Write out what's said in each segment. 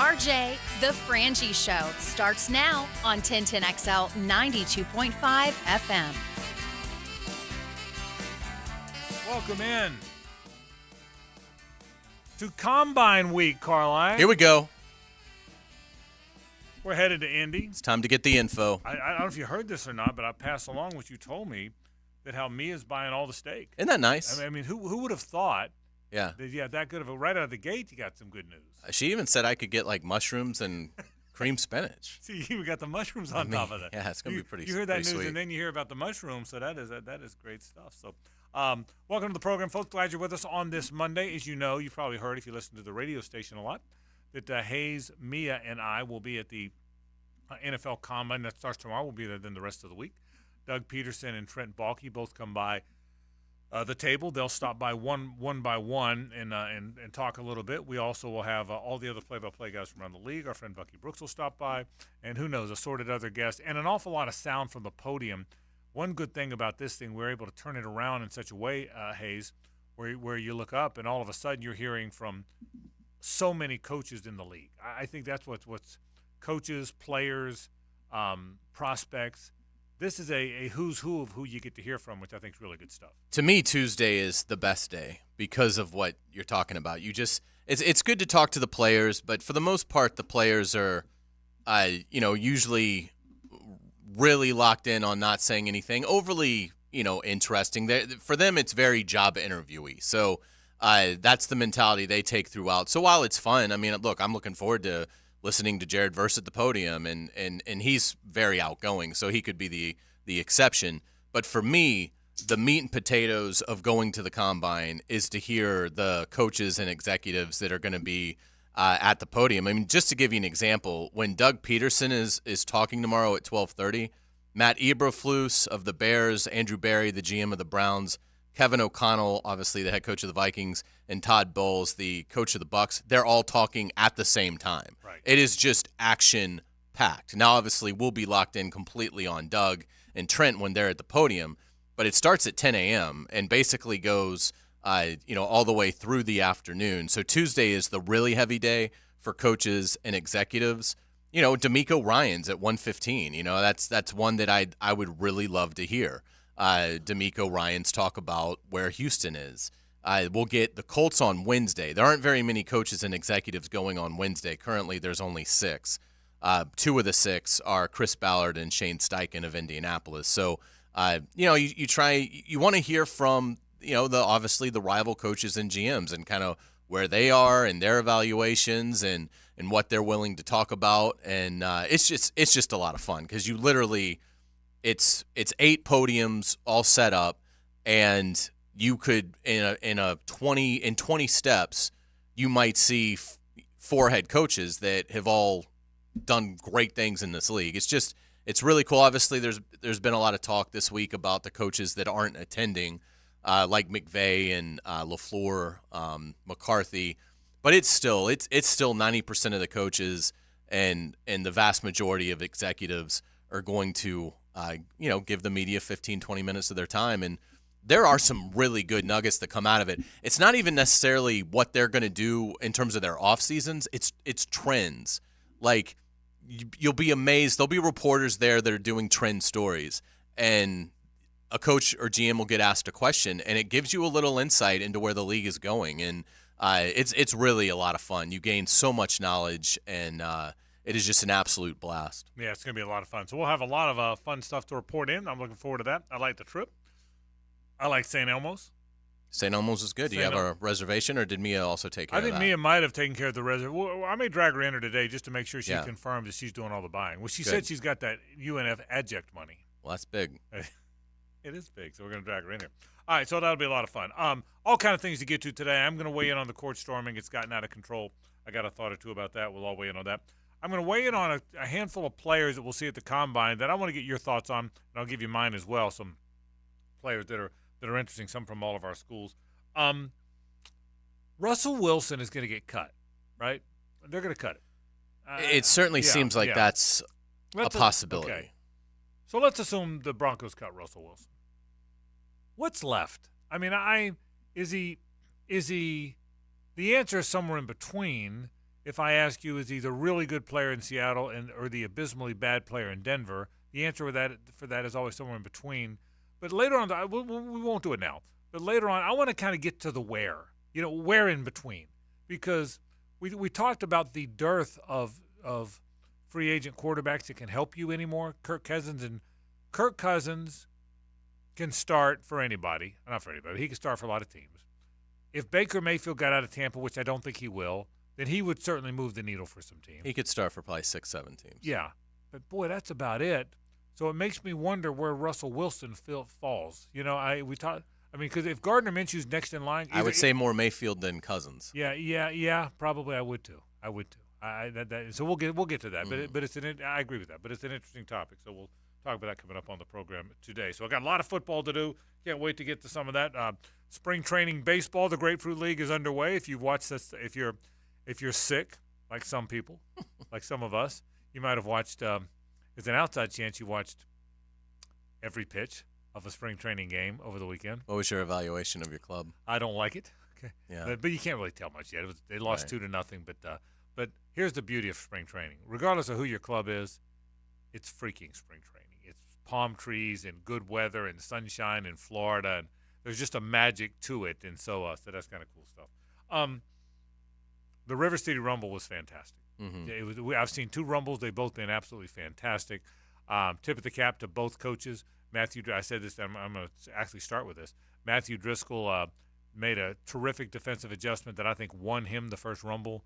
RJ, The Frangie Show starts now on 1010XL 92.5 FM. Welcome in to Combine Week, Carlyon. Here we go. We're headed to Indy. It's time to get the info. I don't know if you heard this or not, but I passed along what you told me, that how Mia's buying all the steak. Isn't that nice? I mean, who would have thought? Yeah. That good of a right out of the gate. You got some good news. She even said I could get like mushrooms and cream spinach. See, you got the mushrooms on top of that. Yeah, it's gonna be pretty. You heard that news, sweet. and then you hear about the mushrooms. So that is great stuff. So, welcome to the program, folks. Glad you're with us on this Monday. As you know, you've probably heard if you listen to the radio station a lot, that Hays, Mia, and I will be at the NFL Combine that starts tomorrow. We'll be there then the rest of the week. Doug Peterson and Trent Baalke both come by the table. They'll stop by one by one and talk a little bit. We also will have all the other play-by-play guys from around the league. Our friend Bucky Brooks will stop by, and who knows, assorted other guests, and an awful lot of sound from the podium. One good thing about this thing, we're able to turn it around in such a way, Hays, where you look up and all of a sudden you're hearing from so many coaches in the league. I think that's what's coaches, players, prospects. This is a who's who of who you get to hear from, which I think is really good stuff. To me, Tuesday is the best day because of what you're talking about. It's good to talk to the players, but for the most part, the players are, usually really locked in on not saying anything overly, interesting. For them, it's very job interviewee. So that's the mentality they take throughout. So while it's fun, I mean, look, I'm looking forward to listening to Jared Verse at the podium, and he's very outgoing, so he could be the exception. But for me, the meat and potatoes of going to the Combine is to hear the coaches and executives that are going to be at the podium. I mean, just to give you an example, when Doug Peterson is talking tomorrow at 12:30, Matt Eberflus of the Bears, Andrew Berry, the GM of the Browns, Kevin O'Connell, obviously the head coach of the Vikings, and Todd Bowles, the coach of the Bucs, they're all talking at the same time. Right. It is just action-packed. Now, obviously, we'll be locked in completely on Doug and Trent when they're at the podium, but it starts at 10 a.m. and basically goes, all the way through the afternoon. So Tuesday is the really heavy day for coaches and executives. D'Amico Ryans at 1:15. That's one that I would really love to hear. D'Amico Ryans talk about where Houston is. We'll get the Colts on Wednesday. There aren't very many coaches and executives going on Wednesday. Currently, there's only 6. 2 of the 6 are Chris Ballard and Shane Steichen of Indianapolis. So, you want to hear from, obviously the rival coaches and GMs and kind of where they are and their evaluations and what they're willing to talk about. And it's just a lot of fun because you literally – It's 8 podiums all set up, and you could in 20 steps, you might see 4 head coaches that have all done great things in this league. It's really cool. Obviously, there's been a lot of talk this week about the coaches that aren't attending, like McVay and LaFleur, McCarthy, but it's still 90% of the coaches and the vast majority of executives are going to give the media 15, 20 minutes of their time. And there are some really good nuggets that come out of it. It's not even necessarily what they're going to do in terms of their off seasons. It's trends. Like, you'll be amazed. There'll be reporters there that are doing trend stories, and a coach or GM will get asked a question, and it gives you a little insight into where the league is going. And it's really a lot of fun. You gain so much knowledge, and it is just an absolute blast. Yeah, it's going to be a lot of fun. So we'll have a lot of fun stuff to report in. I'm looking forward to that. I like the trip. I like St. Elmo's. St. Elmo's is good. Do you have a reservation, or did Mia also take care of that? I think Mia might have taken care of the reservation. Well, I may drag her in here today just to make sure she confirms that she's doing all the buying. Well, she said she's got that UNF adjunct money. Well, that's big. It is big, so we're going to drag her in here. All right, so that'll be a lot of fun. All kind of things to get to today. I'm going to weigh in on the court storming. It's gotten out of control. I got a thought or two about that. We'll all weigh in on that. I'm going to weigh in on a handful of players that we'll see at the Combine that I want to get your thoughts on, and I'll give you mine as well, some players that are interesting, some from all of our schools. Russell Wilson is going to get cut, right? They're going to cut it. It certainly seems like that's a possibility. Okay. So let's assume the Broncos cut Russell Wilson. What's left? I mean, is he the answer is somewhere in between. if I ask you, is he the really good player in Seattle or the abysmally bad player in Denver? The answer for that is always somewhere in between. But later on, we won't do it now. But later on, I want to kind of get to the where. Where in between. Because we talked about the dearth of free agent quarterbacks that can help you anymore. Kirk Cousins can start for anybody. Not for anybody. He can start for a lot of teams. If Baker Mayfield got out of Tampa, which I don't think he will, then he would certainly move the needle for some teams. He could start for probably 6-7 teams. Yeah. But, boy, that's about it. So it makes me wonder where Russell Wilson falls. Because if Gardner Minshew's next in line. I would say more Mayfield than Cousins. Yeah. Probably I would too. So we'll get to that. Mm-hmm. But I agree with that. But it's an interesting topic. So we'll talk about that coming up on the program today. So I got a lot of football to do. Can't wait to get to some of that. Spring training baseball, the Grapefruit League is underway. If you've watched this, if you're sick, like some people, like some of us, you might have watched. There's an outside chance you watched every pitch of a spring training game over the weekend. What was your evaluation of your club? I don't like it. Okay. Yeah. But you can't really tell much yet. They lost 2-0. But here's the beauty of spring training. Regardless of who your club is, it's freaking spring training. It's palm trees and good weather and sunshine in Florida, and there's just a magic to it. And so that's kind of cool stuff. The River City Rumble was fantastic. Mm-hmm. I've seen 2 Rumbles. They've both been absolutely fantastic. Tip of the cap to both coaches. Matthew, I said this, I'm going to actually start with this. Matthew Driscoll made a terrific defensive adjustment that I think won him the first Rumble.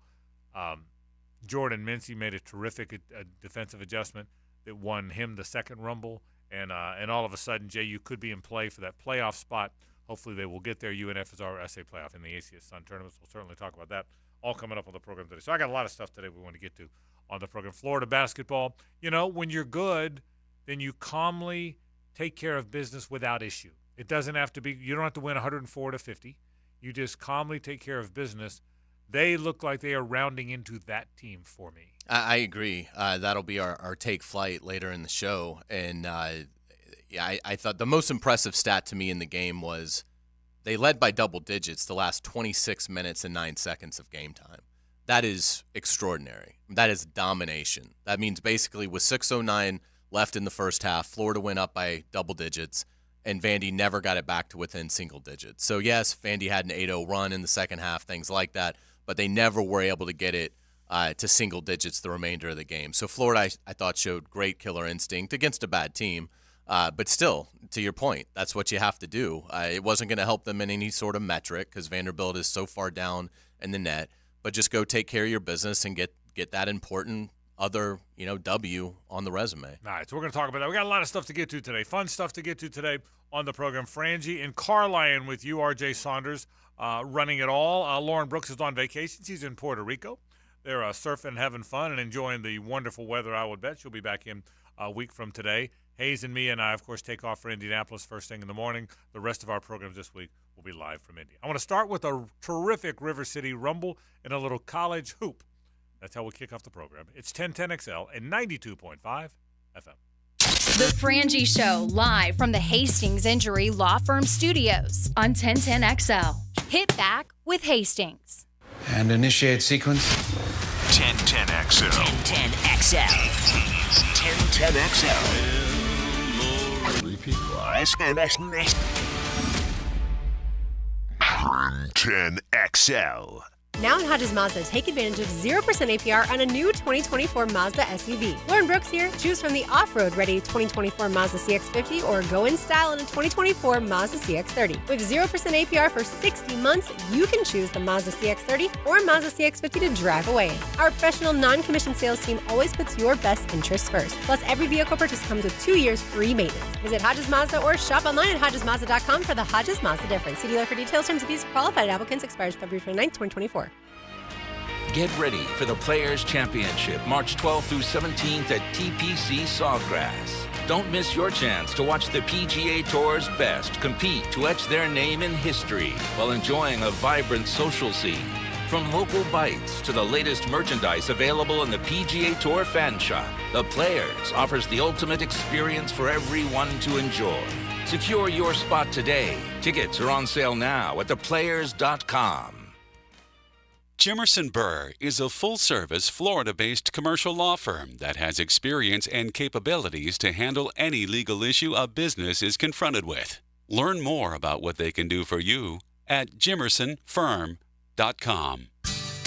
Jordan Mincy made a terrific defensive adjustment that won him the second Rumble. And all of a sudden, JU could be in play for that playoff spot. Hopefully they will get there. UNF is our SA playoff in the ACS Sun tournaments. We'll certainly talk about that all coming up on the program today. So I got a lot of stuff today we want to get to on the program. Florida basketball, when you're good, then you calmly take care of business without issue. It doesn't have to be – you don't have to win 104-50. You just calmly take care of business. They look like they are rounding into that team for me. I agree. That'll be our take flight later in the show. And I thought the most impressive stat to me in the game was they led by double digits the last 26 minutes and 9 seconds of game time. That is extraordinary. That is domination. That means basically with 6:09 left in the first half, Florida went up by double digits, and Vandy never got it back to within single digits. So, yes, Vandy had an 8-0 run in the second half, things like that, but they never were able to get it to single digits the remainder of the game. So Florida, I thought, showed great killer instinct against a bad team. But still, to your point, that's what you have to do. It wasn't going to help them in any sort of metric because Vanderbilt is so far down in the net. But just go take care of your business and get that important other, W on the resume. All right, so we're going to talk about that. We got a lot of stuff to get to today, fun stuff to get to today on the program. Frangie and Carlyon with you, R.J. Saunders running it all. Lauren Brooks is on vacation. She's in Puerto Rico. They're surfing, having fun, and enjoying the wonderful weather, I would bet. She'll be back in a week from today. Hays and me and I, of course, take off for Indianapolis first thing in the morning. The rest of our programs this week will be live from Indy. I want to start with a terrific River City Rumble and a little college hoop. That's how we kick off the program. It's 1010XL and 92.5 FM. The Frangie Show, live from the Hastings Injury Law Firm Studios on 1010XL. Hit back with Hastings. And initiate sequence. 1010XL. 1010XL. 1010XL. Repeat. 1010XL. Now at Hodges Mazda, take advantage of 0% APR on a new 2024 Mazda SUV. Lauren Brooks here. Choose from the off-road ready 2024 Mazda CX-50 or go in style in a 2024 Mazda CX-30. With 0% APR for 60 months, you can choose the Mazda CX-30 or Mazda CX-50 to drive away in. Our professional non-commissioned sales team always puts your best interests first. Plus, every vehicle purchase comes with 2 years free maintenance. Visit Hodges Mazda or shop online at HodgesMazda.com for the Hodges Mazda difference. See dealer for details, terms of use, qualified applicants, expires February 29, 2024. Get ready for the Players' Championship, March 12th through 17th at TPC Sawgrass. Don't miss your chance to watch the PGA Tour's best compete to etch their name in history while enjoying a vibrant social scene. From local bites to the latest merchandise available in the PGA Tour fan shop, the Players offers the ultimate experience for everyone to enjoy. Secure your spot today. Tickets are on sale now at theplayers.com. Jimerson Burr is a full-service, Florida-based commercial law firm that has experience and capabilities to handle any legal issue a business is confronted with. Learn more about what they can do for you at jimersonfirm.com.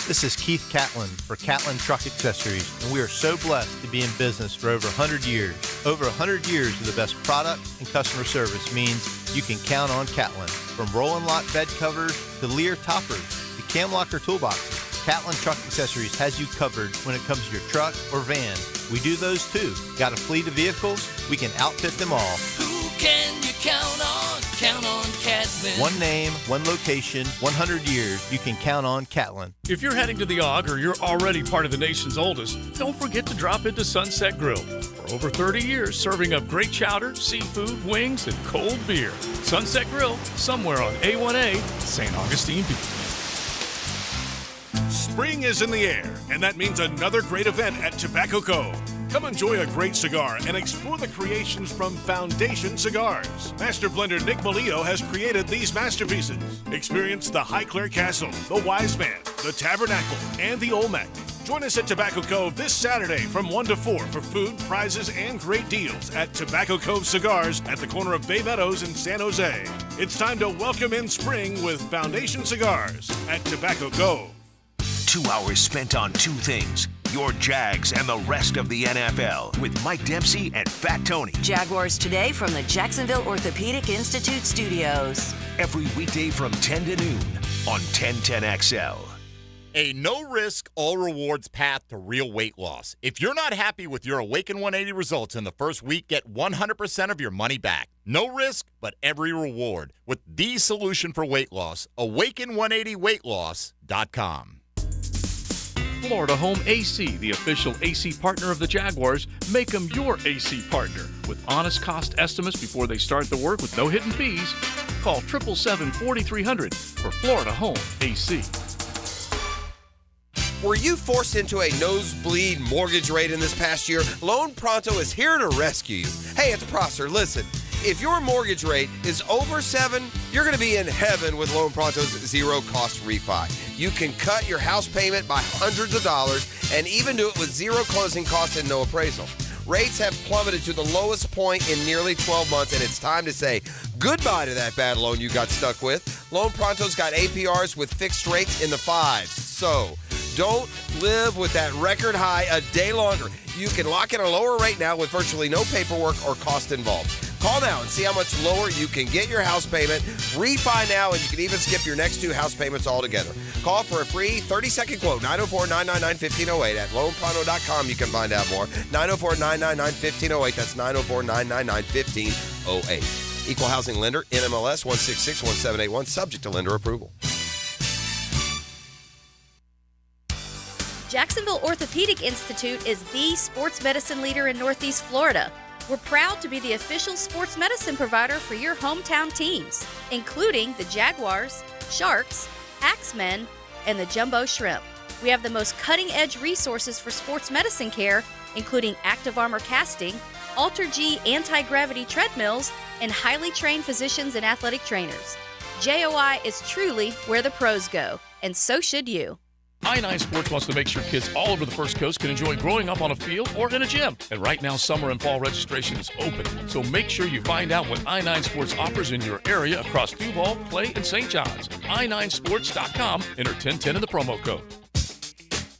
This is Keith Catlin for Catlin Truck Accessories, and we are so blessed to be in business for over 100 years. Over 100 years of the best product and customer service means you can count on Catlin. From roll and lock bed covers to Lear toppers to cam locker toolboxes, Catlin Truck Accessories has you covered when it comes to your truck or van. We do those too. Got a fleet of vehicles? We can outfit them all. Who can you count on? Count on Catlin. One name, one location, 100 years. You can count on Catlin. If you're heading to the Og or you're already part of the nation's oldest, don't forget to drop into Sunset Grill. For over 30 years, serving up great chowder, seafood, wings, and cold beer. Sunset Grill, somewhere on A1A, St. Augustine Beach. Spring is in the air, and that means another great event at Tobacco Cove. Come enjoy a great cigar and explore the creations from Foundation Cigars. Master blender Nick Molillo has created these masterpieces. Experience the Highclere Castle, the Wise Man, the Tabernacle, and the Olmec. Join us at Tobacco Cove this Saturday from 1 to 4 for food, prizes, and great deals at Tobacco Cove Cigars at the corner of Bay Meadows and San Jose. It's time to welcome in spring with Foundation Cigars at Tobacco Cove. 2 hours spent on two things: your Jags and the rest of the NFL with Mike Dempsey and Fat Tony. Jaguars Today from the Jacksonville Orthopedic Institute studios. Every weekday from 10 to noon on 1010XL. A no-risk, all-rewards path to real weight loss. If you're not happy with your Awaken 180 results in the first week, get 100% of your money back. No risk, but every reward. With the solution for weight loss, Awaken180weightloss.com. Florida Home AC, the official AC partner of the Jaguars. Make them your AC partner. With honest cost estimates before they start the work with no hidden fees. Call 777-4300 for Florida Home AC. Were you forced into a nosebleed mortgage rate in this past year? Loan Pronto is here to rescue you. Hey, it's Prosser. Listen, if your mortgage rate is over 7, you're going to be in heaven with Loan Pronto's zero-cost refi. You can cut your house payment by hundreds of dollars and even do it with zero closing costs and no appraisal. Rates have plummeted to the lowest point in nearly 12 months, and it's time to say goodbye to that bad loan you got stuck with. Loan Pronto's got APRs with fixed rates in the 5s. So don't live with that record high a day longer. You can lock in a lower rate now with virtually no paperwork or cost involved. Call now and see how much lower you can get your house payment. Refi now, and you can even skip your next 2 house payments altogether. Call for a free 30-second quote, 904-999-1508. At loanpronto.com, you can find out more. 904-999-1508. That's 904-999-1508. Equal housing lender, NMLS 1661781, subject to lender approval. Jacksonville Orthopedic Institute is the sports medicine leader in Northeast Florida. We're proud to be the official sports medicine provider for your hometown teams, including the Jaguars, Sharks, Axemen, and the Jumbo Shrimp. We have the most cutting-edge resources for sports medicine care, including active armor casting, Alter-G anti-gravity treadmills, and highly trained physicians and athletic trainers. JOI is truly where the pros go, and so should you. I-9 Sports wants to make sure kids all over the First Coast can enjoy growing up on a field or in a gym. And right now, summer and fall registration is open. So make sure you find out what I-9 Sports offers in your area across Duval, Clay, and St. John's. i9sports.com. Enter 1010 in the promo code.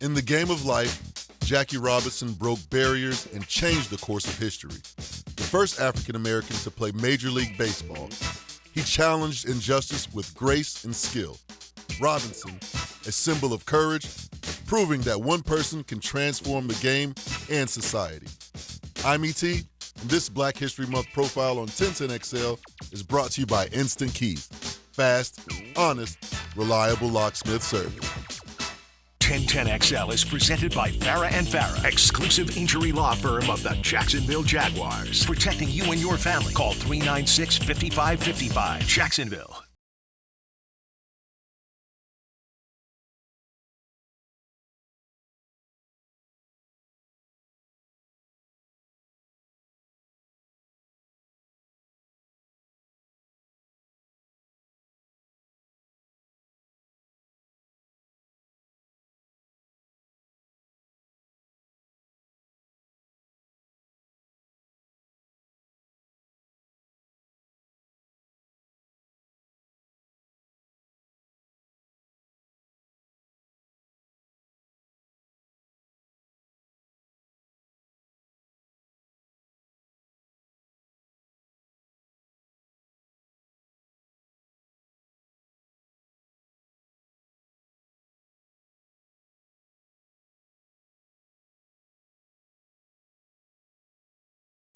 In the game of life, Jackie Robinson broke barriers and changed the course of history. The first African American to play Major League Baseball, he challenged injustice with grace and skill. Robinson, a symbol of courage, proving that one person can transform the game and society. I'm E.T., and this Black History Month profile on 1010XL is brought to you by Instant Keys. Fast, honest, reliable locksmith service. 1010XL is presented by Farah and Farah, exclusive injury law firm of the Jacksonville Jaguars. Protecting you and your family. Call 396-5555. Jacksonville.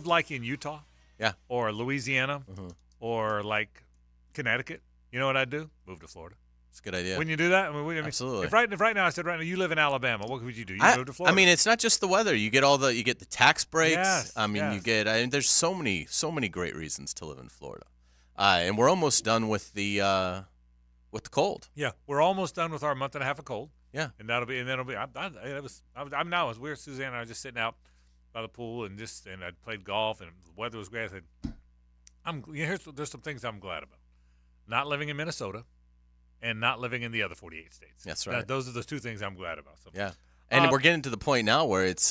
like in Utah, yeah, or Louisiana, or like Connecticut, you know what I'd do? Move to Florida. It's a good idea. Wouldn't you do that? I mean, Absolutely. If right now I said, right now you live in Alabama, what would you do? You move to Florida. I mean, it's not just the weather. You get you get the tax breaks. Yes, I mean, there's so many great reasons to live in Florida. And we're almost done with the cold. Yeah, we're almost done with our month and a half of cold. Yeah, and that'll be. I'm now. As we were Suzanne and I were just sitting out by the pool and I played golf and the weather was great. I said, there's some things I'm glad about. Not living in Minnesota. And not living in the other 48 states. That's right. Those are the two things I'm glad about. So. Yeah. And we're getting to the point now where it's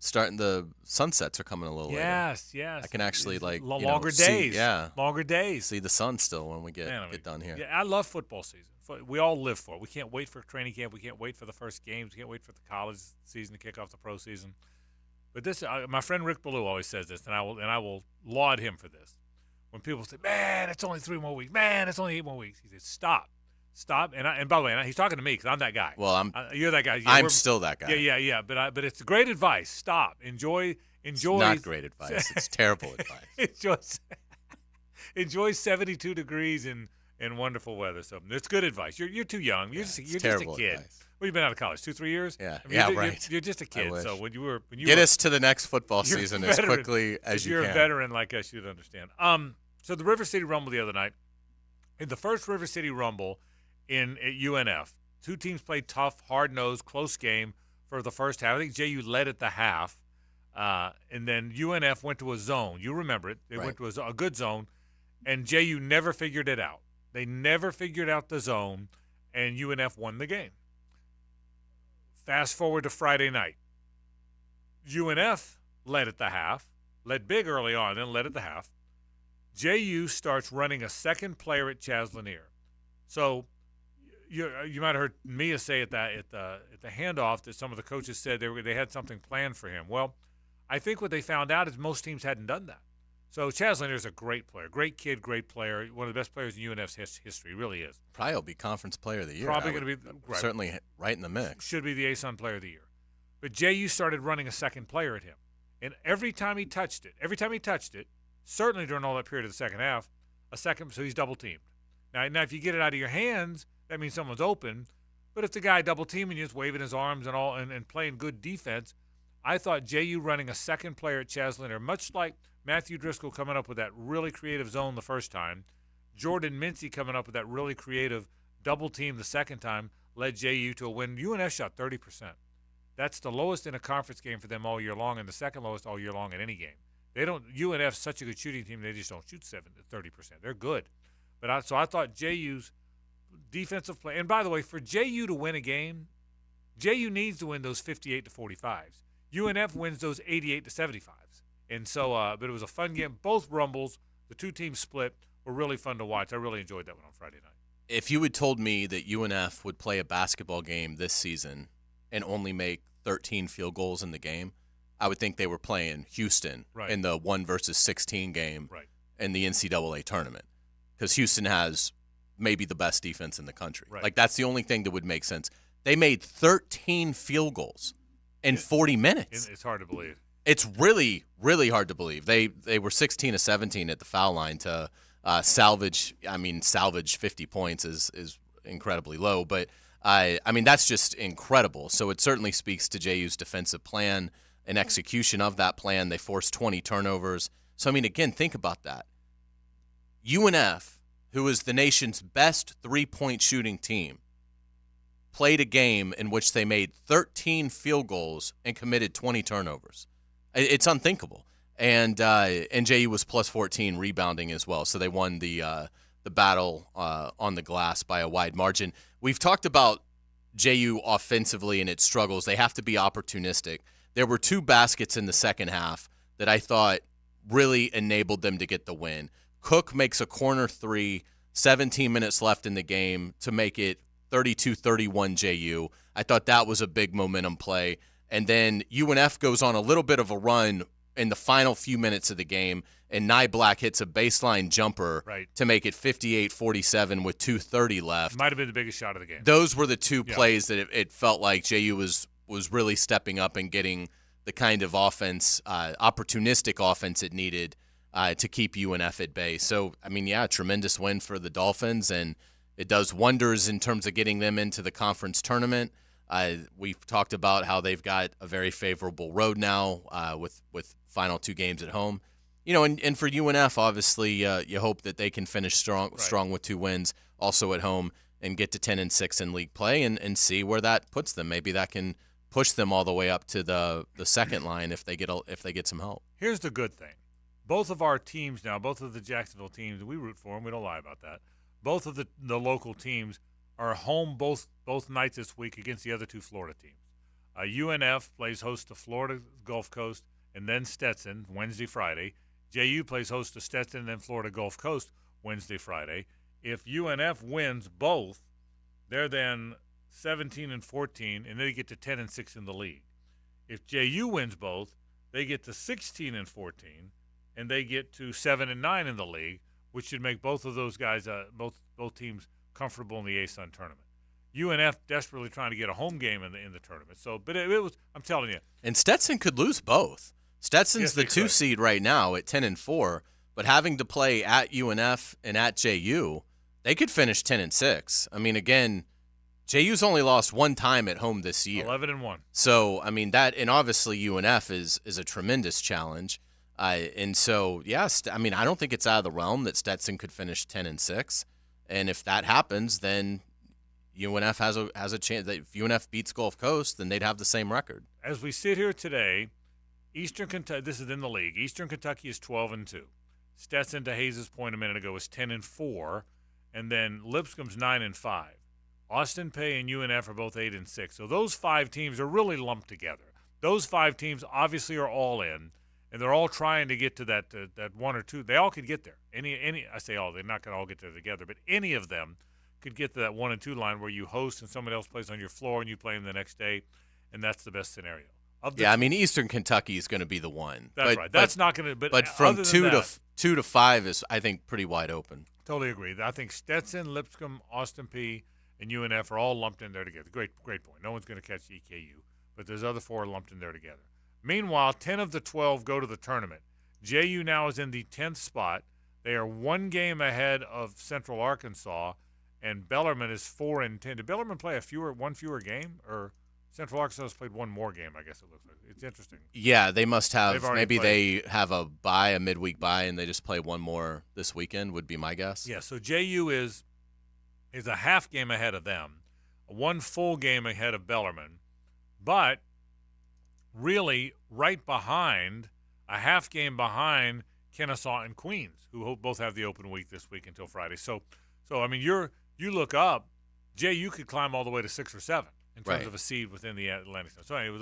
starting, the sunsets are coming a little later. Yes. I can actually longer days. See, longer days. See the sun still when we get done here. Yeah, I love football season. We all live for it. We can't wait for training camp. We can't wait for the first games. We can't wait for the college season to kick off the pro season. But this, my friend Rick Ballou always says this, and I will laud him for this. When people say, "Man, it's only 3 more weeks. Man, it's only 8 more weeks," he says, "Stop." And by the way, he's talking to me because I'm that guy. Well, you're that guy. Yeah, I'm still that guy. Yeah. But it's great advice. Stop. Enjoy. It's not great advice. It's terrible advice. Enjoy 72 degrees and wonderful weather. So it's good advice. You're too young. You're just a kid. Advice. Well, you've been out of college 2-3 years. Yeah. Right. You're just a kid. So when you get us to the next football season as quickly as you can. You're a veteran like us. You'd understand. So the River City Rumble the other night, in the first River City Rumble. At UNF. 2 teams played tough, hard-nosed, close game for the first half. I think JU led at the half, and then UNF went to a zone. You remember it. They went to a good zone, and JU never figured it out. They never figured out the zone, and UNF won the game. Fast forward to Friday night. UNF led at the half, led big early on, then led at the half. JU starts running a second player at Chaz Lanier. So you might have heard Mia say at the handoff that some of the coaches said they had something planned for him. Well, I think what they found out is most teams hadn't done that. So Chaz Lanier is a great player, great kid, great player, one of the best players in UNF's history. He really is. Probably will be Conference Player of the Year. Probably going to be certainly right in the mix. Should be the ASUN Player of the Year. But JU started running a second player at him, and every time he touched it, certainly during all that period of the second half, so he's double teamed. Now if you get it out of your hands, that means someone's open. But if the guy double teaming you is waving his arms and all and playing good defense, I thought JU running a second player at Chaz Lanier, much like Matthew Driscoll coming up with that really creative zone the first time, Jordan Mincy coming up with that really creative double team the second time, led JU to a win. UNF shot 30%. That's the lowest in a conference game for them all year long, and the second lowest all year long in any game. UNF's such a good shooting team, they just don't shoot 30%. They're good. But I thought JU's defensive play, and by the way, for JU to win a game, JU needs to win those 58 to 45s. UNF wins those 88 to 75s. And so, but it was a fun game. Both Rumbles, the 2 teams split, were really fun to watch. I really enjoyed that one on Friday night. If you had told me that UNF would play a basketball game this season and only make 13 field goals in the game, I would think they were playing Houston in the 1 versus 16 game in the NCAA tournament, because Houston has maybe the best defense in the country. Like, that's the only thing that would make sense. They made 13 field goals in 40 minutes. It's hard to believe. It's really, really hard to believe. They were 16 of 17 at the foul line to salvage 50 points is incredibly low, but I mean that's just incredible. So it certainly speaks to JU's defensive plan and execution of that plan. They forced 20 turnovers. So I mean, again, think about that. UNF, who is the nation's best three-point shooting team, played a game in which they made 13 field goals and committed 20 turnovers. It's unthinkable. And JU was plus 14 rebounding as well. So they won the battle on the glass by a wide margin. We've talked about JU offensively and its struggles. They have to be opportunistic. There were 2 baskets in the second half that I thought really enabled them to get the win. Cook makes a corner 3, 17 minutes left in the game to make it 32-31 JU. I thought that was a big momentum play. And then UNF goes on a little bit of a run in the final few minutes of the game, and Nye Black hits a baseline jumper to make it 58-47 with 2:30 left. Might have been the biggest shot of the game. Those were the 2 plays that it felt like JU was really stepping up and getting the kind of offense, opportunistic offense it needed to keep UNF at bay. So, I mean, yeah, tremendous win for the Dolphins, and it does wonders in terms of getting them into the conference tournament. We've talked about how they've got a very favorable road now with final 2 games at home. You know, and for UNF, obviously, you hope that they can finish strong with 2 wins also at home and get to 10-6 in league play and see where that puts them. Maybe that can push them all the way up to the second line if they get some help. Here's the good thing. Both of our teams now, both of the Jacksonville teams, we root for them. We don't lie about that. Both of the local teams are home both nights this week against the other 2 Florida teams. UNF plays host to Florida Gulf Coast and then Stetson Wednesday, Friday. JU plays host to Stetson and then Florida Gulf Coast Wednesday, Friday. If UNF wins both, they're then 17-14, and they get to 10-6 in the league. If JU wins both, they get to 16-14, and they get to 7-9 in the league, which should make both of those guys, both teams, comfortable in the ASUN tournament. UNF desperately trying to get a home game in the tournament. So, but it was, I'm telling you. And Stetson could lose both. Stetson's the 2 seed right now at 10-4, but having to play at UNF and at JU, they could finish 10-6. I mean, again, JU's only lost 1 time at home this year. 11-1. So, I mean, that, and obviously UNF is a tremendous challenge. And so, yes, I mean, I don't think it's out of the realm that Stetson could finish 10-6. And if that happens, then UNF has a chance. If UNF beats Gulf Coast, then they'd have the same record. As we sit here today, Eastern Kentucky, this is in the league. Eastern Kentucky is 12-2. Stetson, to Hayes' point a minute ago, is 10-4, and then Lipscomb's 9-5. Austin Peay and UNF are both 8-6. So those 5 teams are really lumped together. Those 5 teams obviously are all in, and they're all trying to get to that 1 or 2. They all could get there. Any I say all, they're not going to all get there together, but any of them could get to that 1 and 2 line where you host and somebody else plays on your floor and you play them the next day, and that's the best scenario. Yeah, I mean, Eastern Kentucky is going to be the one. That's right. That's not going to. But from 2 to 5 is, I think, pretty wide open. Totally agree. I think Stetson, Lipscomb, Austin Peay, and UNF are all lumped in there together. Great point. No one's going to catch EKU, but there's other 4 lumped in there together. Meanwhile, 10 of the 12 go to the tournament. JU now is in the 10th spot. They are 1 game ahead of Central Arkansas, and Bellarmine is 4-10. Did Bellarmine play one fewer game, or Central Arkansas has played 1 more game? I guess it looks like. It's interesting. Yeah, they must have. Maybe played. They have a midweek bye, and they just play 1 more this weekend. Would be my guess. Yeah. So JU is a half game ahead of them, 1 full game ahead of Bellarmine, but really right behind, a half game behind Kennesaw and Queens, who both have the open week this week until Friday. So I mean, you look up, JU could climb all the way to 6 or 7 in terms of a seed within the Atlantic. So anyway,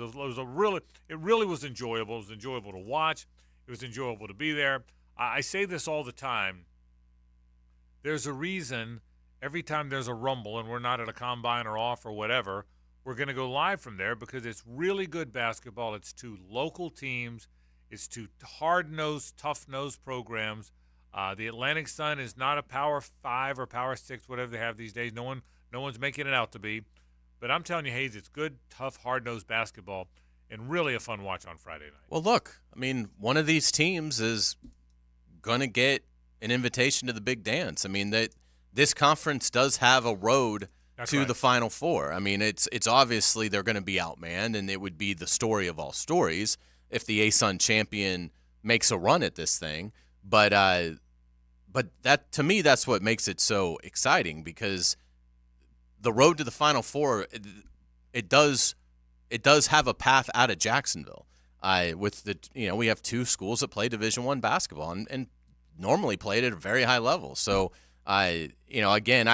it really was enjoyable. It was enjoyable to watch. It was enjoyable to be there. I say this all the time. There's a reason every time there's a rumble and we're not at a combine or off or whatever, we're going to go live from there because it's really good basketball. It's 2 local teams. It's 2 hard-nosed, tough-nosed programs. The Atlantic Sun is not a Power 5 or Power 6, whatever they have these days. No one's making it out to be. But I'm telling you, Hayes, it's good, tough, hard-nosed basketball and really a fun watch on Friday night. Well, look, I mean, one of these teams is going to get an invitation to the big dance. I mean, this conference does have a road to the Final Four. I mean, it's obviously they're going to be outmanned, and it would be the story of all stories if the ASUN champion makes a run at this thing. But that, to me, that's what makes it so exciting, because the road to the Final Four, it does have a path out of Jacksonville. With we have 2 schools that play Division I basketball and normally played at a very high level. So again,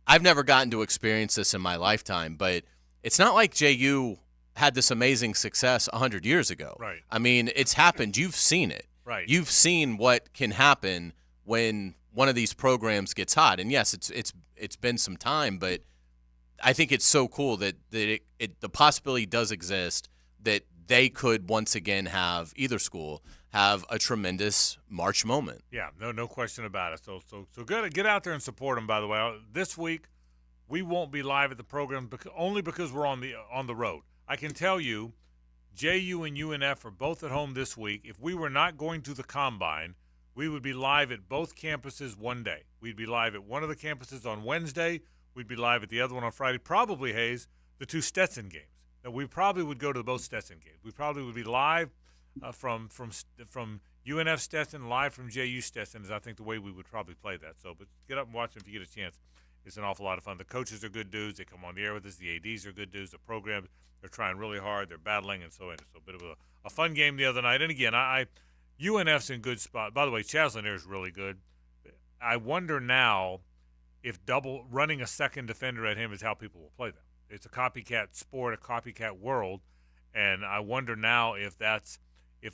I've never gotten to experience this in my lifetime, but it's not like JU had this amazing success 100 years ago. Right. I mean, it's happened. You've seen it. Right. You've seen what can happen when one of these programs gets hot. And yes, it's been some time, but I think it's so cool that the possibility does exist that they could once again have either school have a tremendous March moment. Yeah, no question about it. So get out there and support them. By the way, this week we won't be live at the program only because we're on the road. I can tell you, JU and UNF are both at home this week. If we were not going to the Combine, we would be live at both campuses one day. We'd be live at one of the campuses on Wednesday. We'd be live at the other one on Friday. Probably, Hayes, the two Stetson games. Now, we probably would go to both Stetson games. We probably would be live from UNF Stetson, live from JU Stetson is, I think, the way we would probably play that. So, but get up and watch them if you get a chance. It's an awful lot of fun. The coaches are good dudes. They come on the air with us. The ADs are good dudes. The programs, they're trying really hard. They're battling, and so on. So a bit of a fun game the other night. And, again, UNF's in good spot. By the way, Chaslin is really good. I wonder now if running a second defender at him is how people will play them. It's a copycat sport, a copycat world, and I wonder now if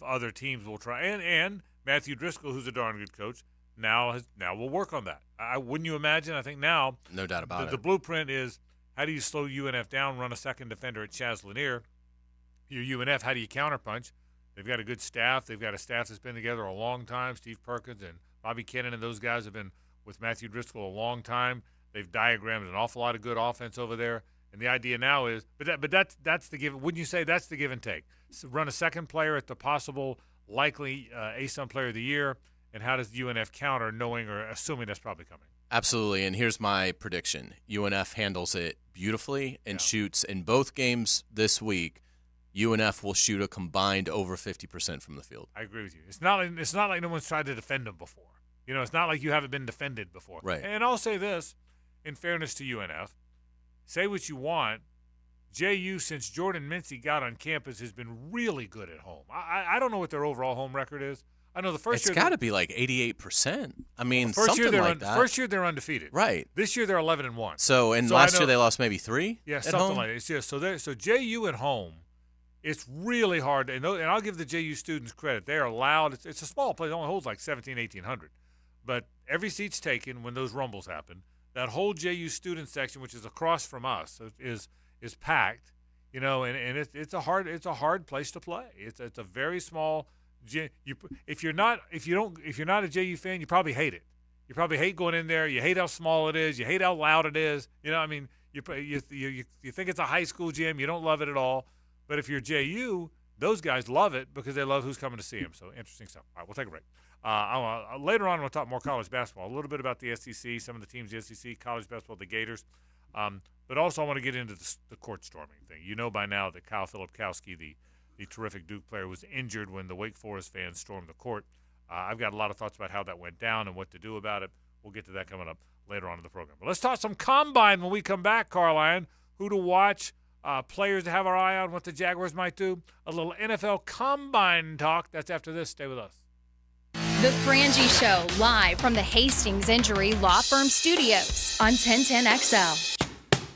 other teams will try. And Matthew Driscoll, who's a darn good coach, now will work on that. Wouldn't you imagine? I think now, no doubt about it. The blueprint is how do you slow UNF down, run a second defender at Chaz Lanier. Your UNF, how do you counterpunch? They've got a good staff. They've got a staff that's been together a long time. Steve Perkins and Bobby Kennan and those guys have been with Matthew Driscoll a long time. They've diagrammed an awful lot of good offense over there. And the idea now is, but that's the give. Wouldn't you say that's the give and take? So run a second player at the possible, likely ASUN Player of the Year, and how does UNF counter, knowing or assuming that's probably coming? Absolutely, and here's my prediction: UNF handles it beautifully and shoots in both games this week. UNF will shoot a combined over 50% from the field. I agree with you. It's not like no one's tried to defend them before. You know, it's not like you haven't been defended before. Right. And I'll say this, in fairness to UNF, say what you want, JU, since Jordan Mincy got on campus, has been really good at home. I don't know what their overall home record is. I know the first year. It's got to be like 88%. I mean, something like that. First year they're undefeated. Right. This year they're 11-1. So last year they lost maybe 3. Yeah, at something home? like that. So JU at home, it's really hard. And I'll give the JU students credit. They are allowed. It's a small place. It only holds like 1,800. But every seat's taken when those rumbles happen. That whole JU student section, which is across from us, is packed. You know, and it's a hard place to play. It's a very small. If you're not a JU fan, you probably hate it. You probably hate going in there. You hate how small it is. You hate how loud it is. You know, I mean, you think it's a high school gym. You don't love it at all. But if you're JU, those guys love it because they love who's coming to see them. So interesting stuff. All right, we'll take a break. Later on, we'll talk more college basketball, a little bit about the SEC, some of the teams in the SEC, college basketball, the Gators. But also I want to get into the court storming thing. You know by now that Kyle Filipkowski, the terrific Duke player, was injured when the Wake Forest fans stormed the court. I've got a lot of thoughts about how that went down and what to do about it. We'll get to that coming up later on in the program. But let's talk some Combine when we come back, Carlyon. Who to watch, players to have our eye on, what the Jaguars might do. A little NFL Combine talk. That's after this. Stay with us. The Frangie Show, live from the Hastings Injury Law Firm Studios on 1010XL.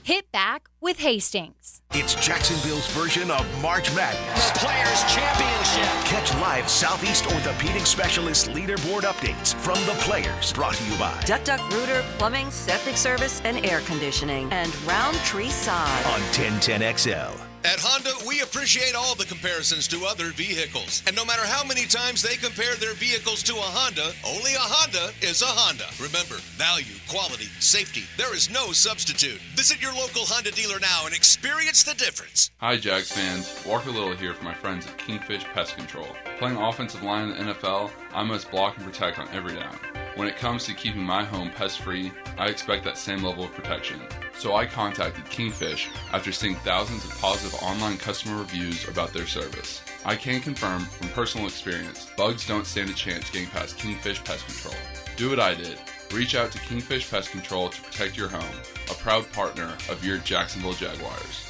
Hit back with Hastings. It's Jacksonville's version of March Madness. The Players' Championship. Catch live Southeast Orthopedic Specialist leaderboard updates from the Players. Brought to you by Duck Duck Rooter Plumbing, Septic Service, and Air Conditioning. And Roundtree Sod. On 1010XL. At Honda, we appreciate all the comparisons to other vehicles. And no matter how many times they compare their vehicles to a Honda, only a Honda is a Honda. Remember, value, quality, safety, there is no substitute. Visit your local Honda dealer now and experience the difference. Hi, Jags fans. Walker Little here for my friends at Kingfish Pest Control. Playing offensive line in the NFL, I must block and protect on every down. When it comes to keeping my home pest-free, I expect that same level of protection. So I contacted Kingfish after seeing thousands of positive online customer reviews about their service. I can confirm from personal experience, bugs don't stand a chance getting past Kingfish Pest Control. Do what I did. Reach out to Kingfish Pest Control to protect your home, a proud partner of your Jacksonville Jaguars.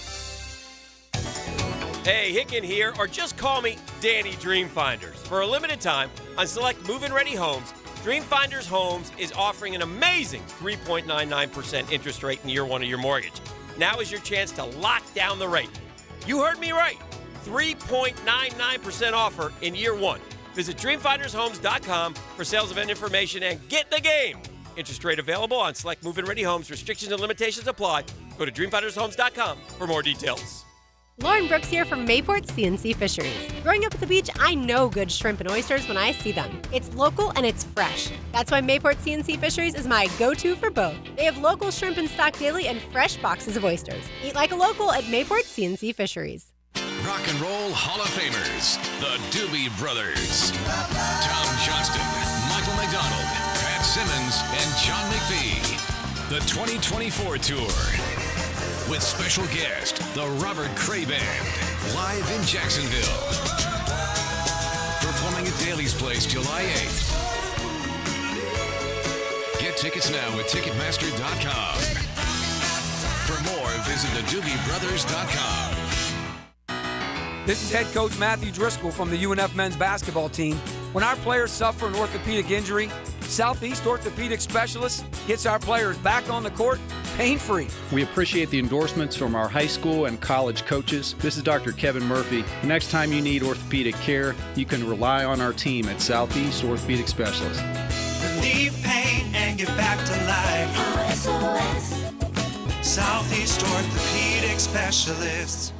Hey, Hicken here, or just call me Danny Dreamfinders. For a limited time, on select move-in ready homes, Dreamfinders Homes is offering an amazing 3.99% interest rate in year one of your mortgage. Now is your chance to lock down the rate. You heard me right. 3.99% offer in year one. Visit DreamfindersHomes.com for sales event information and get the game. Interest rate available on select move-in ready homes. Restrictions and limitations apply. Go to DreamfindersHomes.com for more details. Lauren Brooks here from Mayport CNC Fisheries. Growing up at the beach, I know good shrimp and oysters when I see them. It's local and it's fresh. That's why Mayport CNC Fisheries is my go-to for both. They have local shrimp in stock daily and fresh boxes of oysters. Eat like a local at Mayport CNC Fisheries. Rock and Roll Hall of Famers, the Doobie Brothers. Tom Johnston, Michael McDonald, Pat Simmons, and John McPhee. The 2024 Tour. With special guest, the Robert Cray Band, live in Jacksonville. Performing at Daly's Place July 8th. Get tickets now at Ticketmaster.com. For more, visit theDoobieBrothers.com. This is head coach Matthew Driscoll from the UNF men's basketball team. When our players suffer an orthopedic injury, Southeast Orthopedic Specialists gets our players back on the court pain-free. We appreciate the endorsements from our high school and college coaches. This is Dr. Kevin Murphy. The next time you need orthopedic care, you can rely on our team at Southeast Orthopedic Specialists. Relieve pain and get back to life. SOS. Southeast Orthopedic Specialists.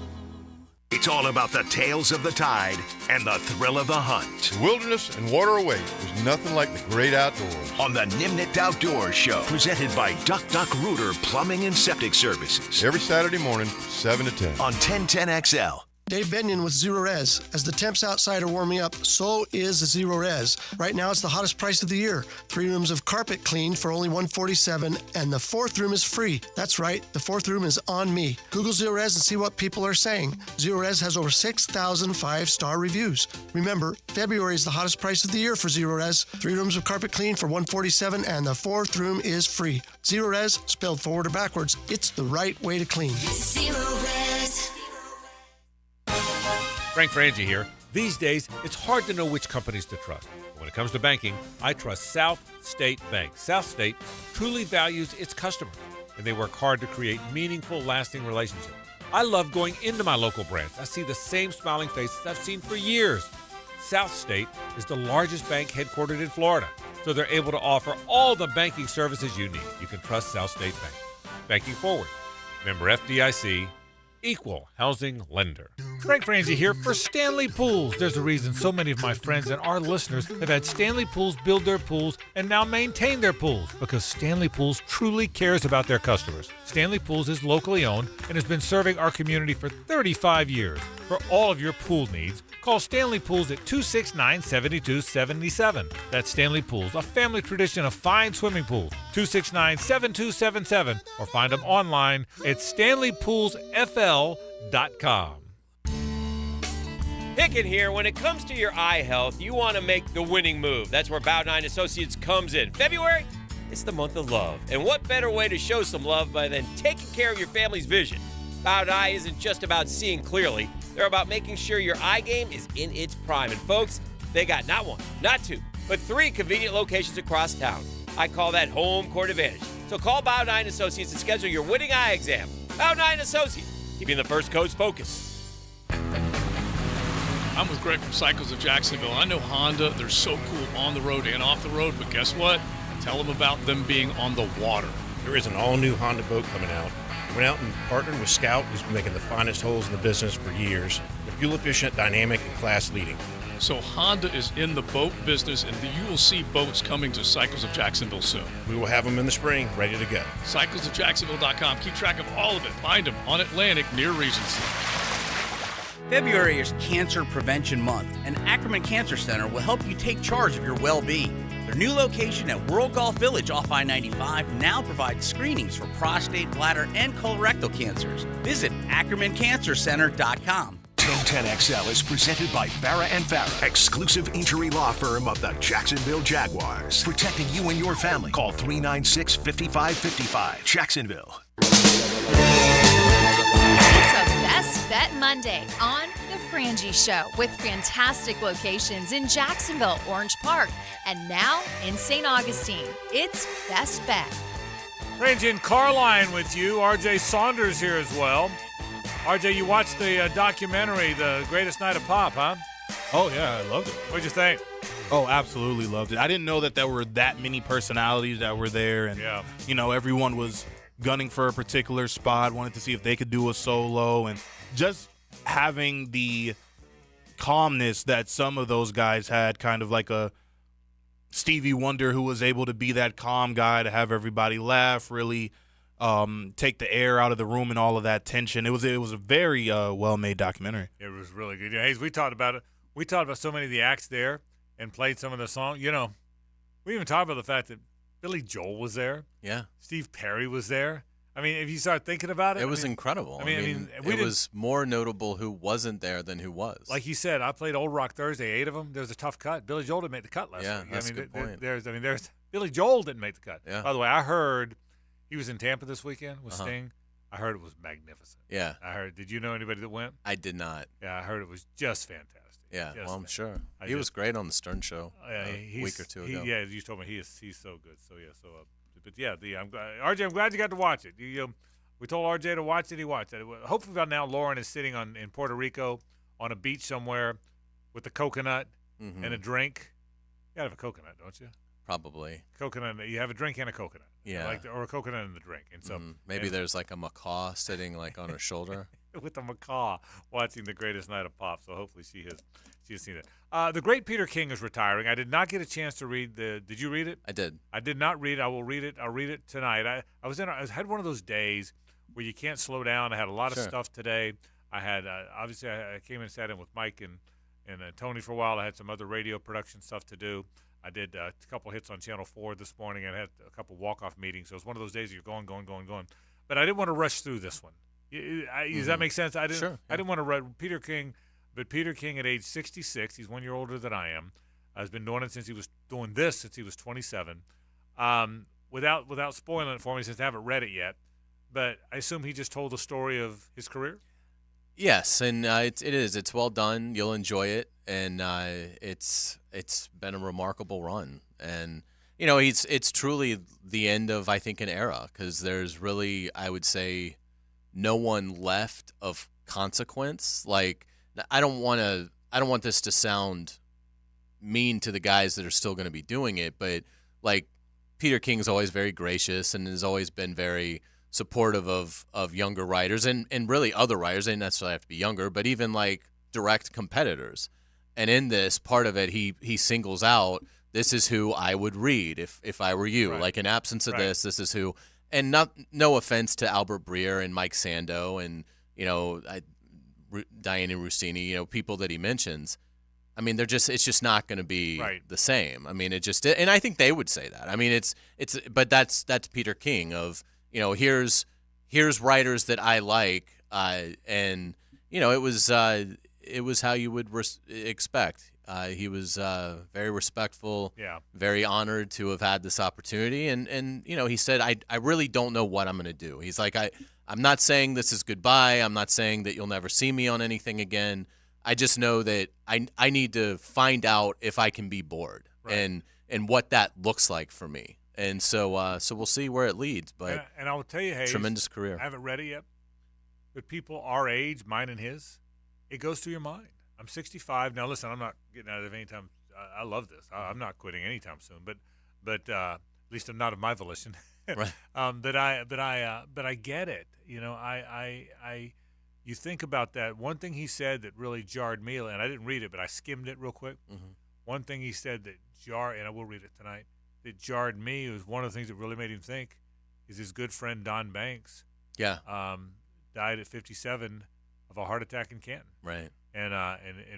It's all about the tales of the tide and the thrill of the hunt. Wilderness and water away. There's nothing like the great outdoors. On the Nimnit Outdoors Show, presented by Duck Duck Rooter Plumbing and Septic Services. Every Saturday morning, 7 to 10. On 1010XL. Dave Benyon with Zero Res. As the temps outside are warming up, so is Zero Res. Right now, it's the hottest price of the year. 3 rooms of carpet cleaned for only $147, and the 4th room is free. That's right, the 4th room is on me. Google Zero Res and see what people are saying. Zero Res has over 6,000 5-star reviews. Remember, February is the hottest price of the year for Zero Res. 3 rooms of carpet cleaned for $147, and the 4th room is free. Zero Res, spelled forward or backwards, it's the right way to clean. Zero Res. Frank Frangie here. These days, it's hard to know which companies to trust. When it comes to banking, I trust South State Bank. South State truly values its customers, and they work hard to create meaningful, lasting relationships. I love going into my local branch. I see the same smiling faces I've seen for years. South State is the largest bank headquartered in Florida, so they're able to offer all the banking services you need. You can trust South State Bank. Banking forward. Member FDIC. Equal housing lender. Frank Frangie here for Stanley Pools. There's a reason so many of my friends and our listeners have had Stanley Pools build their pools and now maintain their pools, because Stanley Pools truly cares about their customers. Stanley Pools is locally owned and has been serving our community for 35 years. For all of your pool needs, call Stanley Pools at 269-7277. That's Stanley Pools, a family tradition of fine swimming pools. 269-7277, or find them online at StanleyPoolsFL.com. Hicken here. When it comes to your eye health, you want to make the winning move. That's where Bow 9 Associates comes in. February, it's the month of love. And what better way to show some love than taking care of your family's vision? Bow 9 isn't just about seeing clearly. They're about making sure your eye game is in its prime. And folks, they got not 1, not 2, but 3 convenient locations across town. I call that home court advantage. So call Bow 9 Associates and schedule your winning eye exam. Bow 9 Associates, keeping the First Coast focused. I'm with Greg from Cycles of Jacksonville. I know Honda, they're so cool on the road and off the road, but guess what? Tell them about them being on the water. There is an all-new Honda boat coming out. We went out and partnered with Scout, who's been making the finest holes in the business for years. They're fuel-efficient, dynamic, and class-leading. So Honda is in the boat business, and you will see boats coming to Cycles of Jacksonville soon. We will have them in the spring, ready to go. CyclesofJacksonville.com. Keep track of all of it. Find them on Atlantic near Regency. February is Cancer Prevention Month, and Ackerman Cancer Center will help you take charge of your well-being. Their new location at World Golf Village off I-95 now provides screenings for prostate, bladder, and colorectal cancers. Visit AckermanCancerCenter.com. 1010XL is presented by Farah & Farah, exclusive injury law firm of the Jacksonville Jaguars. Protecting you and your family. Call 396-5555. Jacksonville. It's a Best Bet Monday on The Frangie Show, with fantastic locations in Jacksonville, Orange Park, and now in St. Augustine. It's Best Bet. Frangie and Carlyon with you. RJ Saunders here as well. RJ, you watched the documentary, The Greatest Night of Pop, huh? Oh, yeah, I loved it. What'd you think? Oh, absolutely loved it. I didn't know that there were that many personalities that were there. And, you know, everyone was gunning for a particular spot, wanted to see if they could do a solo. And just having the calmness that some of those guys had, kind of like a Stevie Wonder who was able to be that calm guy to have everybody laugh, really take the air out of the room and all of that tension. It was a very well-made documentary. It was really good. Hayes, we talked about it. We talked about so many of the acts there and played some of the songs. We even talked about the fact that Billy Joel was there. Yeah. Steve Perry was there. I mean, if you start thinking about it, it was incredible. I mean, it was more notable who wasn't there than who was. Like you said, I played Old Rock Thursday, 8 of them. There was a tough cut. Billy Joel didn't make the cut last week. That's a good point. There's Billy Joel didn't make the cut. Yeah. By the way, I heard he was in Tampa this weekend with Sting. I heard it was magnificent. Yeah. I heard. Did you know anybody that went? I did not. Yeah, I heard it was just fantastic. Yeah, I'm sure. He was great on the Stern Show a week or two ago. Yeah, you told me he's so good. So yeah, but yeah, I'm glad, RJ. I'm glad you got to watch it. We told RJ to watch it. He watched it. Hopefully by now, Lauren is sitting in Puerto Rico on a beach somewhere with a coconut and a drink. You gotta have a coconut, don't you? Probably. Coconut. You have a drink and a coconut. Yeah. Or a coconut and the drink. And so maybe there's like a macaw sitting like on her shoulder. With a macaw watching The Greatest Night of Pop. So hopefully she has seen it. The great Peter King is retiring. I did not get a chance to read did you read it? I did. I did not read it. I will read it. I'll read it tonight. I had one of those days where you can't slow down. I had a lot of stuff today. I had obviously I came and sat in with Mike and Tony for a while. I had some other radio production stuff to do. I did a couple hits on Channel 4 this morning. I had a couple walk-off meetings. So it was one of those days you're going. But I didn't want to rush through this one. Does that make sense? I didn't want to read Peter King, but Peter King at age 66, he's 1 year older than I am, has been doing it since he was 27. Without spoiling it for me, since I haven't read it yet, but I assume he just told the story of his career. Yes, and it is. It's well done. You'll enjoy it, and it's been a remarkable run. And it's truly the end of, I think, an era, because there's really, I would say, no one left of consequence. Like, I don't want this to sound mean to the guys that are still going to be doing it, but like Peter King's always very gracious and has always been very supportive of younger writers and really other writers. They didn't necessarily have to be younger, but even like direct competitors. And in this part of it, he singles out, this is who I would read if I were you. Right. Like, in absence of this is who. And no offense to Albert Breer and Mike Sando and Diana Rossini, people that he mentions. I mean, it's just not going to be the same. I mean, and I think they would say that. I mean, but that's Peter King of, here's writers that I like, and it was how you would expect. He was very respectful, very honored to have had this opportunity, and he said, I really don't know what I'm going to do. He's like, I'm not saying this is goodbye. I'm not saying that you'll never see me on anything again. I just know that I need to find out if I can be bored and what that looks like for me. And so we'll see where it leads. But and I will tell you, Hayes, tremendous career. I haven't read it yet, but people our age, mine and his, it goes through your mind. I'm 65 now. Listen, I'm not getting out of it anytime. I love this. I'm not quitting anytime soon. But at least I'm not of my volition. Right. But I get it. You think about that. One thing he said that really jarred me, and I didn't read it, but I skimmed it real quick. Mm-hmm. One thing he said that and I will read it tonight, that jarred me, was one of the things that really made him think, is his good friend Don Banks. Yeah. Died at 57 of a heart attack in Canton. Right. And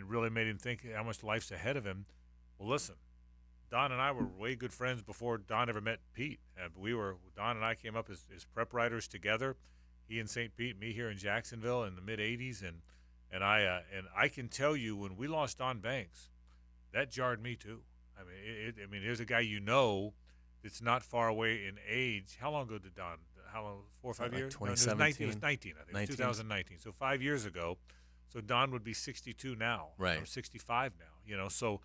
really made him think how much life's ahead of him. Well, listen, Don and I were way good friends before Don ever met Pete. Don and I came up as prep writers together. He in St. Pete, me here in Jacksonville in the mid '80s, and I can tell you, when we lost Don Banks, that jarred me too. I mean, here's a guy that's not far away in age. How long ago did Don? How long? 4 or 5 years? 2017. It was 19. I think. 19. It was 2019. So 5 years ago. So Don would be 62 now. Right. Or 65 now. So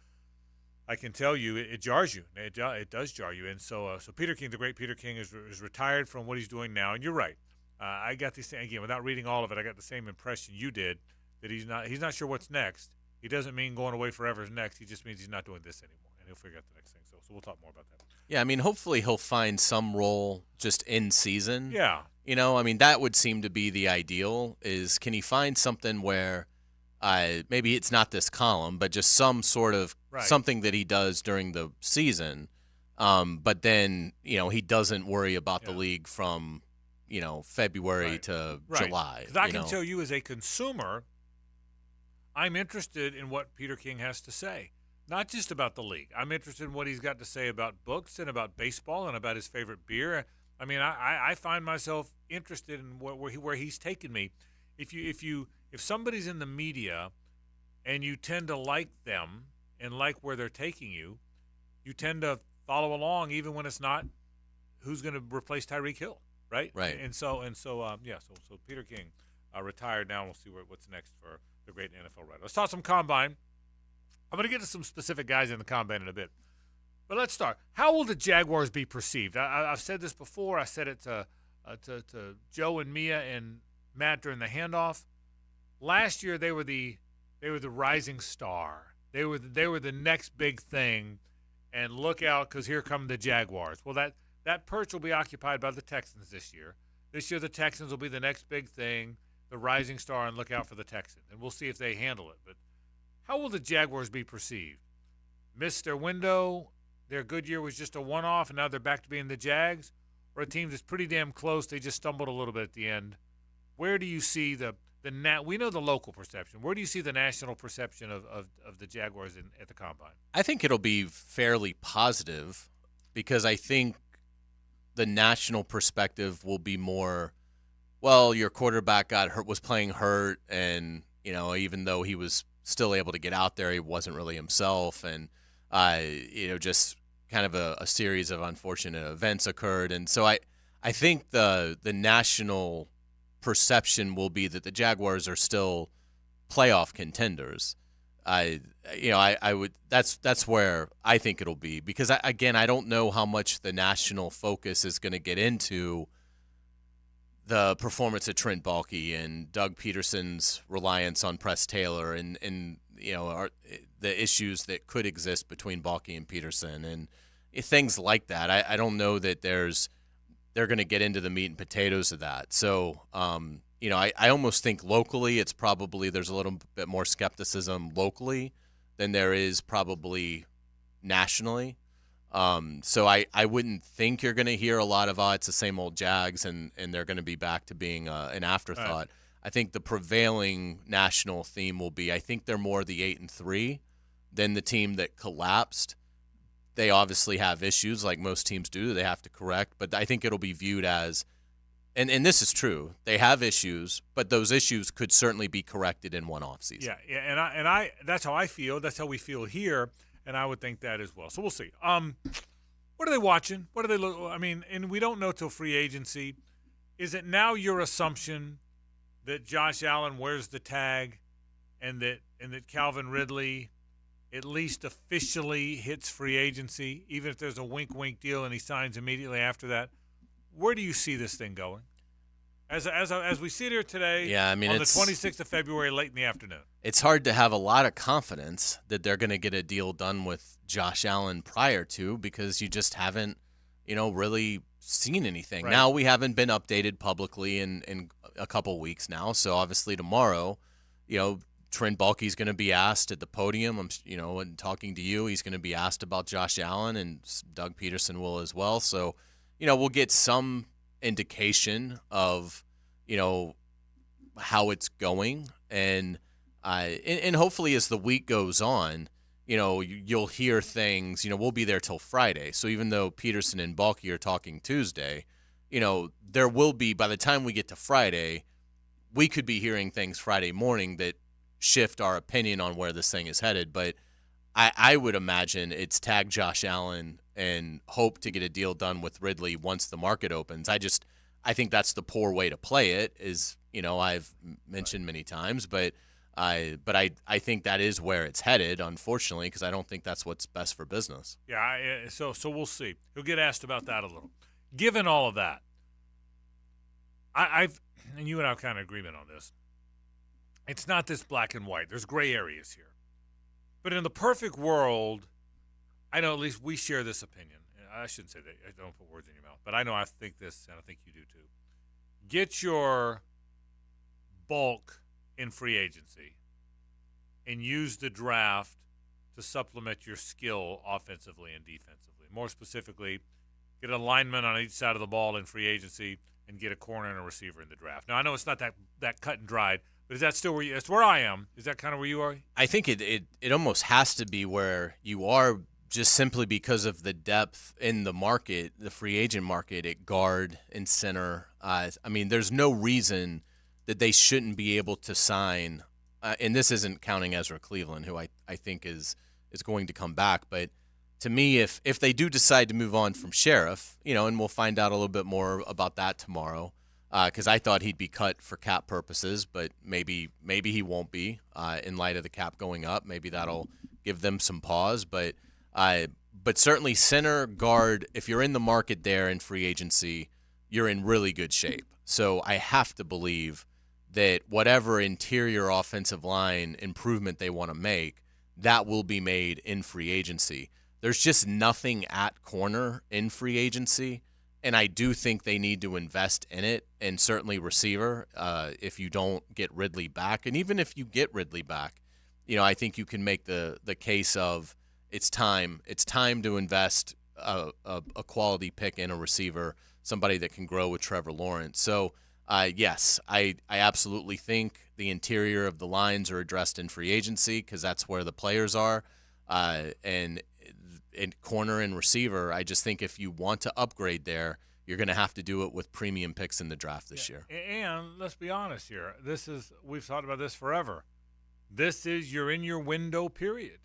I can tell you, it jars you. It does jar you. And so Peter King, the great Peter King, is retired from what he's doing now. And you're right. I got this again, without reading all of it, I got the same impression you did, that he's not sure what's next. He doesn't mean going away forever is next. He just means he's not doing this anymore, and he'll figure out the next thing. So we'll talk more about that. Yeah, I mean, hopefully he'll find some role just in season. Yeah. I mean, that would seem to be the ideal, is can he find something where maybe it's not this column, but just some sort of something that he does during the season, but then, he doesn't worry about the league from February to July. Because I can tell you as a consumer, I'm interested in what Peter King has to say. Not just about the league. I'm interested in what he's got to say about books and about baseball and about his favorite beer. I mean, I find myself interested in where he's taken me. If somebody's in the media and you tend to like them and like where they're taking you, you tend to follow along even when it's not who's going to replace Tyreek Hill, right? Right. So Peter King retired now. We'll see what's next for the great NFL writer. Let's talk some Combine. I'm going to get to some specific guys in the Combine in a bit. But let's start. How will the Jaguars be perceived? I've said this before. I said it to Joe and Mia and Matt during the handoff. Last year they were the rising star. They were the next big thing, and look out because here come the Jaguars. Well, that perch will be occupied by the Texans this year. This year the Texans will be the next big thing, the rising star, and look out for the Texans. And we'll see if they handle it. But how will the Jaguars be perceived? Missed their window. Their good year was just a one-off, and now they're back to being the Jags? Or a team that's pretty damn close, they just stumbled a little bit at the end? Where do you see we know the local perception. Where do you see the national perception of the Jaguars at the Combine? I think it'll be fairly positive because I think the national perspective will be more, well, your quarterback was playing hurt, and, even though he was still able to get out there, he wasn't really himself, and, just kind of a series of unfortunate events occurred. And so I think the national perception will be that the Jaguars are still playoff contenders. I would that's where I think it'll be, because I don't know how much the national focus is going to get into the performance of Trent Baalke and Doug Peterson's reliance on Press Taylor and the issues that could exist between Baalke and Peterson and things like that. I don't know that they're going to get into the meat and potatoes of that. So, I almost think locally it's probably there's a little bit more skepticism locally than there is probably nationally. So I wouldn't think you're going to hear a lot of, it's the same old Jags and they're going to be back to being an afterthought. Right. I think the prevailing national theme will be, I think they're more the 8-3 than the team that collapsed. They obviously have issues like most teams do that they have to correct, but I think it'll be viewed as, and this is true, they have issues, but those issues could certainly be corrected in one offseason. Yeah, and I that's how I feel. That's how we feel here, and I would think that as well. So we'll see. What are they watching? What do they look? I mean, and we don't know till free agency. Is it now your assumption that Josh Allen wears the tag, and that Calvin Ridley at least officially hits free agency, even if there's a wink-wink deal and he signs immediately after that? Where do you see this thing going? As we sit here today, on the 26th of February, late in the afternoon. It's hard to have a lot of confidence that they're going to get a deal done with Josh Allen prior to, because you just haven't, really seen anything. Right. Now we haven't been updated publicly in a couple weeks now, so obviously tomorrow, Trent Baalke's going to be asked at the podium. And talking to you, he's going to be asked about Josh Allen, and Doug Peterson will as well. So, we'll get some indication of, how it's going, and hopefully as the week goes on, you'll hear things. We'll be there till Friday. So even though Peterson and Baalke are talking Tuesday, there will be, by the time we get to Friday, we could be hearing things Friday morning that shift our opinion on where this thing is headed. But I would imagine it's tag Josh Allen and hope to get a deal done with Ridley once the market opens. I think that's the poor way to play it, is, I've mentioned many times, but I think that is where it's headed, unfortunately, because I don't think that's what's best for business. Yeah, so we'll see. He'll get asked about that a little. Given all of that, and you and I have kind of agreement on this, it's not this black and white. There's gray areas here. But in the perfect world, I know at least we share this opinion. I shouldn't say that. I don't put words in your mouth. But I know I think this, and I think you do too. Get your bulk in free agency and use the draft to supplement your skill offensively and defensively. More specifically, get a lineman on each side of the ball in free agency and get a corner and a receiver in the draft. Now, I know it's not that cut and dried, but is that still where it's where I am? Is that kind of where you are? I think it almost has to be where you are, just simply because of the depth in the market, the free agent market at guard and center. I mean, there's no reason that they shouldn't be able to sign, and this isn't counting Ezra Cleveland, who I think is going to come back. But to me, if they do decide to move on from Sheriff, and we'll find out a little bit more about that tomorrow, because I thought he'd be cut for cap purposes, but maybe he won't be in light of the cap going up. Maybe that'll give them some pause. But certainly center, guard, if you're in the market there in free agency, you're in really good shape. So I have to believe that whatever interior offensive line improvement they want to make, that will be made in free agency. There's just nothing at corner in free agency, and I do think they need to invest in it, and certainly receiver if you don't get Ridley back. And even if you get Ridley back, I think you can make the case of it's time to invest a quality pick in a receiver, somebody that can grow with Trevor Lawrence. So, yes, I absolutely think the interior of the lines are addressed in free agency because that's where the players are. And in corner and receiver, I just think if you want to upgrade there, you're going to have to do it with premium picks in the draft this year. And let's be honest here. We've talked about this forever. You're in your window period.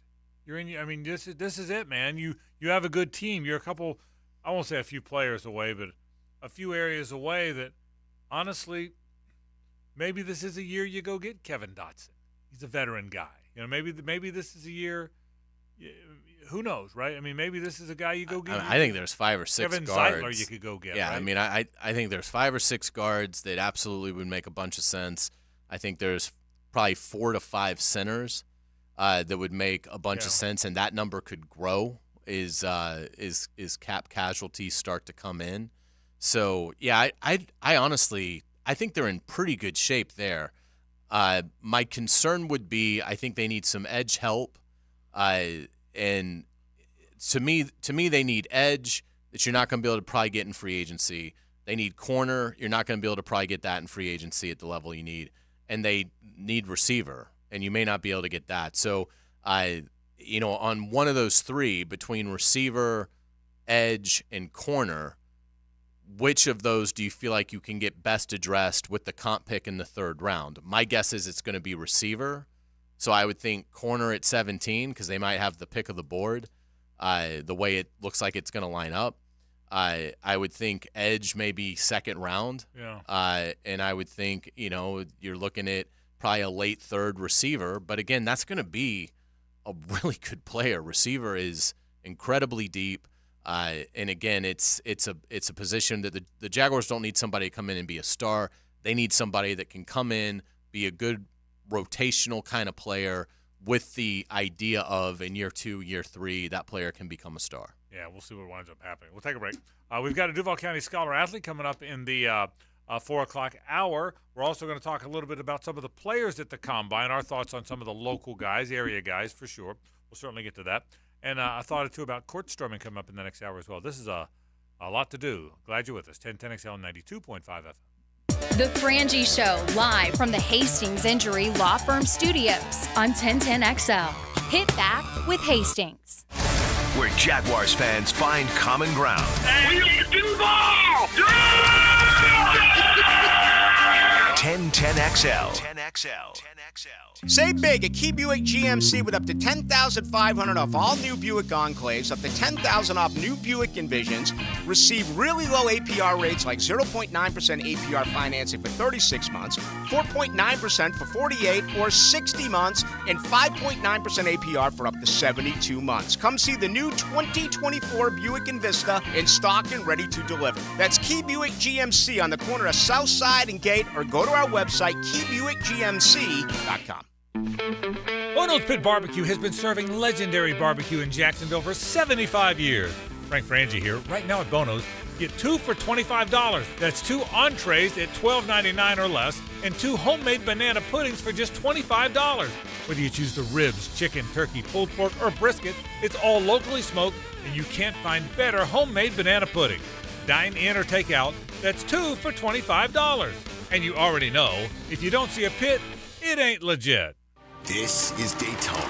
This is it, man. You have a good team. You're a couple, I won't say a few players away, but a few areas away that, honestly, maybe this is a year you go get Kevin Dotson. He's a veteran guy. Maybe this is a year. Who knows, right? I mean, maybe this is a guy you go get. I think there's 5 or 6 Kevin guards. Zeitler you could go get. Yeah, right? I mean, I think there's 5 or 6 guards that absolutely would make a bunch of sense. I think there's probably 4 to 5 centers that would make a bunch of sense, and that number could grow as cap casualties start to come in. So yeah, I honestly think they're in pretty good shape there. My concern would be I think they need some edge help. And to me, they need edge that you're not going to be able to probably get in free agency. They need corner. You're not going to be able to probably get that in free agency at the level you need. And they need receiver, and you may not be able to get that. So, on one of those 3, between receiver, edge, and corner, which of those do you feel like you can get best addressed with the comp pick in the 3rd round? My guess is it's going to be receiver. So I would think corner at 17 because they might have the pick of the board, the way it looks like it's going to line up. I would think edge maybe 2nd round. Yeah. And I would think, you're looking at probably a late 3rd receiver. But, again, that's going to be a really good player. Receiver is incredibly deep. And, again, it's a position that the Jaguars don't need somebody to come in and be a star. They need somebody that can come in, be a good rotational kind of player with the idea of in year 2, year 3, that player can become a star. Yeah, we'll see what winds up happening. We'll take a break. We've got a Duval County Scholar Athlete coming up in the 4 o'clock hour. We're also going to talk a little bit about some of the players at the Combine, our thoughts on some of the local guys, area guys for sure. We'll certainly get to that. And I thought, too, about court storming coming up in the next hour as well. This is a lot to do. Glad you're with us. 1010XL 92.5 FM. The Frangie Show, live from the Hastings Injury Law Firm Studios on 1010XL. Hit back with Hastings. Where Jaguars fans find common ground. We need the ball! 1010XL. 10XL. Save big at Key Buick GMC with up to $10,500 off all new Buick Enclaves, up to $10,000 off new Buick Envisions. Receive really low APR rates like 0.9% APR financing for 36 months, 4.9% for 48 or 60 months, and 5.9% APR for up to 72 months. Come see the new 2024 Buick Envista in stock and ready to deliver. That's Key Buick GMC on the corner of South Side and Gate, or go to our website, keybuickgmc.com. Bono's Pit Barbecue has been serving legendary barbecue in Jacksonville for 75 years. Frank Frangie here. Right now at Bono's, get 2 for $25. That's 2 entrees at $12.99 or less, and 2 homemade banana puddings for just $25. Whether you choose the ribs, chicken, turkey, pulled pork, or brisket, it's all locally smoked, and you can't find better homemade banana pudding. Dine in or take out, That's 2 for $25. And you already know, if you don't see a pit, it ain't legit. This is Daytona,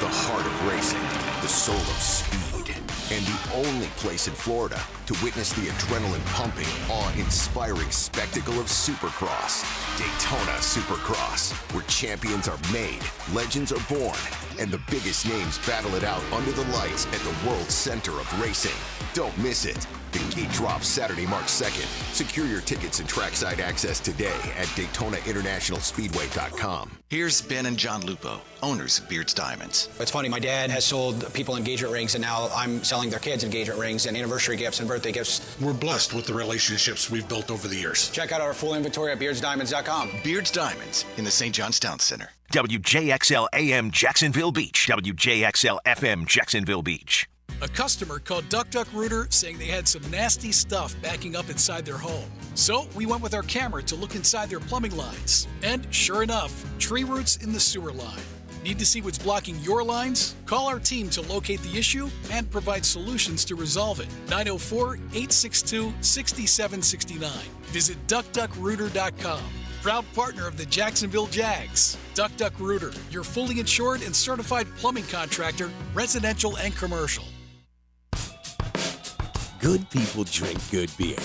the heart of racing, the soul of speed, and the only place in Florida to witness the adrenaline-pumping, awe-inspiring spectacle of Supercross. Daytona Supercross, where champions are made, legends are born, and the biggest names battle it out under the lights at the world's center of racing. Don't miss it. The gate drops Saturday, March 2nd. Secure your tickets and trackside access today at DaytonaInternationalSpeedway.com. Here's Ben and John Lupo, owners of Beards Diamonds. It's funny, my dad has sold people engagement rings, and now I'm selling their kids engagement rings and anniversary gifts and birthday gifts. We're blessed with the relationships we've built over the years. Check out our full inventory at beardsdiamonds.com. Beards Diamonds in the St. John's Town Center. WJXL AM Jacksonville Beach. WJXL FM Jacksonville Beach. A customer called DuckDuckRooter saying they had some nasty stuff backing up inside their home. So we went with our camera to look inside their plumbing lines. And sure enough, tree roots in the sewer line. Need to see what's blocking your lines? Call our team to locate the issue and provide solutions to resolve it. 904-862-6769. Visit DuckDuckRooter.com. Proud partner of the Jacksonville Jags. DuckDuckRooter, your fully insured and certified plumbing contractor, residential and commercial. Good people drink good beer,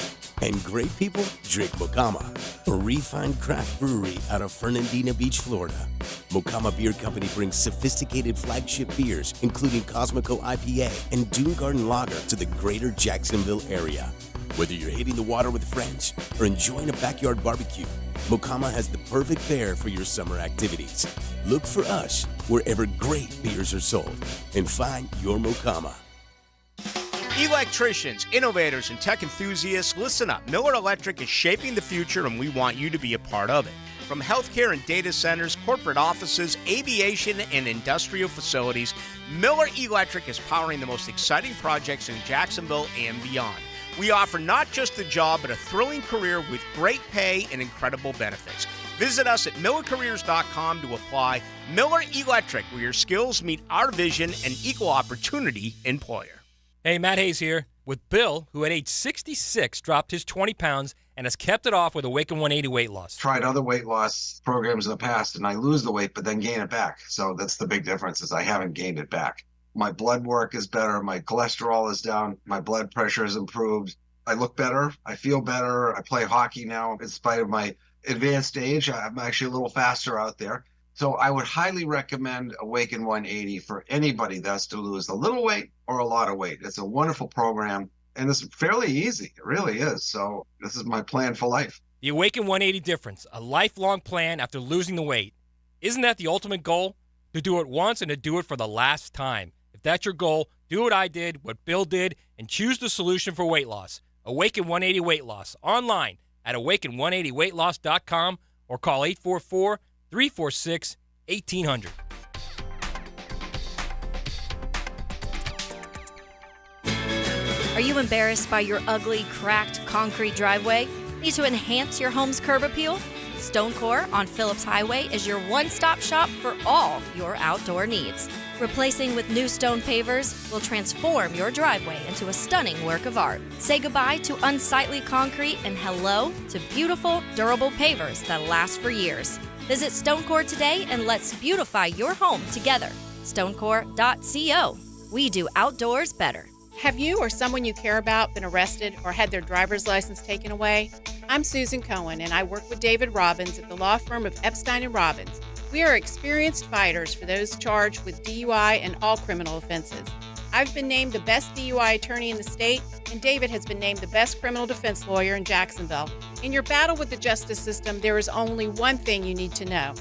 and great people drink Mocama, a refined craft brewery out of Fernandina Beach, Florida. Mocama Beer Company brings sophisticated flagship beers, including Cosmico IPA and Dune Garden Lager, to the greater Jacksonville area. Whether you're hitting the water with friends or enjoying a backyard barbecue, Mocama has the perfect fare for your summer activities. Look for us wherever great beers are sold and find your Mocama. Electricians, innovators, and tech enthusiasts, listen up. Miller Electric is shaping the future, and we want you to be a part of it. From healthcare and data centers, corporate offices, aviation, and industrial facilities, Miller Electric is powering the most exciting projects in Jacksonville and beyond. We offer not just a job, but a thrilling career with great pay and incredible benefits. Visit us at millercareers.com to apply. Miller Electric, where your skills meet our vision, and equal opportunity employer. Hey, Matt Hays here with Bill, who at age 66 dropped his 20 pounds and has kept it off with Awaken 180 weight loss. Tried other weight loss programs in the past, and I lose the weight, but then gain it back. So that's the big difference, is I haven't gained it back. My blood work is better. My cholesterol is down. My blood pressure has improved. I look better. I feel better. I play hockey now. In spite of my advanced age, I'm actually a little faster out there. So I would highly recommend Awaken 180 for anybody that's to lose a little weight or a lot of weight. It's a wonderful program, and it's fairly easy. It really is. So this is my plan for life. The Awaken 180 difference, a lifelong plan after losing the weight. Isn't that the ultimate goal? To do it once and to do it for the last time. If that's your goal, do what I did, what Bill did, and choose the solution for weight loss. Awaken 180 Weight Loss. Online at awaken180weightloss.com or call 844-346-1800. Are you embarrassed by your ugly, cracked concrete driveway? Need to enhance your home's curb appeal? Stonecore on Phillips Highway is your one-stop shop for all your outdoor needs. Replacing with new stone pavers will transform your driveway into a stunning work of art. Say goodbye to unsightly concrete and hello to beautiful, durable pavers that last for years. Visit Stonecore today and let's beautify your home together. Stonecore.co. We do outdoors better. Have you or someone you care about been arrested or had their driver's license taken away? I'm Susan Cohen, and I work with David Robbins at the law firm of Epstein & Robbins. We are experienced fighters for those charged with DUI and all criminal offenses. I've been named the best DUI attorney in the state, and David has been named the best criminal defense lawyer in Jacksonville. In your battle with the justice system, there is only one thing you need to know.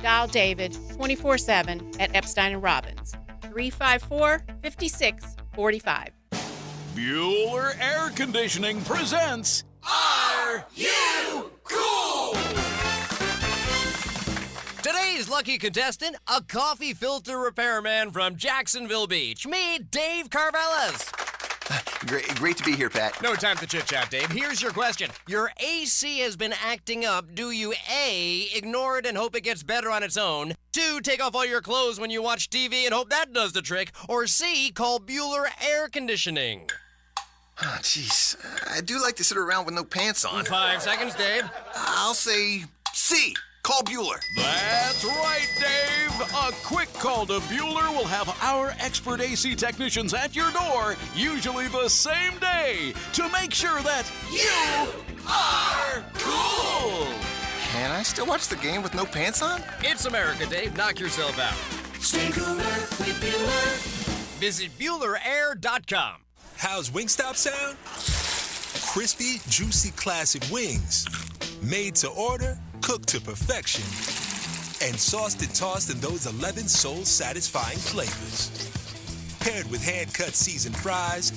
Dial David 24/7 at Epstein & Robbins, 354-5645. Bueller Air Conditioning presents Are You Cool? Today's lucky contestant, a coffee filter repairman from Jacksonville Beach. Meet Dave Carvelas. Great to be here, Pat. No time to chit-chat, Dave. Here's your question. Your AC has been acting up. Do you A, ignore it and hope it gets better on its own? 2, take off all your clothes when you watch TV and hope that does the trick? Or C, call Bueller Air Conditioning? Oh, jeez. I do like to sit around with no pants on. 5 seconds, Dave. I'll say C. Call Bueller. That's right, Dave. A quick call to Bueller will have our expert AC technicians at your door, usually the same day, to make sure that you are cool. Can I still watch the game with no pants on? It's America, Dave. Knock yourself out. Stay cooler with Bueller. Visit BuellerAir.com. How's Wingstop sound? Crispy, juicy classic wings. Made to order, cooked to perfection. And sauced and tossed in those 11 soul-satisfying flavors. Paired with hand-cut seasoned fries,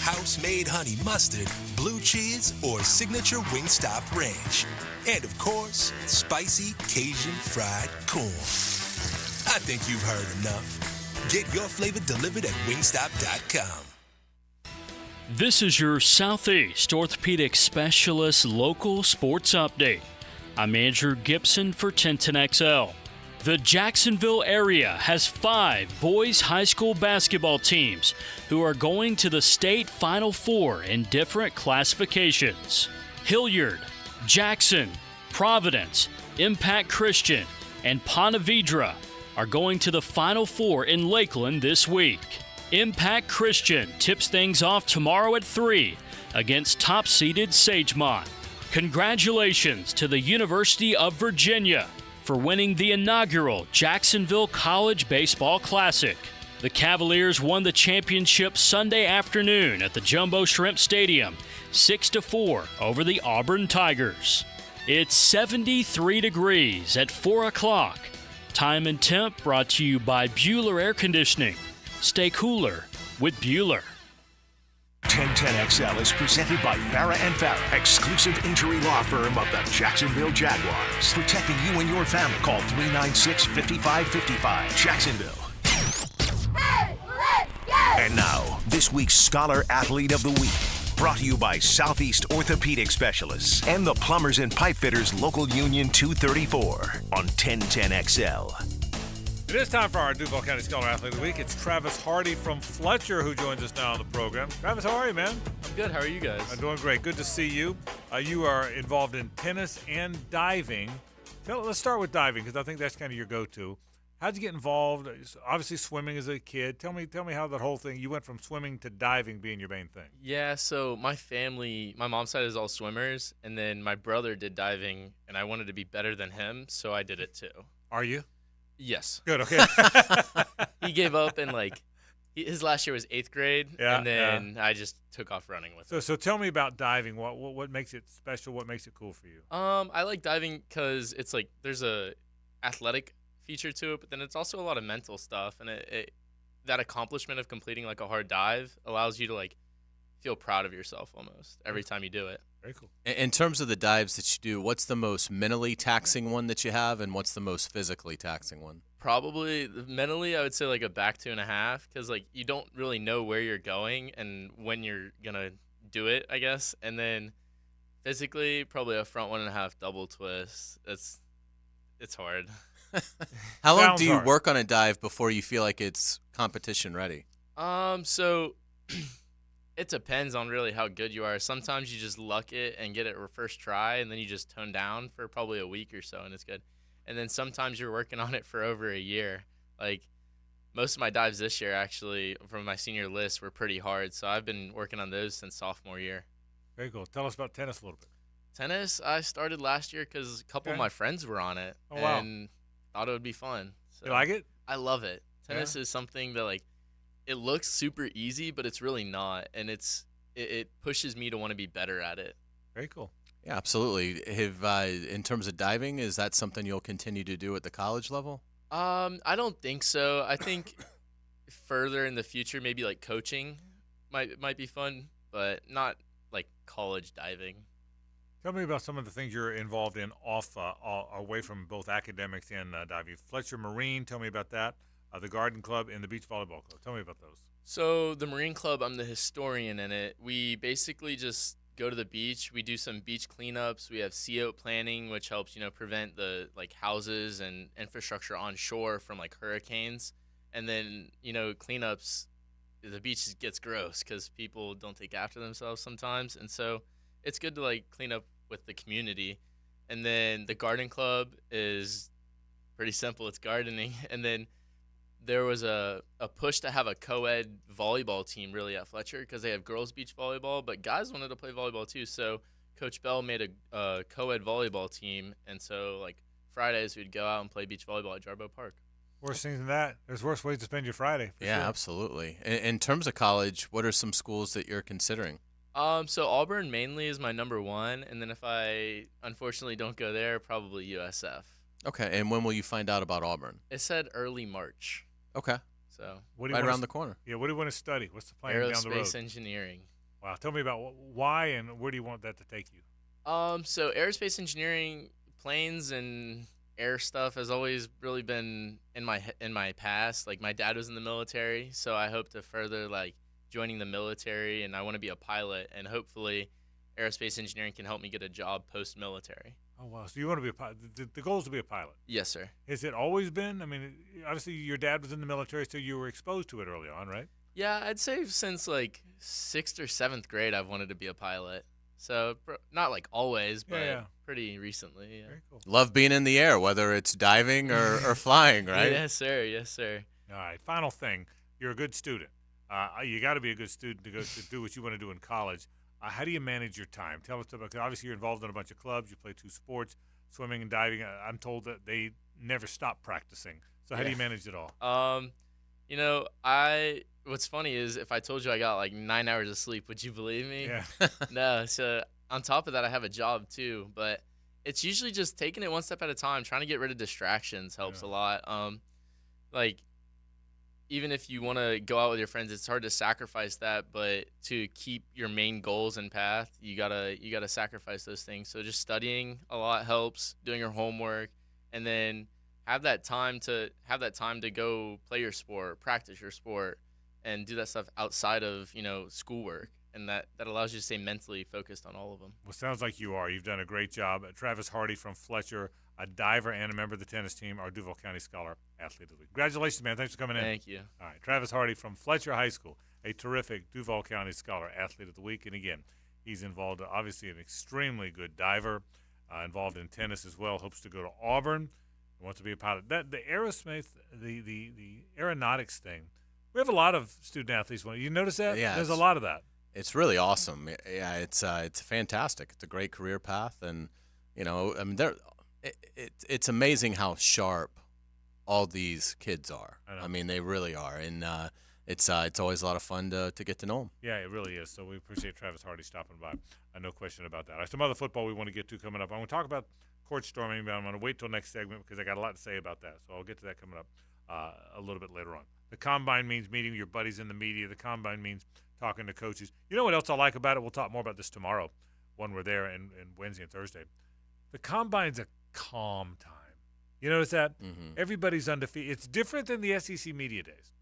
house-made honey mustard, blue cheese, or signature Wingstop ranch. And, of course, spicy Cajun fried corn. I think you've heard enough. Get your flavor delivered at wingstop.com. This is your Southeast Orthopedic Specialist Local Sports Update. I'm Andrew Gibson for 1010XL. The Jacksonville area has 5 boys high school basketball teams who are going to the state Final Four in different classifications. Hilliard, Jackson, Providence, Impact Christian, and Ponte Vedra are going to the Final Four in Lakeland this week. Impact Christian tips things off tomorrow at 3 against top-seeded Sagemont. Congratulations to the University of Virginia for winning the inaugural Jacksonville College Baseball Classic. The Cavaliers won the championship Sunday afternoon at the Jumbo Shrimp Stadium, 6-4 over the Auburn Tigers. It's 73 degrees at 4 o'clock. Time and temp brought to you by Bueller Air Conditioning. Stay cooler with Bueller. 1010XL is presented by Farrah & Farrah, exclusive injury law firm of the Jacksonville Jaguars. Protecting you and your family. Call 396-5555. Jacksonville. And now, this week's Scholar Athlete of the Week. Brought to you by Southeast Orthopedic Specialists and the Plumbers and Pipefitters Local Union 234 on 1010XL. It is time for our Duval County Scholar Athlete of the Week. It's Travis Hardy from Fletcher who joins us now on the program. Travis, how are you, man? I'm good. How are you guys? I'm doing great. Good to see you. You are involved in tennis and diving. Let's start with diving because I think that's kind of your go-to. How'd you get involved? Obviously, swimming as a kid. Tell me how that whole thing. You went from swimming to diving being your main thing. Yeah. So my family, my mom's side is all swimmers, and then my brother did diving, and I wanted to be better than him, so I did it too. Are you? Yes. Good. Okay. He gave up and his last year was 8th grade, and then I just took off running with it. So tell me about diving. What makes it special? What makes it cool for you? I like diving because it's there's a athletic feature to it, but then it's also a lot of mental stuff, and that accomplishment of completing a hard dive allows you to feel proud of yourself almost every time you do it. Very cool. In terms of the dives that you do, what's the most mentally taxing one that you have, and what's the most physically taxing one? Probably mentally, I would say a back 2.5, because you don't really know where you're going and when you're gonna do it, I guess. And then physically, probably a front 1.5 double twist. It's hard. How long do you work on a dive before you feel like it's competition ready? So it depends on really how good you are. Sometimes you just luck it and get it first try, and then you just tone down for probably a week or so, and it's good. And then sometimes you're working on it for over a year. Most of my dives this year, actually, from my senior list, were pretty hard, so I've been working on those since sophomore year. Very cool. Tell us about tennis a little bit. Tennis, I started last year because a couple of my friends were on it. Oh, wow. And thought it would be fun. So you like it? I love it. Tennis is something that it looks super easy, but it's really not, and it pushes me to want to be better at it. Very cool. Yeah, absolutely. In terms of diving, is that something you'll continue to do at the college level? I don't think so. I think further in the future, maybe coaching might be fun, but not college diving. Tell me about some of the things you're involved in away from both academics and diving. Fletcher Marine, tell me about that. The Garden Club and the Beach Volleyball Club. Tell me about those. So the Marine Club, I'm the historian in it. We basically just go to the beach. We do some beach cleanups. We have CO planning, which helps prevent the houses and infrastructure on shore from hurricanes. And then cleanups the beach gets gross because people don't take after themselves sometimes, and so it's good to like clean up with the community. And then the garden club is pretty simple. It's gardening. And then there was a push to have a co-ed volleyball team really at Fletcher because they have girls beach volleyball, but guys wanted to play volleyball too. So Coach Bell made a co-ed volleyball team, and so like Fridays we'd go out and play beach volleyball at Jarboe Park. Worse things than that. There's worse ways to spend your Friday. Yeah, sure. absolutely. In terms of college, what are some schools that you're considering? So Auburn mainly is my number one, and then if I unfortunately don't go there, probably USF. Okay, and when will you find out about Auburn? It said early March. Okay. So right around the corner. Yeah, what do you want to study? What's the plan down the road? Aerospace engineering. Wow, tell me about why and where do you want that to take you? So aerospace engineering, planes and air stuff has always really been in my past. Like my dad was in the military, so I hope to further like joining the military, and I want to be a pilot, and hopefully aerospace engineering can help me get a job post-military. Oh, wow. So you want to be a pilot. The goal is to be a pilot. Yes, sir. Has it always been? I mean, obviously your dad was in the military, so you were exposed to it early on, right? Yeah, I'd say since like 6th or 7th grade I've wanted to be a pilot. So not like always, but pretty recently. Yeah. Very cool. Love being in the air, whether it's diving or flying, right? Yes, sir. Yes, sir. All right. Final thing. You're a good student. You got to be a good student to go to do what you want to do in college. How do you manage your time? Tell us about. Cause obviously, you're involved in a bunch of clubs. You play 2 sports, swimming and diving. I'm told that they never stop practicing. So how do you manage it all? You know, what's funny is if I told you I got like 9 hours of sleep, would you believe me? Yeah. No. So on top of that, I have a job too, but it's usually just taking it one step at a time. Trying to get rid of distractions helps a lot. Like even if you want to go out with your friends, it's hard to sacrifice that, but to keep your main goals in path, you gotta sacrifice those things. So just studying a lot helps, doing your homework, and then have that time to go play your sport, practice your sport, and do that stuff outside of, schoolwork. And that allows you to stay mentally focused on all of them. Well, sounds like you are. You've done a great job. Travis Hardy from Fletcher, a diver and a member of the tennis team, our Duval County Scholar Athlete of the Week. Congratulations, man. Thanks for coming in. Thank you. All right, Travis Hardy from Fletcher High School, a terrific Duval County Scholar Athlete of the Week. And, again, he's involved, obviously, an extremely good diver, involved in tennis as well, hopes to go to Auburn, wants to be a pilot. The aerospace, the aeronautics thing, we have a lot of student athletes. You notice that? Yeah. There's a lot of that. It's really awesome. Yeah, it's fantastic. It's a great career path, and I mean, it's amazing how sharp all these kids are. I mean, they really are, and it's always a lot of fun to get to know them. Yeah, it really is. So we appreciate Travis Hardy stopping by. No question about that. All right, some other football we want to get to coming up. I want to talk about court storming, but I'm going to wait till next segment because I got a lot to say about that. So I'll get to that coming up a little bit later on. The Combine means meeting your buddies in the media. The Combine means talking to coaches. You know what else I like about it? We'll talk more about this tomorrow when we're there, and Wednesday and Thursday. The Combine's a calm time. You notice that? Mm-hmm. Everybody's undefeated. It's different than the SEC Media Days.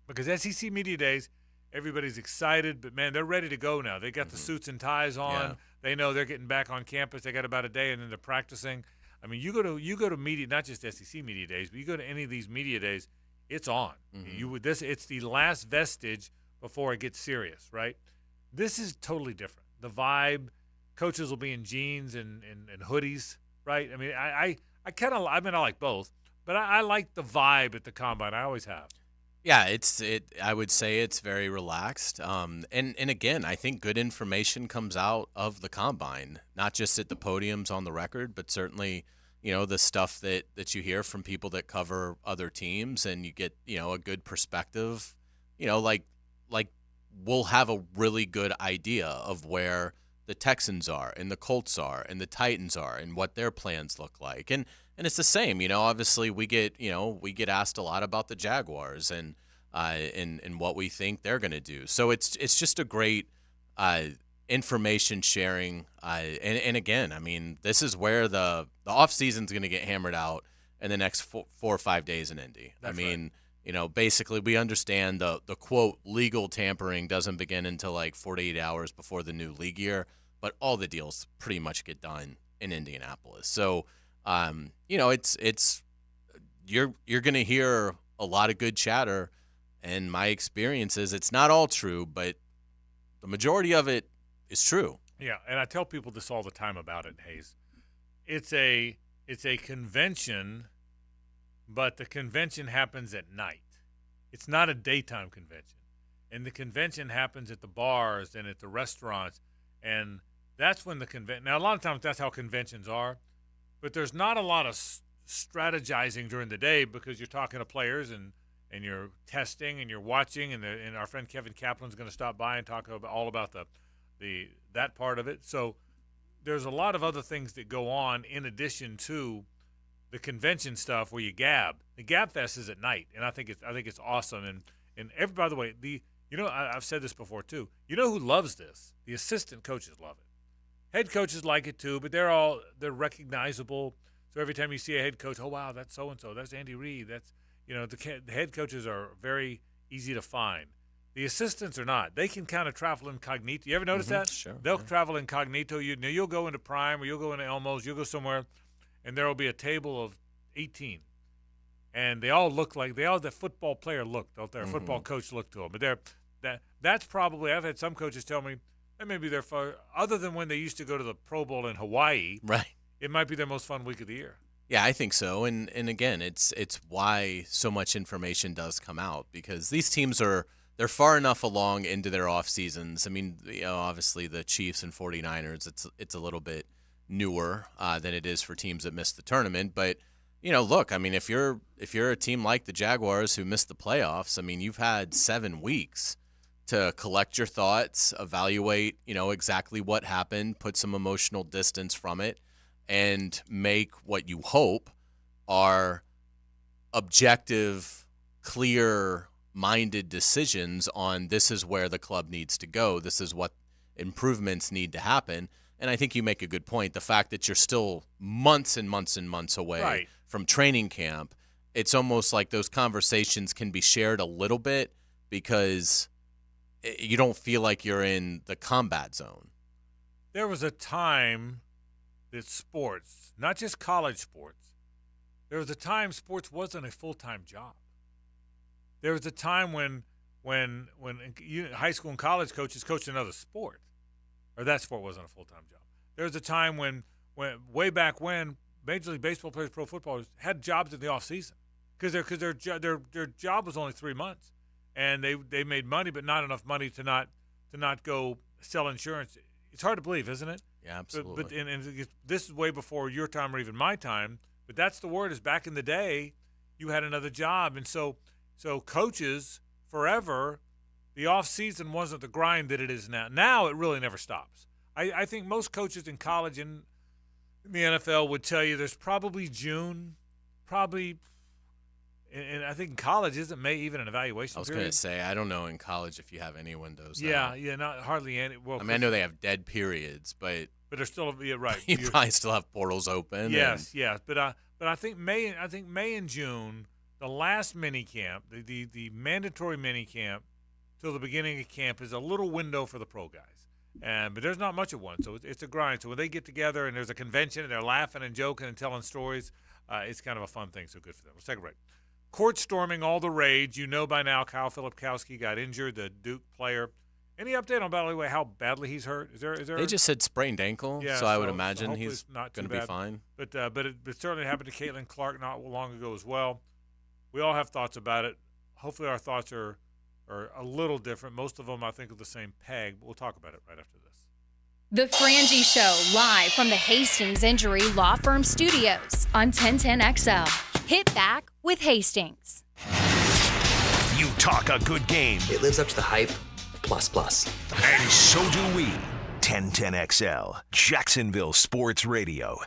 Because SEC Media Days, everybody's excited, but, man, they're ready to go now. They got the suits and ties on. Yeah. They know they're getting back on campus. They got about a day, and then they're practicing. I mean, you go to media, not just SEC Media Days, but you go to any of these media days, it's on. Mm-hmm. It's the last vestige before it gets serious, right? This is totally different. The vibe, coaches will be in jeans and hoodies, right? I mean, I like both, but I like the vibe at the Combine. I always have. Yeah, I would say it's very relaxed. And again, I think good information comes out of the Combine, not just at the podiums on the record, but certainly, the stuff that you hear from people that cover other teams, and you get, a good perspective, like we'll have a really good idea of where the Texans are and the Colts are and the Titans are and what their plans look like. And it's the same, obviously we get asked a lot about the Jaguars and what we think they're going to do. So it's just a great information sharing. And again, I mean, this is where the off season's going to get hammered out in the next 4 or 5 days in Indy. That's right. Basically we understand the quote legal tampering doesn't begin until like 48 hours before the new league year, but all the deals pretty much get done in Indianapolis. So, you're going to hear a lot of good chatter, And my experience is it's not all true, but the majority of it is true. Yeah, and I tell people this all the time about it, Hays. It's a convention, but the convention happens at night. It's not a daytime convention. And the convention happens at the bars and at the restaurants, and that's when the convention. Now, a lot of times that's how conventions are, but there's not a lot of strategizing during the day because you're talking to players and you're testing and you're watching, and our friend Kevin Kaplan's going to stop by and talk all about that part of it. So there's a lot of other things that go on in addition to the convention stuff where you gab. The Gab Fest is at night, and I think it's awesome. And by the way, I've said this before too. You know who loves this? The assistant coaches love it. Head coaches like it too, but they're recognizable. So every time you see a head coach, oh wow, that's so and so, that's Andy Reid, that's the head coaches are very easy to find. The assistants are not. They can kind of travel incognito. You ever notice that? Sure. They'll travel incognito. You'll go into Prime or you'll go into Elmo's. You'll go somewhere, and there will be a table of 18, and they all look like the football player look. Their football coach look to them. But that's probably. I've had some coaches tell me that maybe they're other than when they used to go to the Pro Bowl in Hawaii. Right. It might be their most fun week of the year. Yeah, I think so. And again, it's why so much information does come out, because these teams they're far enough along into their off seasons. I mean, obviously the Chiefs and 49ers, it's a little bit newer than it is for teams that missed the tournament. But look, I mean, if you're a team like the Jaguars who missed the playoffs, I mean, you've had 7 weeks to collect your thoughts, evaluate, exactly what happened, put some emotional distance from it, and make what you hope are objective, clear-minded decisions on this is where the club needs to go, this is what improvements need to happen. And I think you make a good point. The fact that you're still months and months and months away from training camp, it's almost like those conversations can be shared a little bit because you don't feel like you're in the combat zone. There was a time that sports, not just college sports, there was a time sports wasn't a full-time job. There was a time when high school and college coaches coached another sport, or that sport wasn't a full-time job. There was a time when way back when Major League Baseball players, pro footballers had jobs in the off season because their job was only 3 months, and they made money, but not enough money to not go sell insurance. It's hard to believe, isn't it? Yeah, absolutely. But and this is way before your time or even my time. But that's the word. Is back in the day, you had another job, and so coaches forever, the off season wasn't the grind that it is now. Now it really never stops. I think most coaches in college and in the NFL would tell you there's probably June, and I think in college isn't May even an evaluation. I was going to say, I don't know in college if you have any windows. Yeah, not hardly any. Well, I mean, I know they have dead periods, but they're still right. You probably still have portals open. Yes, but I think May and June, the last mini camp, the mandatory mini camp till the beginning of camp is a little window for the pro guys. But there's not much of one, so it's a grind. So when they get together and there's a convention and they're laughing and joking and telling stories, it's kind of a fun thing. So good for them. Let's take a break. Court storming, all the rage. You know by now Kyle Filipkowski got injured, the Duke player. Any update on, by the way, how badly he's hurt? Is there? They just said sprained ankle, so I would imagine he's not going to be fine. But it certainly happened to Caitlin Clark not long ago as well. We all have thoughts about it. Hopefully our thoughts are a little different. Most of them, I think, are the same peg, but we'll talk about it right after this. The Frangie Show, live from the Hastings Injury Law Firm Studios on 1010XL. Hit back with Hastings. You talk a good game. It lives up to the hype, plus. And so do we. 1010XL, Jacksonville Sports Radio.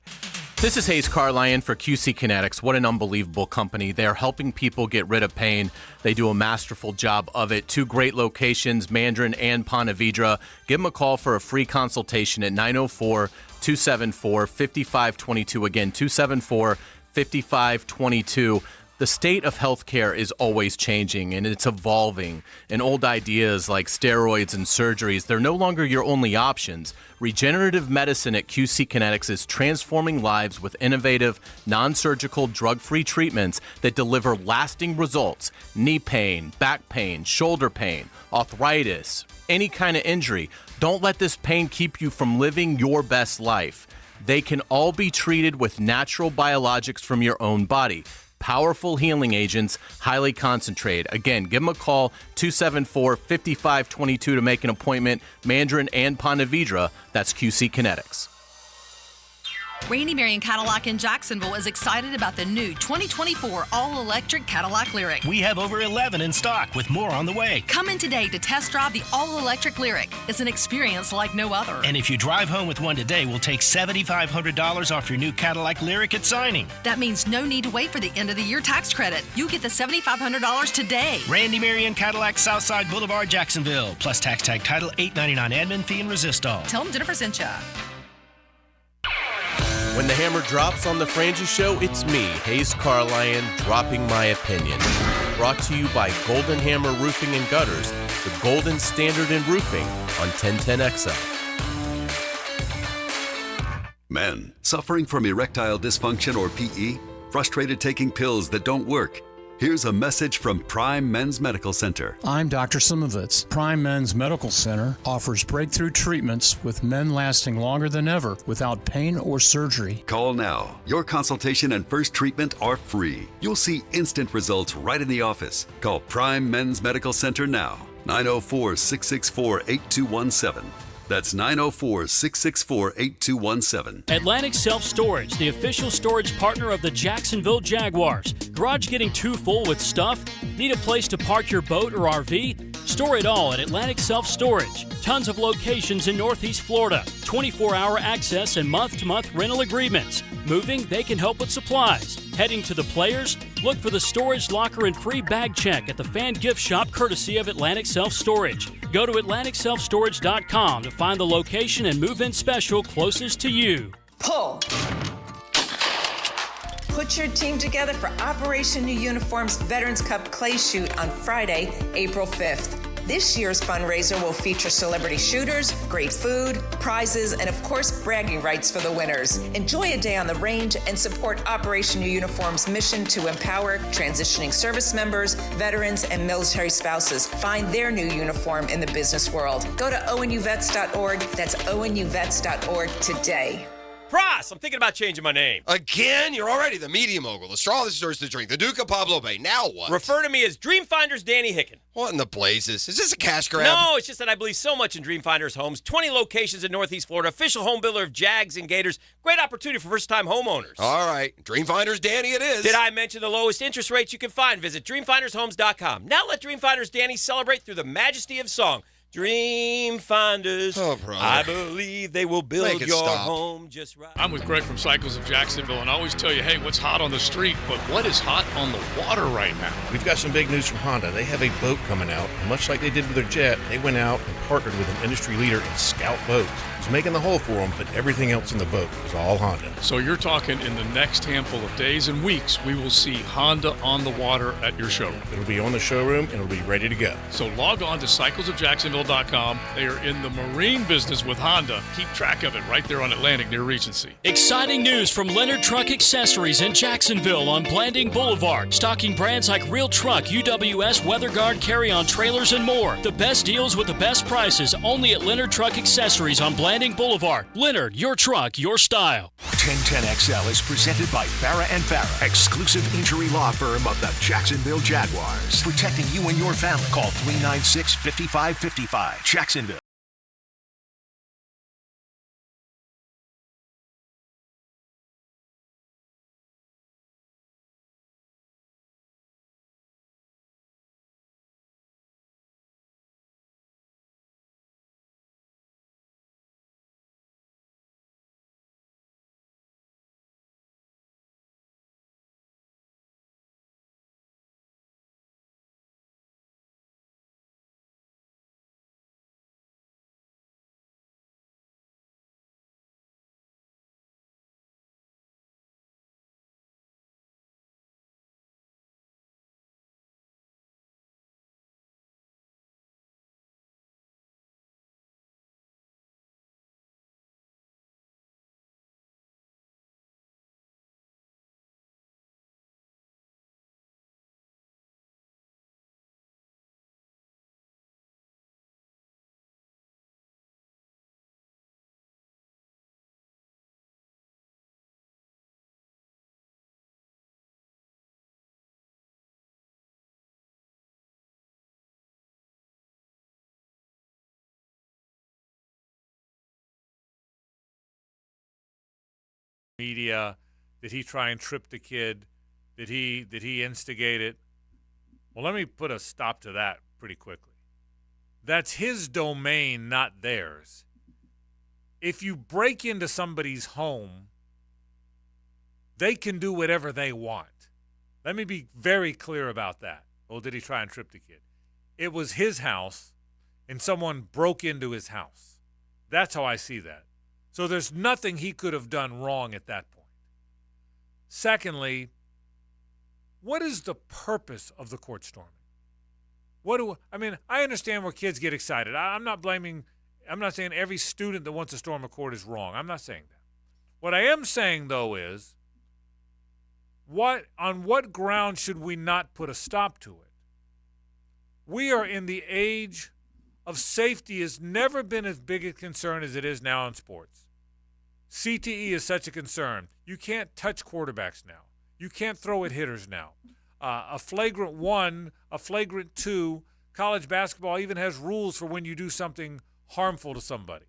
This is Hays Carlyon for QC Kinetics. What an unbelievable company. They are helping people get rid of pain. They do a masterful job of it. 2 great locations, Mandarin and Ponte Vedra. Give them a call for a free consultation at 904-274-5522. Again, 274-5522. The state of healthcare is always changing and it's evolving. And old ideas like steroids and surgeries, they're no longer your only options. Regenerative medicine at QC Kinetics is transforming lives with innovative, non-surgical, drug-free treatments that deliver lasting results. Knee pain, back pain, shoulder pain, arthritis, any kind of injury. Don't let this pain keep you from living your best life. They can all be treated with natural biologics from your own body. Powerful healing agents, highly concentrated. Again, give them a call, 274-5522 to make an appointment. Mandarin and Ponte Vedra, that's QC Kinetics. Randy Marion Cadillac in Jacksonville is excited about the new 2024 all-electric Cadillac Lyriq. We have over 11 in stock with more on the way. Come in today to test drive the all-electric Lyriq. It's an experience like no other. And if you drive home with one today, we'll take $7,500 off your new Cadillac Lyriq at signing. That means no need to wait for the end of the year tax credit. You get the $7,500 today. Randy Marion Cadillac, Southside Boulevard, Jacksonville. Plus tax tag title, $8.99 admin fee and resistol. Tell them Jennifer sent ya. When the hammer drops on the Frangie Show, it's me, Hays Carlyon, dropping my opinion. Brought to you by Golden Hammer Roofing and Gutters, the golden standard in roofing on 1010XL. Men, suffering from erectile dysfunction or PE? Frustrated taking pills that don't work? Here's a message from Prime Men's Medical Center. I'm Dr. Simovitz. Prime Men's Medical Center offers breakthrough treatments with men lasting longer than ever without pain or surgery. Call now. Your consultation and first treatment are free. You'll see instant results right in the office. Call Prime Men's Medical Center now. 904-664-8217. That's 904-664-8217. Atlantic Self Storage, the official storage partner of the Jacksonville Jaguars. Garage getting too full with stuff? Need a place to park your boat or RV? Store it all at Atlantic Self Storage. Tons of locations in Northeast Florida. 24-hour access and month-to-month rental agreements. Moving, they can help with supplies. Heading to the players? Look for the storage locker and free bag check at the fan gift shop courtesy of Atlantic Self Storage. Go to AtlanticSelfStorage.com to find the location and move-in special closest to you. Pull. Put your team together for Operation New Uniform's Veterans Cup Clay Shoot on Friday, April 5th. This year's fundraiser will feature celebrity shooters, great food, prizes, and of course, bragging rights for the winners. Enjoy a day on the range and support Operation New Uniform's mission to empower transitioning service members, veterans, and military spouses find their new uniform in the business world. Go to onuvets.org. That's onuvets.org today. Pross, I'm thinking about changing my name. Again? You're already the media mogul, the straw that stirs the drink, the Duke of Pablo Bay. Now what? Refer to me as Dreamfinder's Danny Hicken. What in the blazes? Is this a cash grab? No, it's just that I believe so much in Dreamfinder's Homes. 20 locations in Northeast Florida, official home builder of Jags and Gators. Great opportunity for first-time homeowners. All right, Dreamfinder's Danny it is. Did I mention the lowest interest rates you can find? Visit dreamfindershomes.com. Now let Dreamfinder's Danny celebrate through the majesty of song. Dreamfinders, I believe they will build your home just right. I'm with Greg from Cycles of Jacksonville, and I always tell you, hey, what's hot on the street, but what is hot on the water right now? We've got some big news from Honda. They have a boat coming out, and much like they did with their jet, they went out and partnered with an industry leader in Scout Boats. It's making the hull for them, but everything else in the boat is all Honda. So you're talking in the next handful of days and weeks, we will see Honda on the water at your showroom. It'll be on the showroom, and it'll be ready to go. So log on to cyclesofjacksonville.com. They are in the marine business with Honda. Keep track of it right there on Atlantic near Regency. Exciting news from Leonard Truck Accessories in Jacksonville on Blanding Boulevard. Stocking brands like Real Truck, UWS, WeatherGuard, Carry-On Trailers, and more. The best deals with the best prices only at Leonard Truck Accessories on Blanding Boulevard. Leonard, your truck, your style. 1010XL is presented by Farah & Farah, exclusive injury law firm of the Jacksonville Jaguars. Protecting you and your family. Call 396-5555. Jacksonville. media? Did he try and trip the kid? Did he instigate it? Well, let me put a stop to that pretty quickly. That's his domain, not theirs. If you break into somebody's home, they can do whatever they want. Let me be very clear about that. Well, did he try and trip the kid? It was his house, and someone broke into his house. That's how I see that. So there's nothing he could have done wrong at that point. Secondly, what is the purpose of the court storming? I understand where kids get excited. I'm not saying every student that wants to storm a court is wrong. I'm not saying that. What I am saying, though, is on what ground should we not put a stop to it? We are in the age of safety has never been as big a concern as it is now in sports. CTE is such a concern. You can't touch quarterbacks now. You can't throw at hitters now. A flagrant 1, a flagrant 2, college basketball even has rules for when you do something harmful to somebody.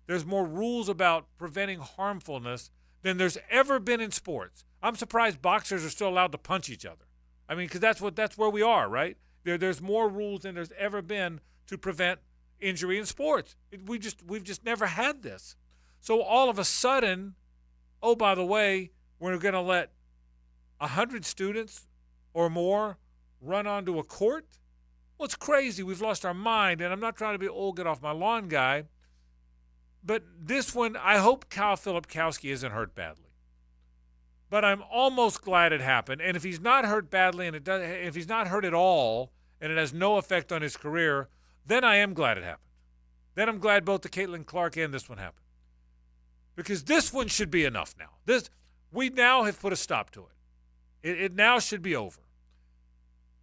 There's more rules about preventing harmfulness than there's ever been in sports. I'm surprised boxers are still allowed to punch each other. I mean, because that's where we are, right? There's more rules than there's ever been to prevent injury in sports. We've just never had this. So all of a sudden, oh, by the way, we're going to let 100 students or more run onto a court? Well, it's crazy. We've lost our mind, and I'm not trying to be old, get off my lawn guy. But this one, I hope Kyle Filipkowski isn't hurt badly. But I'm almost glad it happened. And if he's not hurt badly, and if he's not hurt at all, and it has no effect on his career, then I am glad it happened. Then I'm glad both the Caitlin Clark and this one happened. Because this one should be enough now. We now have put a stop to it. It now should be over.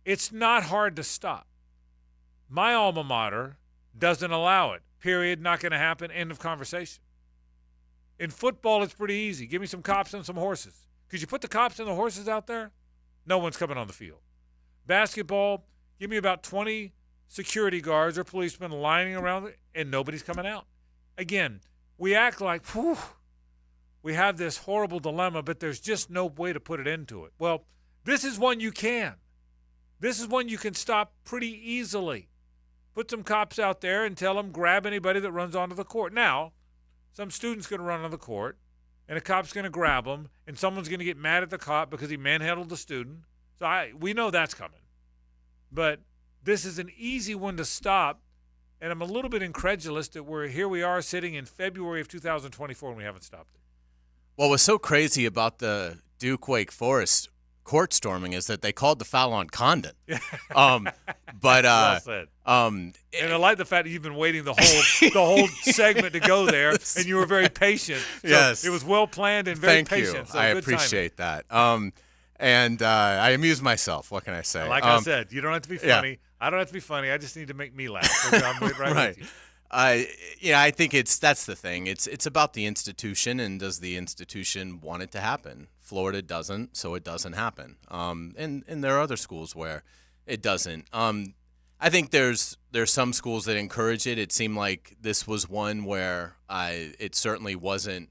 It's not hard to stop. My alma mater doesn't allow it. Period. Not going to happen. End of conversation. In football, it's pretty easy. Give me some cops and some horses. Because you put the cops and the horses out there, no one's coming on the field. Basketball, give me about 20 security guards or policemen lining around and nobody's coming out. Again, we act like, we have this horrible dilemma, but there's just no way to put it into it. Well, this is one you can. This is one you can stop pretty easily. Put some cops out there and tell them, grab anybody that runs onto the court. Now, some student's going to run on the court, and a cop's going to grab them, and someone's going to get mad at the cop because he manhandled the student. So we know that's coming. But this is an easy one to stop, and I'm a little bit incredulous that we are sitting in February of 2024 and we haven't stopped it. What was so crazy about the Duke-Wake Forest court storming is that they called the foul on Condon. Well said. And I like the fact that you've been waiting the whole segment to go there, and you were very patient. So yes, it was well planned and very patient. Thank you. So I good appreciate that. And I amuse myself. What can I say? Like I said, you don't have to be funny. Yeah. I don't have to be funny. I just need to make me laugh. So I'm right with you. I think that's the thing. It's about the institution, and does the institution want it to happen? Florida doesn't, so it doesn't happen. And there are other schools where it doesn't. I think there's some schools that encourage it. It seemed like this was one where it certainly wasn't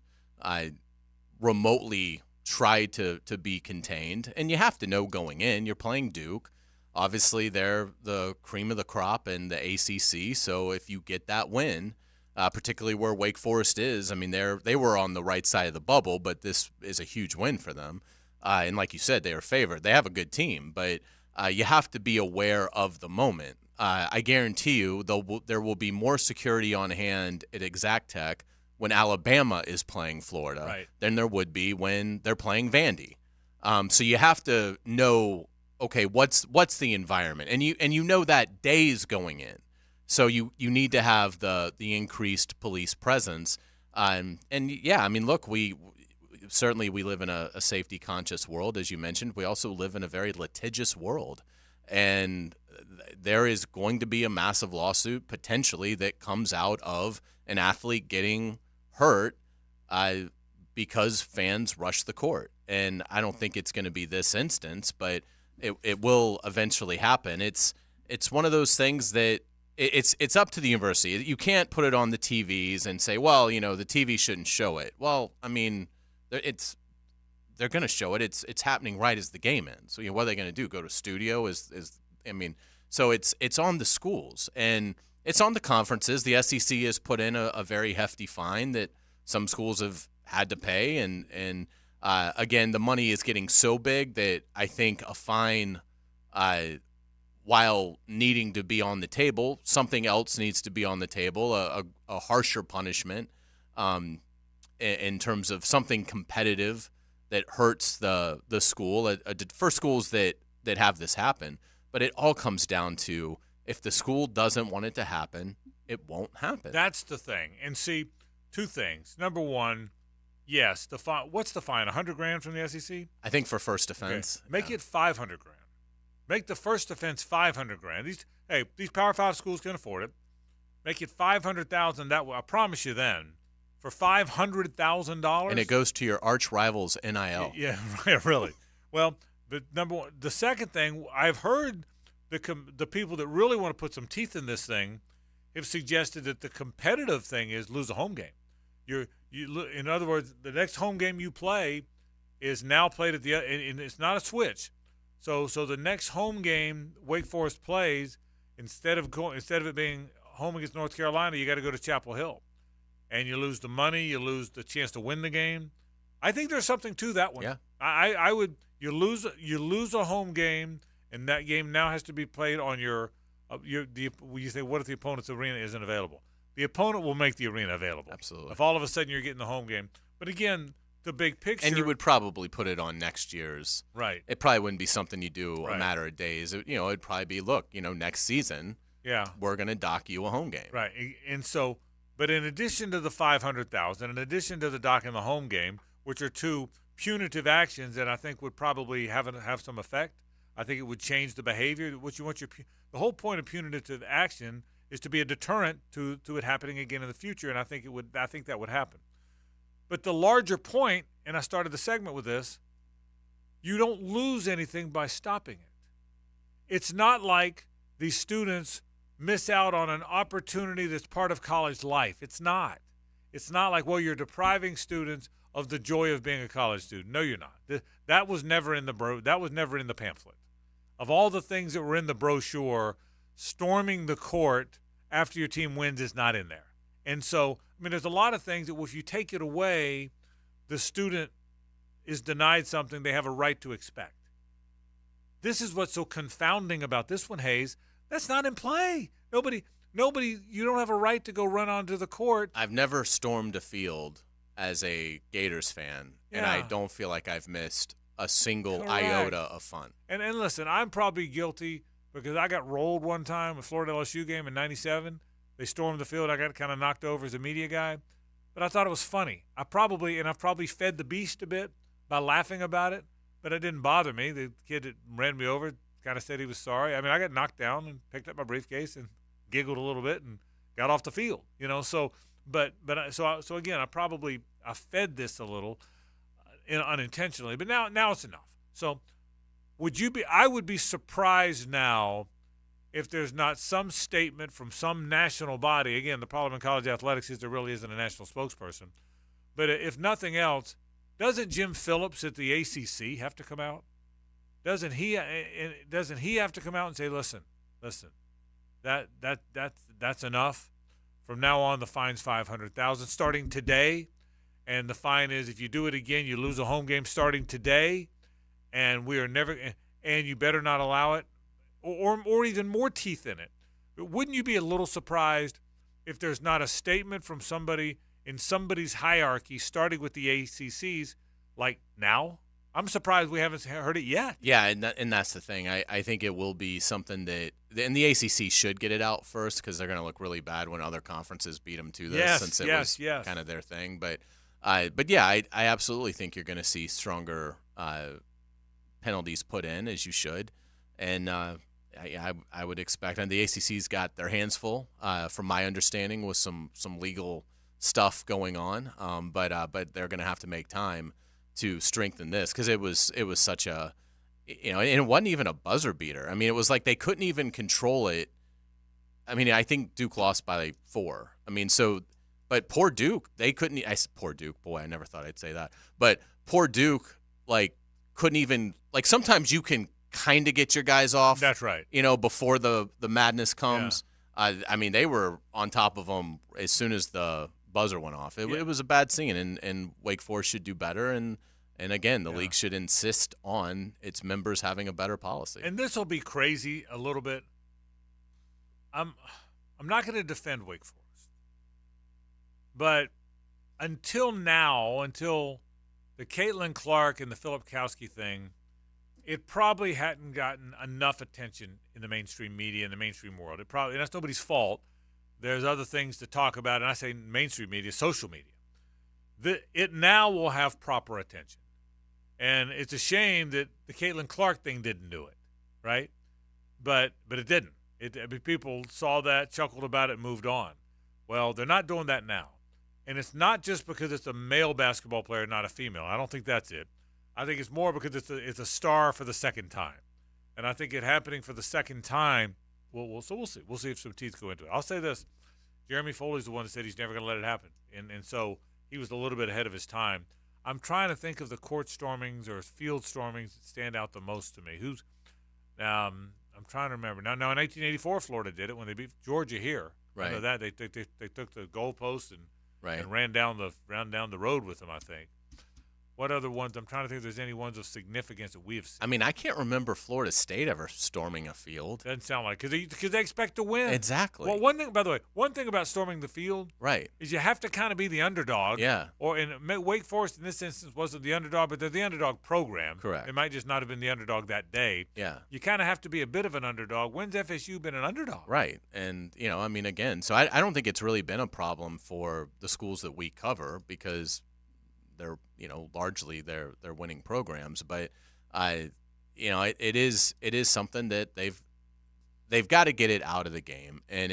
remotely tried to be contained. And you have to know going in, you're playing Duke. Obviously, they're the cream of the crop in the ACC. So if you get that win, particularly where Wake Forest is, I mean, they were on the right side of the bubble, but this is a huge win for them. And like you said, they are favored. They have a good team, but you have to be aware of the moment. I guarantee you there will be more security on hand at Exact Tech when Alabama is playing Florida than there would be when they're playing Vandy. So you have to know, okay, what's the environment, and you know that days going in. So you need to have the increased police presence, and yeah, I mean, look, we live in a safety conscious world, as you mentioned. We also live in a very litigious world, and there is going to be a massive lawsuit potentially that comes out of an athlete getting hurt because fans rush the court, and I don't think it's going to be this instance, but it will eventually happen. It's one of those things that it's up to the university. You can't put it on the TVs and say, well, the TV shouldn't show it. Well, I mean, they're going to show it. It's happening right as the game ends. So what are they going to do? Go to studio? So it's on the schools and it's on the conferences. The SEC has put in a very hefty fine that some schools have had to pay, and again, the money is getting so big that I think a fine, while needing to be on the table, something else needs to be on the table, a harsher punishment in terms of something competitive that hurts the school, for schools that have this happen. But it all comes down to, if the school doesn't want it to happen, it won't happen. That's the thing. And see, two things. Number one, yes, the fine. What's the fine? $100,000 from the SEC? I think for first offense. Okay. Make it $500,000. Make the first offense $500,000. These Power 5 schools can afford it. Make it $500,000. That will, I promise you, then for $500,000. And it goes to your arch rival's NIL. Yeah, really. Well, but number one, the second thing, I've heard the people that really want to put some teeth in this thing have suggested that the competitive thing is lose a home game. In other words, the next home game you play is now played at and it's not a switch. So the next home game Wake Forest plays, instead of it being home against North Carolina, you got to go to Chapel Hill, and you lose the money, you lose the chance to win the game. I think there's something to that one. Yeah. I would. You lose a home game, and that game now has to be played on you say, what if the opponent's arena isn't available? The opponent will make the arena available. Absolutely. If all of a sudden you're getting the home game. But again, the big picture. And you would probably put it on next year's. Right. It probably wouldn't be something you do a matter of days. It'd probably be, look, next season, we're going to dock you a home game. Right. And so, but in addition to the $500,000, in addition to the docking the home game, which are two punitive actions that I think would probably have some effect. I think it would change the behavior. The whole point of punitive action is to be a deterrent to it happening again in the future, and I think that would happen. But the larger point, and I started the segment with this, you don't lose anything by stopping it. It's not like these students miss out on an opportunity that's part of college life. It's not. It's not like, well, you're depriving students of the joy of being a college student. No, you're not. That was never in the pamphlet. Of all the things that were in the brochure, storming the court after your team wins is not in there. And so, there's a lot of things that if you take it away, the student is denied something they have a right to expect. This is what's so confounding about this one, Hays. That's not in play. Nobody, you don't have a right to go run onto the court. I've never stormed a field as a Gators fan, and I don't feel like I've missed a single iota of fun. And listen, I'm probably guilty because I got rolled one time, a Florida LSU game in '97. They stormed the field. I got kind of knocked over as a media guy, but I thought it was funny. I've probably fed the beast a bit by laughing about it, but it didn't bother me. The kid that ran me over kind of said he was sorry. I got knocked down and picked up my briefcase and giggled a little bit and got off the field. So again, I fed this a little unintentionally, but now it's enough. So I would be surprised now if there's not some statement from some national body. Again, the problem in college athletics is there really isn't a national spokesperson. But if nothing else, doesn't Jim Phillips at the ACC have to come out? Doesn't he have to come out and say, listen, that's enough. From now on, the fine's $500,000 starting today, and the fine is if you do it again, you lose a home game starting today, and and you better not allow it, or even more teeth in it. But wouldn't you be a little surprised if there's not a statement from somebody in somebody's hierarchy, starting with the ACCs, like now? I'm surprised we haven't heard it yet. Yeah, and that's the thing. I think it will be something that – and the ACC should get it out first because they're going to look really bad when other conferences beat them to this since it was kind of their thing. But yeah, I absolutely think you're going to see stronger penalties put in, as you should. And I would expect – and the ACC's got their hands full, from my understanding, with some legal stuff going on. But they're going to have to make time to strengthen this because it was such a, and it wasn't even a buzzer beater. It was like they couldn't even control it. I think Duke lost by 4. So But poor Duke, they couldn't. Poor Duke, boy, I never thought I'd say that. But poor Duke, couldn't even sometimes you can kind of get your guys off. That's right. Before the madness comes. Yeah. I mean, they were on top of them as soon as the buzzer went off. It was a bad scene, and Wake Forest should do better. And again, the league should insist on its members having a better policy. And this will be crazy a little bit. I'm not going to defend Wake Forest. But until the Caitlin Clark and the Philip Kowski thing, it probably hadn't gotten enough attention in the mainstream media and the mainstream world. And that's nobody's fault. There's other things to talk about, and I say mainstream media, social media. It now will have proper attention. And it's a shame that the Caitlin Clark thing didn't do it, right? But it didn't. People saw that, chuckled about it, moved on. Well, they're not doing that now. And it's not just because it's a male basketball player, not a female. I don't think that's it. I think it's more because it's a star for the second time. And I think it happening for the second time, we'll see. We'll see if some teeth go into it. I'll say this. Jeremy Foley's the one that said he's never going to let it happen. And so he was a little bit ahead of his time. I'm trying to think of the court stormings or field stormings that stand out the most to me. I'm trying to remember. Now in 1984, Florida did it when they beat Georgia here. Right. I know that. They took the goalpost and ran down the road with them, I think. What other ones? I'm trying to think if there's any ones of significance that we have seen. I mean, I can't remember Florida State ever storming a field. Doesn't sound like because they expect to win. Exactly. Well, one thing about storming the field, is you have to kind of be the underdog. Yeah. Or in Wake Forest in this instance wasn't the underdog, but they're the underdog program. Correct. It might just not have been the underdog that day. Yeah. You kind of have to be a bit of an underdog. When's FSU been an underdog? Right. And I mean, again, so I don't think it's really been a problem for the schools that we cover because they're largely they're winning programs, but it is something that they've got to get it out of the game, and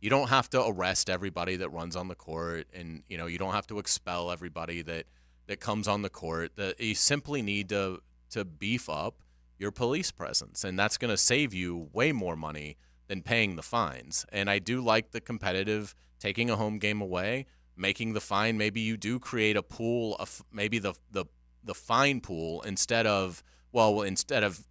you don't have to arrest everybody that runs on the court, and you don't have to expel everybody that comes on the court. You simply need to beef up your police presence, and that's going to save you way more money than paying the fines. And I do like the competitive taking a home game away. Making the fine, maybe you do create a pool of maybe the fine pool instead of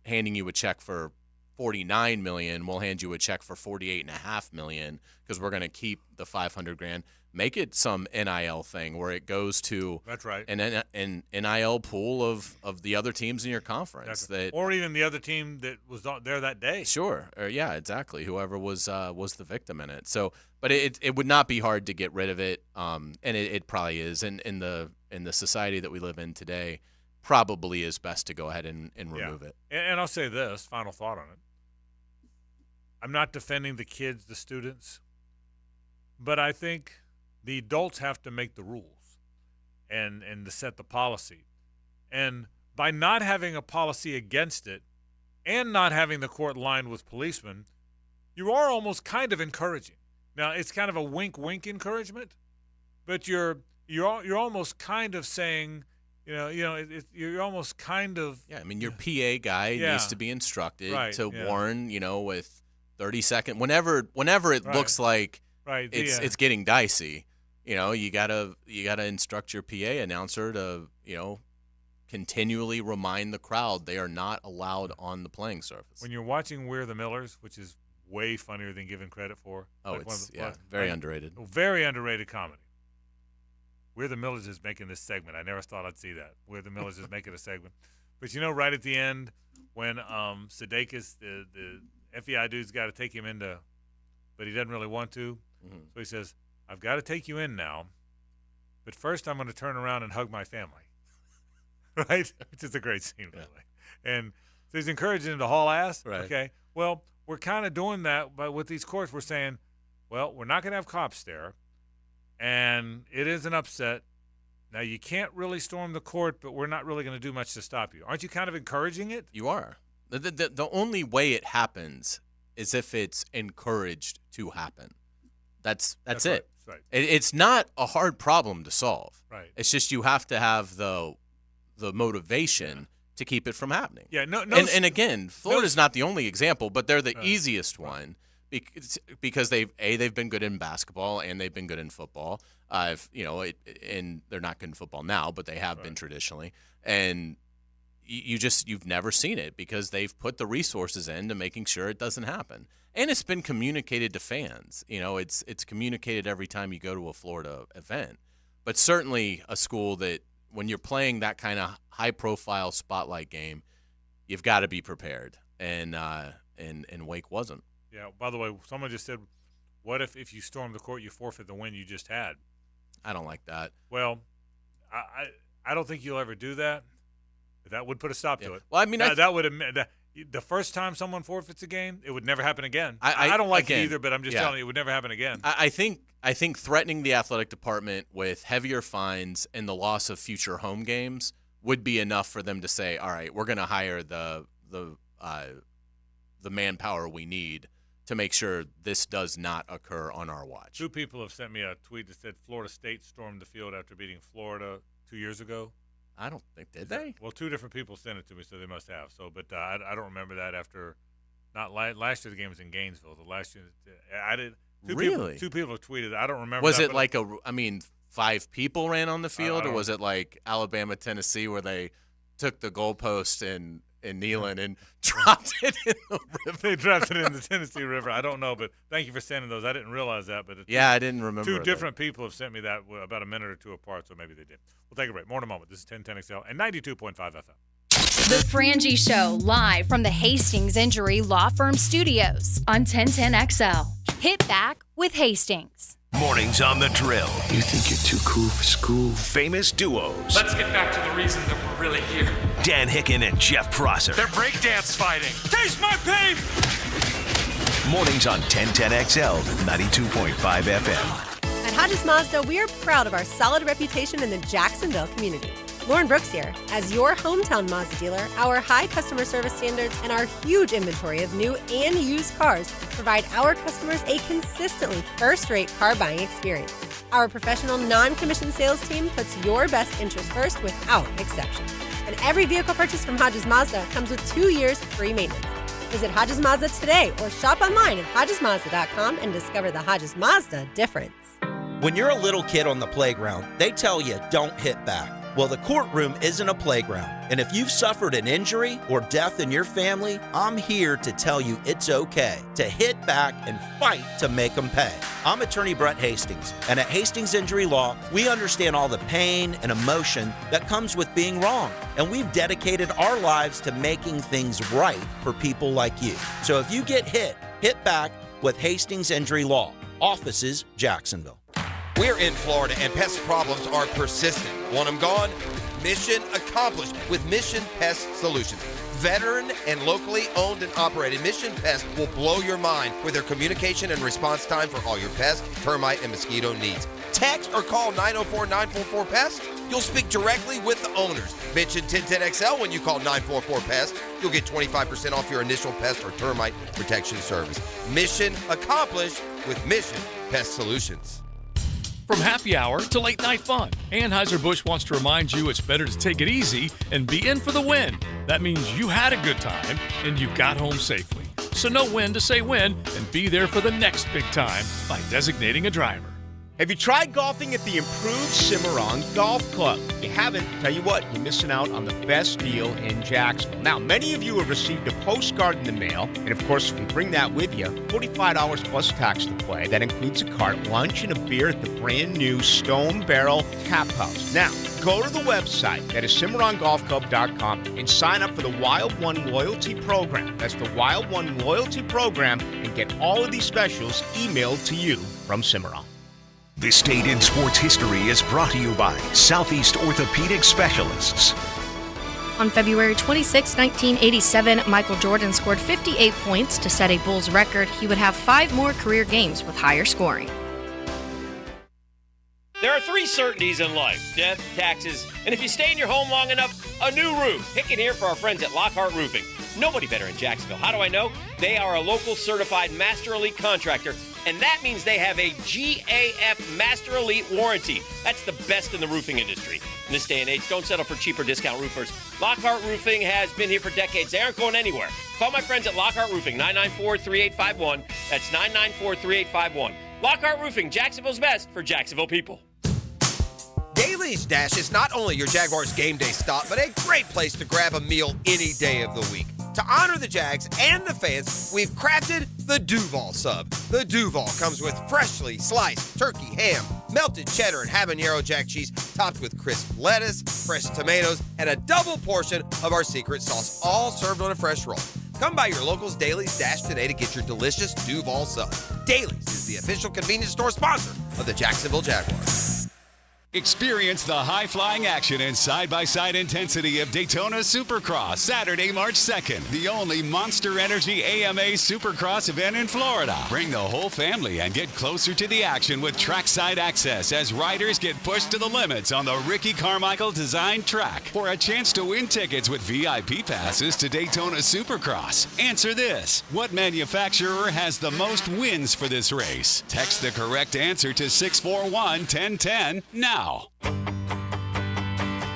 handing you a check for $49 million, we'll hand you a check for $48.5 million because we're going to keep the $500,000. Make it some NIL thing where it goes to an NIL pool of the other teams in your conference or even the other team that was there that day. Sure, yeah, exactly. Whoever was the victim in it. So, but it would not be hard to get rid of it, and it probably is. And in the society that we live in today, probably is best to go ahead and remove it. And I'll say this, final thought on it. I'm not defending the kids, the students, but I think the adults have to make the rules and to set the policy. And by not having a policy against it and not having the court lined with policemen, you are almost kind of encouraging. Now, it's kind of a wink-wink encouragement, but you're almost kind of saying, you're almost kind of. Yeah, I mean, your PA guy needs to be instructed to warn, with 30 seconds. Whenever it looks like it's getting dicey, you gotta instruct your PA announcer to, continually remind the crowd they are not allowed on the playing surface. When you're watching We're the Millers, which is way funnier than given credit for. Oh, it's very underrated. Very underrated comedy. We're the Millers is making this segment. I never thought I'd see that. We're the Millers is making a segment. But right at the end when Sudeikis, the FEI dude's got to take him into, but he doesn't really want to. Mm-hmm. So he says, I've got to take you in now, but first I'm going to turn around and hug my family. Right? Which is a great scene, by the way. And so he's encouraging him to haul ass. Right. Okay. Well, we're kind of doing that, but with these courts, we're saying, well, we're not going to have cops there, and it is an upset. Now, you can't really storm the court, but we're not really going to do much to stop you. Aren't you kind of encouraging it? You are. The only way it happens is if it's encouraged to happen. That's it. Right. It's not a hard problem to solve. Right. It's just you have to have the motivation to keep it from happening. Yeah. No. And again, Florida's not the only example, but they're the easiest one because they've been good in basketball and they've been good in football. And they're not good in football now, but they have been traditionally. And you've never seen it because they've put the resources into making sure it doesn't happen. And it's been communicated to fans. It's communicated every time you go to a Florida event. But certainly a school that when you're playing that kind of high-profile spotlight game, you've got to be prepared. And Wake wasn't. Yeah. By the way, someone just said, "What if you storm the court, you forfeit the win you just had?" I don't like that. Well, I don't think you'll ever do that. That would put a stop to it. Well, I mean, that would admit that the first time someone forfeits a game, it would never happen again. I don't like it either, but I'm just telling you, it would never happen again. I think threatening the athletic department with heavier fines and the loss of future home games would be enough for them to say, "All right, we're going to hire the manpower we need to make sure this does not occur on our watch." 2 people have sent me a tweet that said Florida State stormed the field after beating Florida 2 years ago. I don't think did they? Well, 2 different people sent it to me, so they must have. So, but I don't remember that after. Not last year. The game was in Gainesville. The last year, I did. Really? 2 people have tweeted. I don't remember. Was that, it like 5 people ran on the field, or was it like Alabama, Tennessee, where they took the goalpost and Neyland and dropped it in the river? They dropped it in the Tennessee River. I don't know, but thank you for sending those. I didn't realize that. But I didn't remember. 2 different people have sent me that about a minute or 2 apart, so maybe they did. We'll take a break. More in a moment. This is 1010XL and 92.5 FM. The Frangie Show, live from the Hastings Injury Law Firm Studios on 1010XL. Hit back with Hastings. Mornings on the Drill. You think you're too cool for school? Famous duos. Let's get back to the reason that we're really here. Dan Hicken and Jeff Prosser. They're breakdance fighting. Taste my pain! Mornings on 1010XL, 92.5 FM. At Hodges Mazda, we are proud of our solid reputation in the Jacksonville community. Lauren Brooks here. As your hometown Mazda dealer, our high customer service standards and our huge inventory of new and used cars provide our customers a consistently first-rate car buying experience. Our professional, non-commissioned sales team puts your best interest first without exception. And every vehicle purchased from Hodges Mazda comes with 2 years free maintenance. Visit Hodges Mazda today or shop online at HodgesMazda.com and discover the Hodges Mazda difference. When you're a little kid on the playground, they tell you don't hit back. Well, the courtroom isn't a playground. And if you've suffered an injury or death in your family, I'm here to tell you it's okay to hit back and fight to make them pay. I'm attorney Brett Hastings, and at Hastings Injury Law, we understand all the pain and emotion that comes with being wrong. And we've dedicated our lives to making things right for people like you. So if you get hit back with Hastings Injury Law. Offices, Jacksonville. We're in Florida, and pest problems are persistent. Want them gone? Mission accomplished with Mission Pest Solutions. Veteran and locally owned and operated, Mission Pest will blow your mind with their communication and response time for all your pest, termite, and mosquito needs. Text or call 904-944-PEST. You'll speak directly with the owners. Mention 1010XL when you call 944-PEST. You'll get 25% off your initial pest or termite protection service. Mission accomplished with Mission Pest Solutions. From happy hour to late night fun, Anheuser-Busch wants to remind you it's better to take it easy and be in for the win. That means you had a good time and you got home safely. So know when to say when and be there for the next big time by designating a driver. Have you tried golfing at the improved Cimarron Golf Club? If you haven't, tell you what, you're missing out on the best deal in Jacksonville. Now, many of you have received a postcard in the mail, and of course, if you bring that with you, $45 plus tax to play. That includes a cart, lunch, and a beer at the brand new Stone Barrel Tap House. Now, go to the website, that is CimarronGolfClub.com, and sign up for the Wild One Loyalty Program. That's the Wild One Loyalty Program, and get all of these specials emailed to you from Cimarron. This date in sports history is brought to you by Southeast Orthopedic Specialists. On February 26, 1987, Michael Jordan scored 58 points to set a Bulls record. He would have 5 more career games with higher scoring. There are 3 certainties in life: death, taxes, and if you stay in your home long enough, a new roof. Hicken here for our friends at Lockhart Roofing. Nobody better in Jacksonville. How do I know? They are a local certified Master Elite contractor and that means they have a GAF Master Elite warranty. That's the best in the roofing industry. In this day and age, don't settle for cheaper discount roofers. Lockhart Roofing has been here for decades. They aren't going anywhere. Call my friends at Lockhart Roofing, 994-3851. That's 994-3851. Lockhart Roofing, Jacksonville's best for Jacksonville people. Daly's Dash is not only your Jaguars game day stop, but a great place to grab a meal any day of the week. To honor the Jags and the fans, we've crafted the Duval Sub. The Duval comes with freshly sliced turkey ham, melted cheddar and habanero jack cheese, topped with crisp lettuce, fresh tomatoes, and a double portion of our secret sauce, all served on a fresh roll. Come by your local's Daly's Dash today to get your delicious Duval Sub. Daly's is the official convenience store sponsor of the Jacksonville Jaguars. Experience the high-flying action and side-by-side intensity of Daytona Supercross, Saturday, March 2nd, the only Monster Energy AMA Supercross event in Florida. Bring the whole family and get closer to the action with trackside access as riders get pushed to the limits on the Ricky Carmichael-designed track. For a chance to win tickets with VIP passes to Daytona Supercross, answer this. What manufacturer has the most wins for this race? Text the correct answer to 641-1010 now.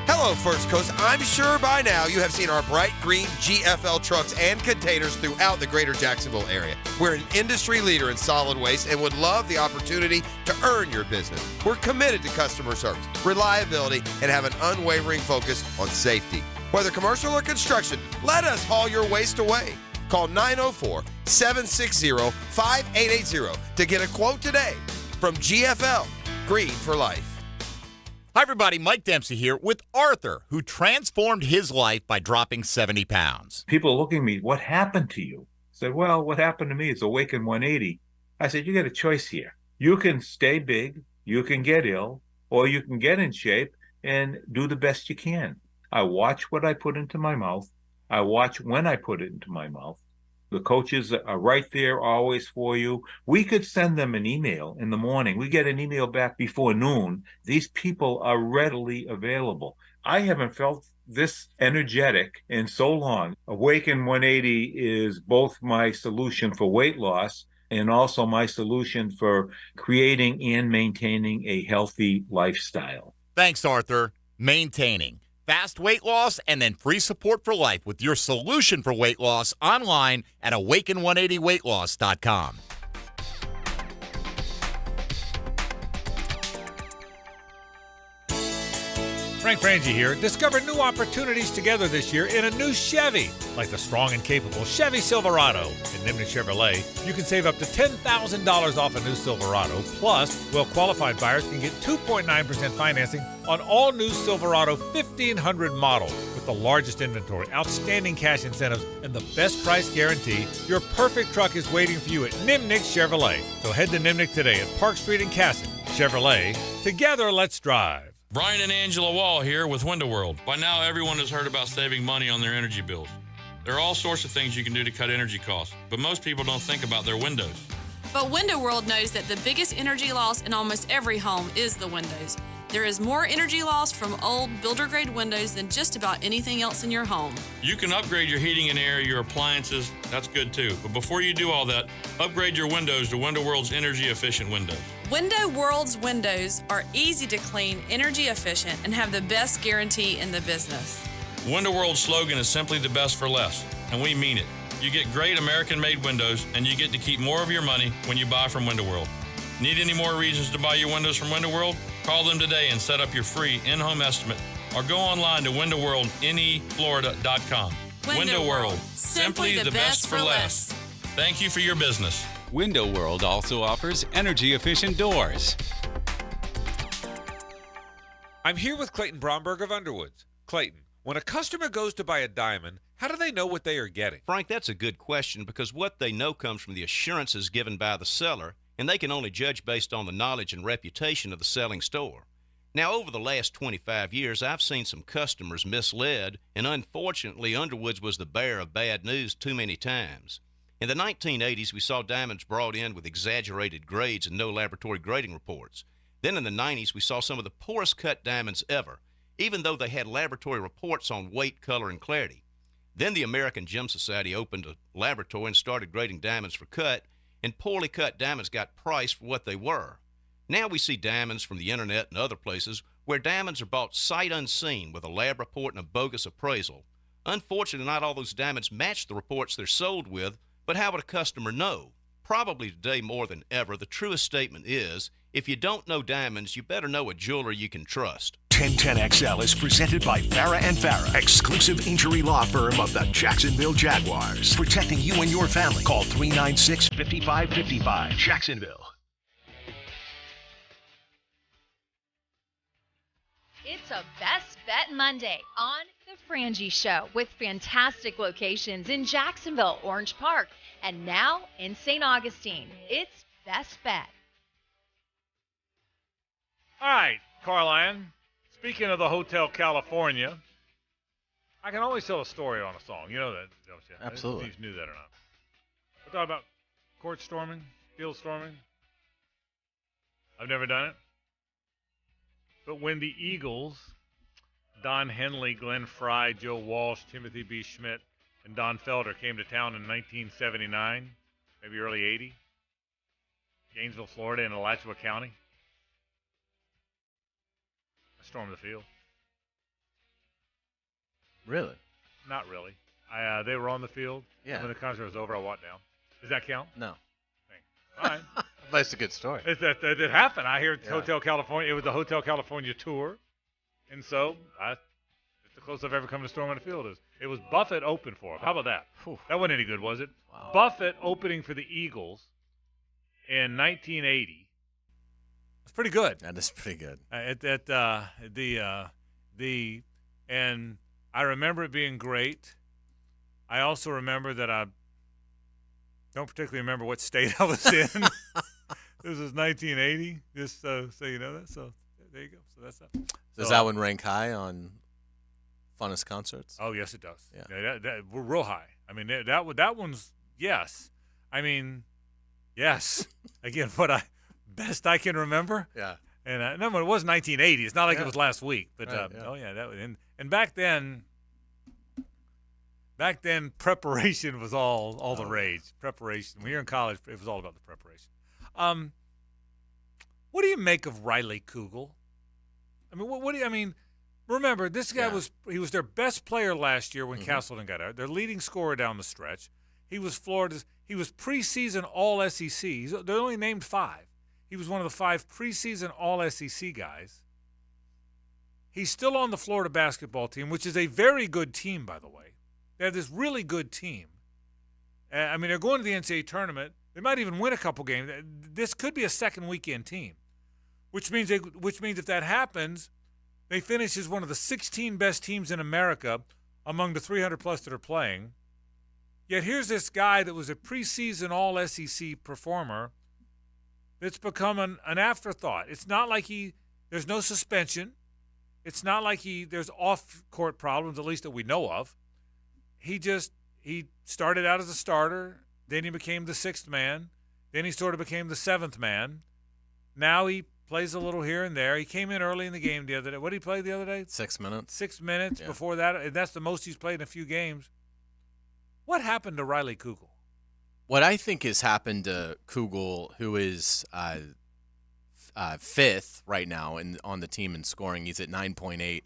Hello, First Coast. I'm sure by now you have seen our bright green GFL trucks and containers throughout the greater Jacksonville area. We're an industry leader in solid waste and would love the opportunity to earn your business. We're committed to customer service, reliability, and have an unwavering focus on safety. Whether commercial or construction, let us haul your waste away. Call 904-760-5880 to get a quote today from GFL, Green for Life. Hi, everybody. Mike Dempsey here with Arthur, who transformed his life by dropping 70 pounds. People are looking at me, what happened to you? I said, well, what happened to me is Awaken 180. I said, you got a choice here. You can stay big, you can get ill, or you can get in shape and do the best you can. I watch what I put into my mouth. I watch when I put it into my mouth. The coaches are right there always for you. We could send them an email in the morning. We get an email back before noon. These people are readily available. I haven't felt this energetic in so long. Awaken 180 is both my solution for weight loss and also my solution for creating and maintaining a healthy lifestyle. Thanks, Arthur. Maintaining fast weight loss and then free support for life with your solution for weight loss online at awaken180weightloss.com. Frank Frangie here. Discover new opportunities together this year in a new Chevy, like the strong and capable Chevy Silverado. At Nimnik Chevrolet, you can save up to $10,000 off a new Silverado. Plus, well-qualified buyers can get 2.9% financing on all new Silverado 1500 model. With the largest inventory, outstanding cash incentives, and the best price guarantee, your perfect truck is waiting for you at Nimnik Chevrolet. So head to Nimnik today at Park Street in Casson. Chevrolet, together let's drive. Brian and Angela Wall here with Window World. By now, everyone has heard about saving money on their energy bills. There are all sorts of things you can do to cut energy costs, but most people don't think about their windows. But Window World knows that the biggest energy loss in almost every home is the windows. There is more energy loss from old builder-grade windows than just about anything else in your home. You can upgrade your heating and air, your appliances. That's good too. But before you do all that, upgrade your windows to Window World's energy-efficient windows. Window World's windows are easy to clean, energy efficient, and have the best guarantee in the business. Window World's slogan is simply the best for less, and we mean it. You get great American-made windows, and you get to keep more of your money when you buy from Window World. Need any more reasons to buy your windows from Window World? Call them today and set up your free in-home estimate, or go online to windowworldneflorida.com. Window World, simply the best for less. Thank you for your business. Window World also offers energy-efficient doors. I'm here with Clayton Bromberg of Underwoods. Clayton, when a customer goes to buy a diamond, how do they know what they are getting? Frank, that's a good question because what they know comes from the assurances given by the seller, and they can only judge based on the knowledge and reputation of the selling store. Now, over the last 25 years, I've seen some customers misled, and unfortunately, Underwoods was the bearer of bad news too many times. In the 1980s, we saw diamonds brought in with exaggerated grades and no laboratory grading reports. Then in the 90s, we saw some of the poorest cut diamonds ever, even though they had laboratory reports on weight, color, and clarity. Then the American Gem Society opened a laboratory and started grading diamonds for cut, and poorly cut diamonds got priced for what they were. Now we see diamonds from the internet and other places where diamonds are bought sight unseen with a lab report and a bogus appraisal. Unfortunately, not all those diamonds match the reports they're sold with, but how would a customer know? Probably today more than ever, the truest statement is, if you don't know diamonds, you better know a jeweler you can trust. 1010XL is presented by Farah and Farah, exclusive injury law firm of the Jacksonville Jaguars. Protecting you and your family. Call 396-5555. Jacksonville. It's a Best Bet Monday on The Frangie Show with fantastic locations in Jacksonville, Orange Park, and now in St. Augustine. It's Best Bet. All right, Carlyon. Speaking of the Hotel California, I can always tell a story on a song. You know that, don't you? Absolutely. I don't know if you knew that or not. We're talking about court storming, field storming. I've never done it. But when the Eagles, Don Henley, Glenn Fry, Joe Walsh, Timothy B. Schmidt, and Don Felder came to town in 1979, maybe early 80, Gainesville, Florida, in Alachua County, I stormed the field. Really? Not really. They were on the field. Yeah. When the concert was over, I walked down. Does that count? No. All right. But it's a good story. It happened. I hear Hotel California. It was the Hotel California tour. And so it's the closest I've ever come to storming the field. It was Buffett open for him. How about that? Whew. That wasn't any good, was it? Wow. Buffett opening for the Eagles in 1980. It's pretty good. That is pretty good. And I remember it being great. I also remember that I don't particularly remember what state I was in. This was 1980, just so you know that. So there you go. So that's that. Does that one rank high on funnest concerts? Oh, yes, it does. Yeah. We're real high. I mean, that one's, yes. I mean, yes. Again, best I can remember. Yeah. And no, it was 1980. It's not like it was last week. But, right, yeah. oh, yeah. That was, and back then, preparation was all the rage. Preparation. When you're in college, it was all about the preparation. What do you make of Riley Kugel? I mean, what do you? I mean, remember this guy was their best player last year when Castleton got out. Their leading scorer down the stretch. He was preseason All SEC. They're only named 5. He was one of the 5 preseason All SEC guys. He's still on the Florida basketball team, which is a very good team, by the way. They have this really good team. I mean, they're going to the NCAA tournament. They might even win a couple games. This could be a second weekend team, which means if that happens, they finish as one of the 16 best teams in America among the 300-plus that are playing. Yet here's this guy that was a preseason All-SEC performer that's become an afterthought. It's not like there's no suspension. It's not like there's off-court problems, at least that we know of. He started out as a starter. Then he became the 6th man. Then he sort of became the 7th man. Now he plays a little here and there. He came in early in the game the other day. What did he play the other day? 6 minutes. 6 minutes. Yeah. Before that, and that's the most he's played in a few games. What happened to Riley Kugel? What I think has happened to Kugel, who is 5th right now on the team in scoring. He's at 9.8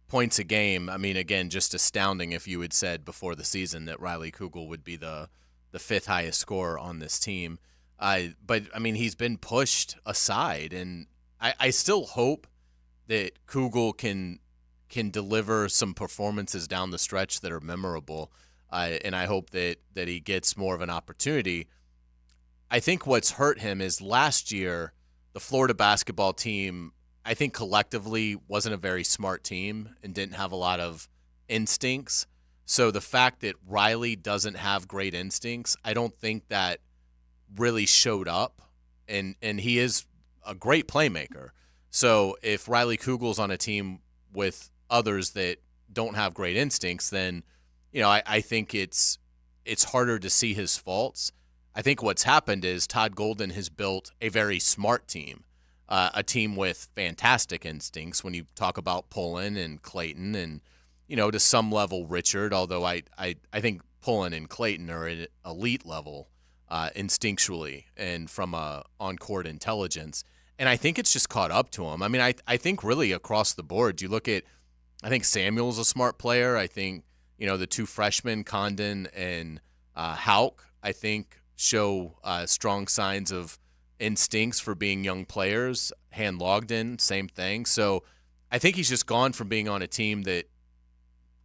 points a game. I mean, again, just astounding if you had said before the season that Riley Kugel would be the 5th highest scorer on this team. But, I mean, he's been pushed aside, and I still hope that Kugel can deliver some performances down the stretch that are memorable, and I hope that he gets more of an opportunity. I think what's hurt him is last year the Florida basketball team, I think collectively wasn't a very smart team and didn't have a lot of instincts. So the fact that Riley doesn't have great instincts, I don't think that really showed up. And he is a great playmaker. So if Riley Kugel's on a team with others that don't have great instincts, then I think it's harder to see his faults. I think what's happened is Todd Golden has built a very smart team, a team with fantastic instincts when you talk about Pullen and Clayton and, to some level Richard, although I think Pullen and Clayton are at elite level instinctually and from on-court intelligence. And I think it's just caught up to him. I mean, I think really across the board, you look at, I think Samuel's a smart player. I think, the two freshmen, Condon and Hauk, I think show strong signs of instincts for being young players. Han Logden, same thing. So I think he's just gone from being on a team that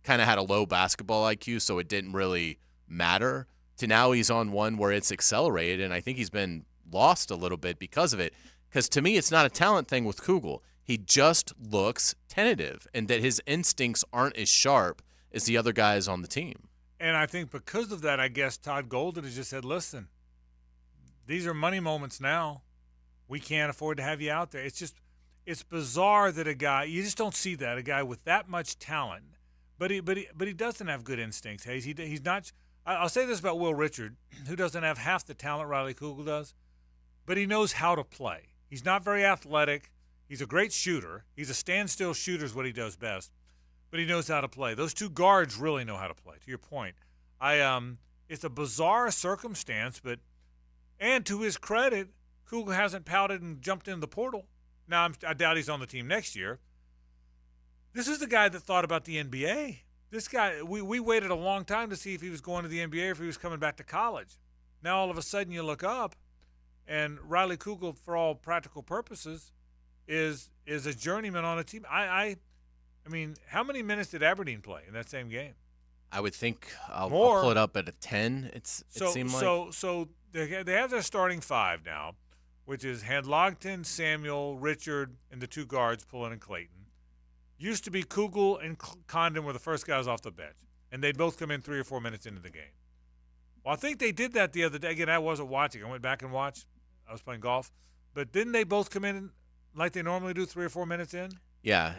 kind of had a low basketball IQ, so it didn't really matter, to now he's on one where it's accelerated, and I think he's been lost a little bit because of it. Because to me, it's not a talent thing with Kugel. He just looks tentative, and that his instincts aren't as sharp as the other guys on the team. And I think because of that, I guess Todd Golden has just said, listen, these are money moments now. We can't afford to have you out there. It's bizarre that a guy, you just don't see that, a guy with that much talent, but he doesn't have good instincts, Hayes. He's not. I'll say this about Will Richard, who doesn't have half the talent Riley Kugel does, but he knows how to play. He's not very athletic. He's a great shooter. He's a standstill shooter is what he does best, but he knows how to play. Those two guards really know how to play, to your point. It's a bizarre circumstance, and to his credit, Kugel hasn't pouted and jumped in the portal. Now, I doubt he's on the team next year. This is the guy that thought about the NBA. This guy, we waited a long time to see if he was going to the NBA or if he was coming back to college. Now, all of a sudden, you look up, and Riley Kugel, for all practical purposes, is a journeyman on a team. I mean, how many minutes did Aberdeen play in that same game? I would think I'll pull it up at a 10. It seemed like. So they have their starting five now, which is Handlogton, Samuel, Richard, and the two guards, Pullen and Clayton. Used to be Kugel and Condon were the first guys off the bench, and they'd both come in 3 or 4 minutes into the game. Well, I think they did that the other day. Again, I wasn't watching. I went back and watched. I was playing golf. But didn't they both come in like they normally do 3 or 4 minutes in? Yeah.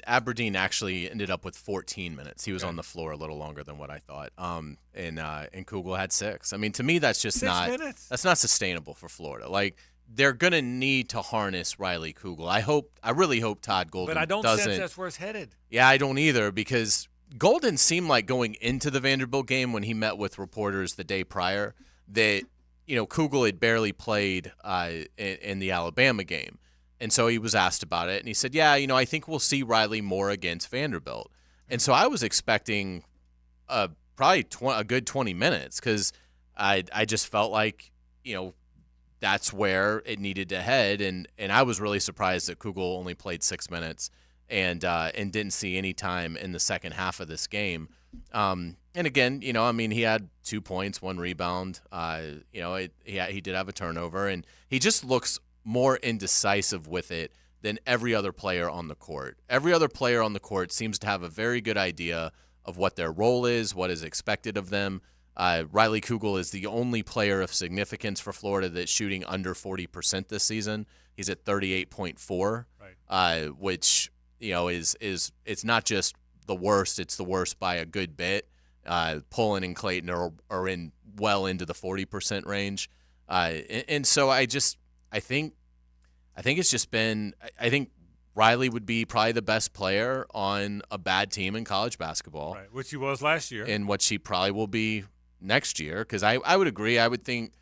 Aberdeen actually ended up with 14 minutes. He was on the floor a little longer than what I thought. And Kugel had 6. I mean, to me, that's just 6 minutes? That's not sustainable for Florida. Like, they're going to need to harness Riley Kugel. I really hope Todd Golden doesn't. But I don't sense that's where it's headed. Yeah, I don't either, because Golden seemed like going into the Vanderbilt game when he met with reporters the day prior that, Kugel had barely played in the Alabama game. And so he was asked about it, and he said, yeah, I think we'll see Riley more against Vanderbilt. And so I was expecting probably a good 20 minutes because I just felt like, that's where it needed to head, and I was really surprised that Kugel only played 6 minutes and didn't see any time in the second half of this game. And again, he had 2 points, 1 rebound. He did have a turnover, and he just looks more indecisive with it than every other player on the court. Every other player on the court seems to have a very good idea of what their role is, what is expected of them. Riley Kugel is the only player of significance for Florida that's shooting under 40% this season. He's at 38.4, which is it's not just the worst; it's the worst by a good bit. Pullen and Clayton are in well into the 40% range, and so I think it's just been. I think Riley would be probably the best player on a bad team in college basketball, which he was last year, and what he probably will be next year, because I would agree. I would think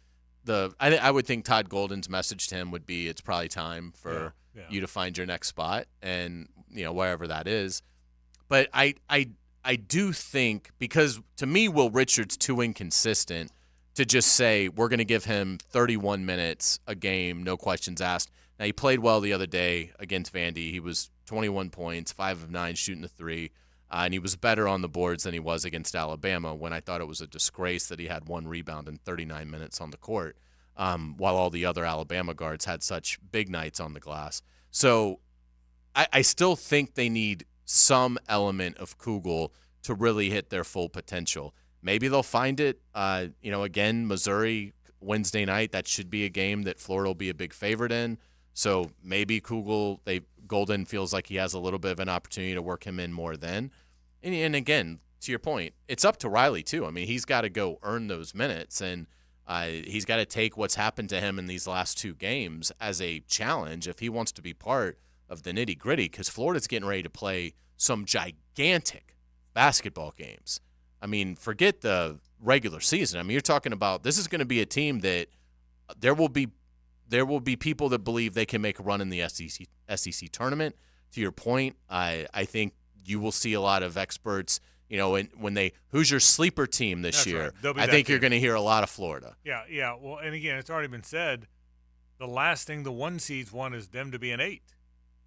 I would think Todd Golden's message to him would be, it's probably time for you to find your next spot, and wherever that is. But I do think, because to me Will Richard's too inconsistent to just say we're going to give him 31 minutes a game, no questions asked. Now, he played well the other day against Vandy. He was 21 points, 5 of 9 shooting the 3. And he was better on the boards than he was against Alabama, when I thought it was a disgrace that he had 1 rebound in 39 minutes on the court, while all the other Alabama guards had such big nights on the glass. So I still think they need some element of Kugel to really hit their full potential. Maybe they'll find it. Again, Missouri Wednesday night, that should be a game that Florida will be a big favorite in. So maybe Golden feels like he has a little bit of an opportunity to work him in more then. And again, to your point, it's up to Riley too. I mean, he's got to go earn those minutes, and he's got to take what's happened to him in these last 2 games as a challenge if he wants to be part of the nitty-gritty, because Florida's getting ready to play some gigantic basketball games. I mean, forget the regular season. I mean, you're talking about this is going to be a team that there will be people that believe they can make a run in the SEC tournament. To your point, I think you will see a lot of experts, who's your sleeper team this year? Right. I think you're going to hear a lot of Florida. Yeah. Well, and again, it's already been said, the last thing the 1 seeds want is them to be an 8,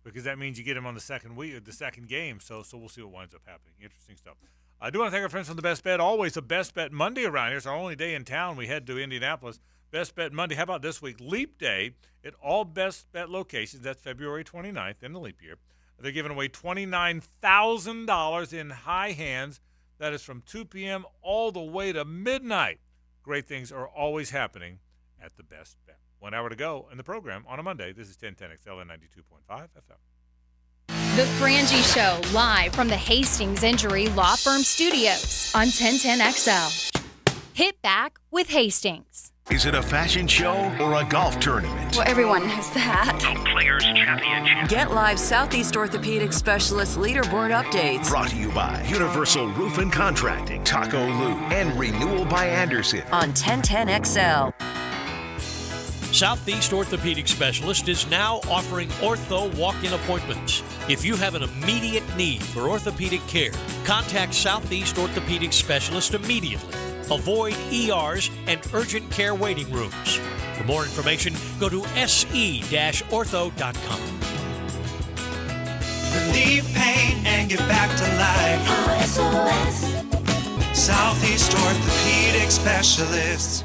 because that means you get them on the second week or the second game. So we'll see what winds up happening. Interesting stuff. I do want to thank our friends from the Best Bet. Always a Best Bet Monday around here. It's our only day in town. We head to Indianapolis. Best Bet Monday. How about this week? Leap Day at all Best Bet locations. That's February 29th in the leap year. They're giving away $29,000 in high hands. That is from 2 p.m. all the way to midnight. Great things are always happening at the Best Bet. 1 hour to go in the program on a Monday. This is 1010XL and 92.5 FM. The Frangie Show, live from the Hastings Injury Law Firm Studios on 1010XL. Hit back with Hastings. Is it a fashion show or a golf tournament? Well, everyone knows that. Players Championship. Get live Southeast Orthopedic Specialist leaderboard updates. Brought to you by Universal Roof and Contracting, Taco Lou, and Renewal by Anderson. On 1010XL. Southeast Orthopedic Specialist is now offering ortho walk-in appointments. If you have an immediate need for orthopedic care, contact Southeast Orthopedic Specialist immediately. Avoid ERs and urgent care waiting rooms. For more information, go to se-ortho.com. Relieve pain and get back to life. SOS. Southeast Orthopedic Specialists.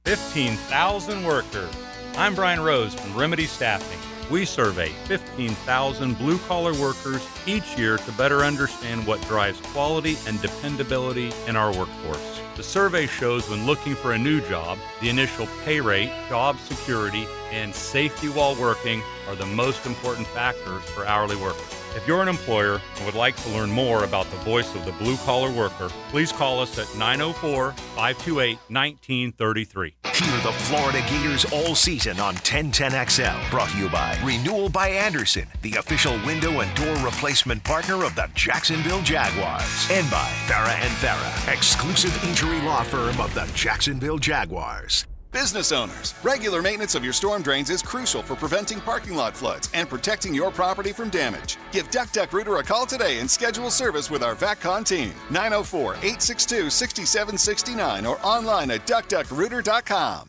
15,000 workers. I'm Brian Rose from Remedy Staffing. We survey 15,000 blue-collar workers each year to better understand what drives quality and dependability in our workforce. The survey shows when looking for a new job, the initial pay rate, job security, and safety while working are the most important factors for hourly workers. If you're an employer and would like to learn more about the voice of the blue-collar worker, please call us at 904-528-1933. Hear the Florida Gators all season on 1010XL. Brought to you by Renewal by Anderson, the official window and door replacement partner of the Jacksonville Jaguars. And by Farah & Farah, exclusive injury law firm of the Jacksonville Jaguars. Business owners, regular maintenance of your storm drains is crucial for preventing parking lot floods and protecting your property from damage. Give Duck Duck Rooter a call today and schedule service with our VACCON team. 904-862-6769 or online at duckduckrooter.com.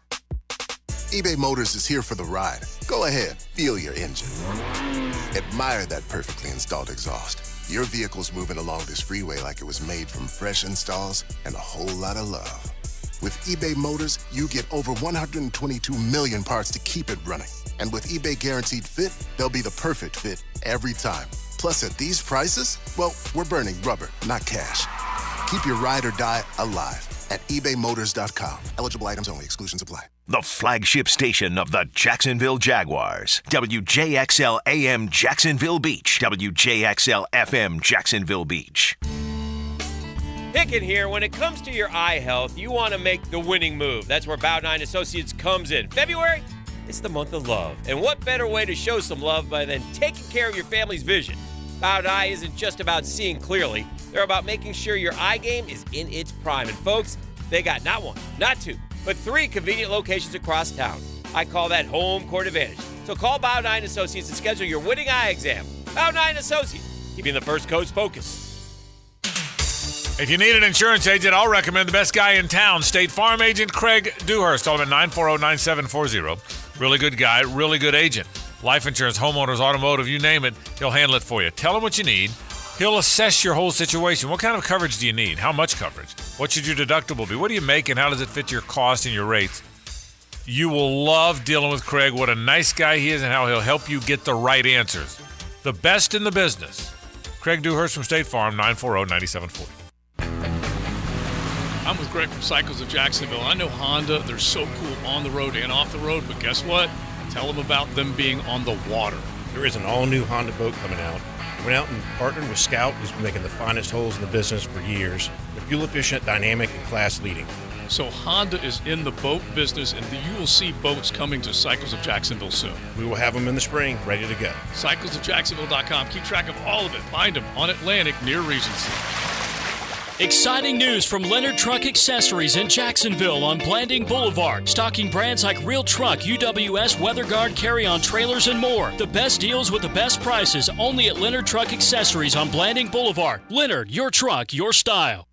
eBay Motors is here for the ride. Go ahead, feel your engine. Admire that perfectly installed exhaust. Your vehicle's moving along this freeway like it was made from fresh installs and a whole lot of love. With eBay Motors, you get over 122 million parts to keep it running. And with eBay Guaranteed Fit, they'll be the perfect fit every time. Plus, at these prices, well, we're burning rubber, not cash. Keep your ride or die alive at ebaymotors.com. Eligible items only. Exclusions apply. The flagship station of the Jacksonville Jaguars. WJXL AM Jacksonville Beach. WJXL FM Jacksonville Beach. Hicken here. When it comes to your eye health, you want to make the winning move. That's where Bow 9 Associates comes in. February, it's the month of love. And what better way to show some love than taking care of your family's vision? Bow 9 isn't just about seeing clearly. They're about making sure your eye game is in its prime. And folks, they got not one, not two, but 3 convenient locations across town. I call that home court advantage. So call Bow 9 Associates and schedule your winning eye exam. Bow 9 Associates, keeping the First Coast focused. If you need an insurance agent, I'll recommend the best guy in town, State Farm agent Craig Dewhurst. Call him at 940-9740. Really good guy, really good agent. Life insurance, homeowners, automotive, you name it, he'll handle it for you. Tell him what you need. He'll assess your whole situation. What kind of coverage do you need? How much coverage? What should your deductible be? What do you make and how does it fit your cost and your rates? You will love dealing with Craig. What a nice guy he is and how he'll help you get the right answers. The best in the business. Craig Dewhurst from State Farm, 940-9740. I'm with Greg from Cycles of Jacksonville. I know Honda, they're so cool on the road and off the road, but guess what? Tell them about them being on the water. There is an all-new Honda boat coming out. We went out and partnered with Scout, who's been making the finest holes in the business for years. They're fuel-efficient, dynamic, and class-leading. So Honda is in the boat business, and you will see boats coming to Cycles of Jacksonville soon. We will have them in the spring, ready to go. CyclesofJacksonville.com. Keep track of all of it. Find them on Atlantic near Regency. Exciting news from Leonard Truck Accessories in Jacksonville on Blanding Boulevard. Stocking brands like Real Truck, UWS, WeatherGuard, carry-on trailers, and more. The best deals with the best prices only at Leonard Truck Accessories on Blanding Boulevard. Leonard, your truck, your style.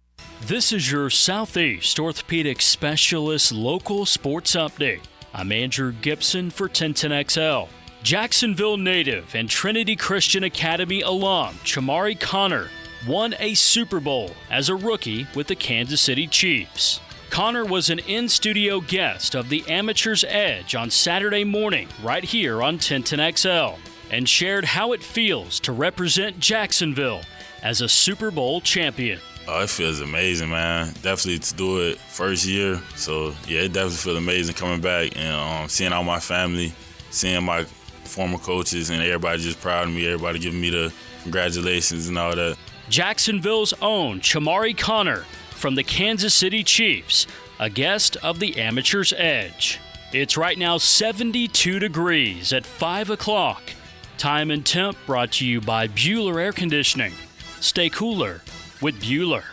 This is your Southeast Orthopedic Specialist local sports update. I'm Andrew Gibson for 1010XL. Jacksonville native and Trinity Christian Academy alum Chamari Connor won a Super Bowl as a rookie with the Kansas City Chiefs. Connor was an in-studio guest of the Amateur's Edge on Saturday morning right here on 1010XL and shared how it feels to represent Jacksonville as a Super Bowl champion. Oh, it feels amazing, man. Definitely to do it first year. So, yeah, it definitely feels amazing coming back and seeing all my family, seeing my former coaches, and everybody just proud of me, everybody giving me the congratulations and all that. Jacksonville's own Chamari Connor from the Kansas City Chiefs, a guest of the Amateur's Edge. It's right now 72 degrees at 5 o'clock. Time and temp brought to you by Bueller Air Conditioning. Stay cooler with Bueller.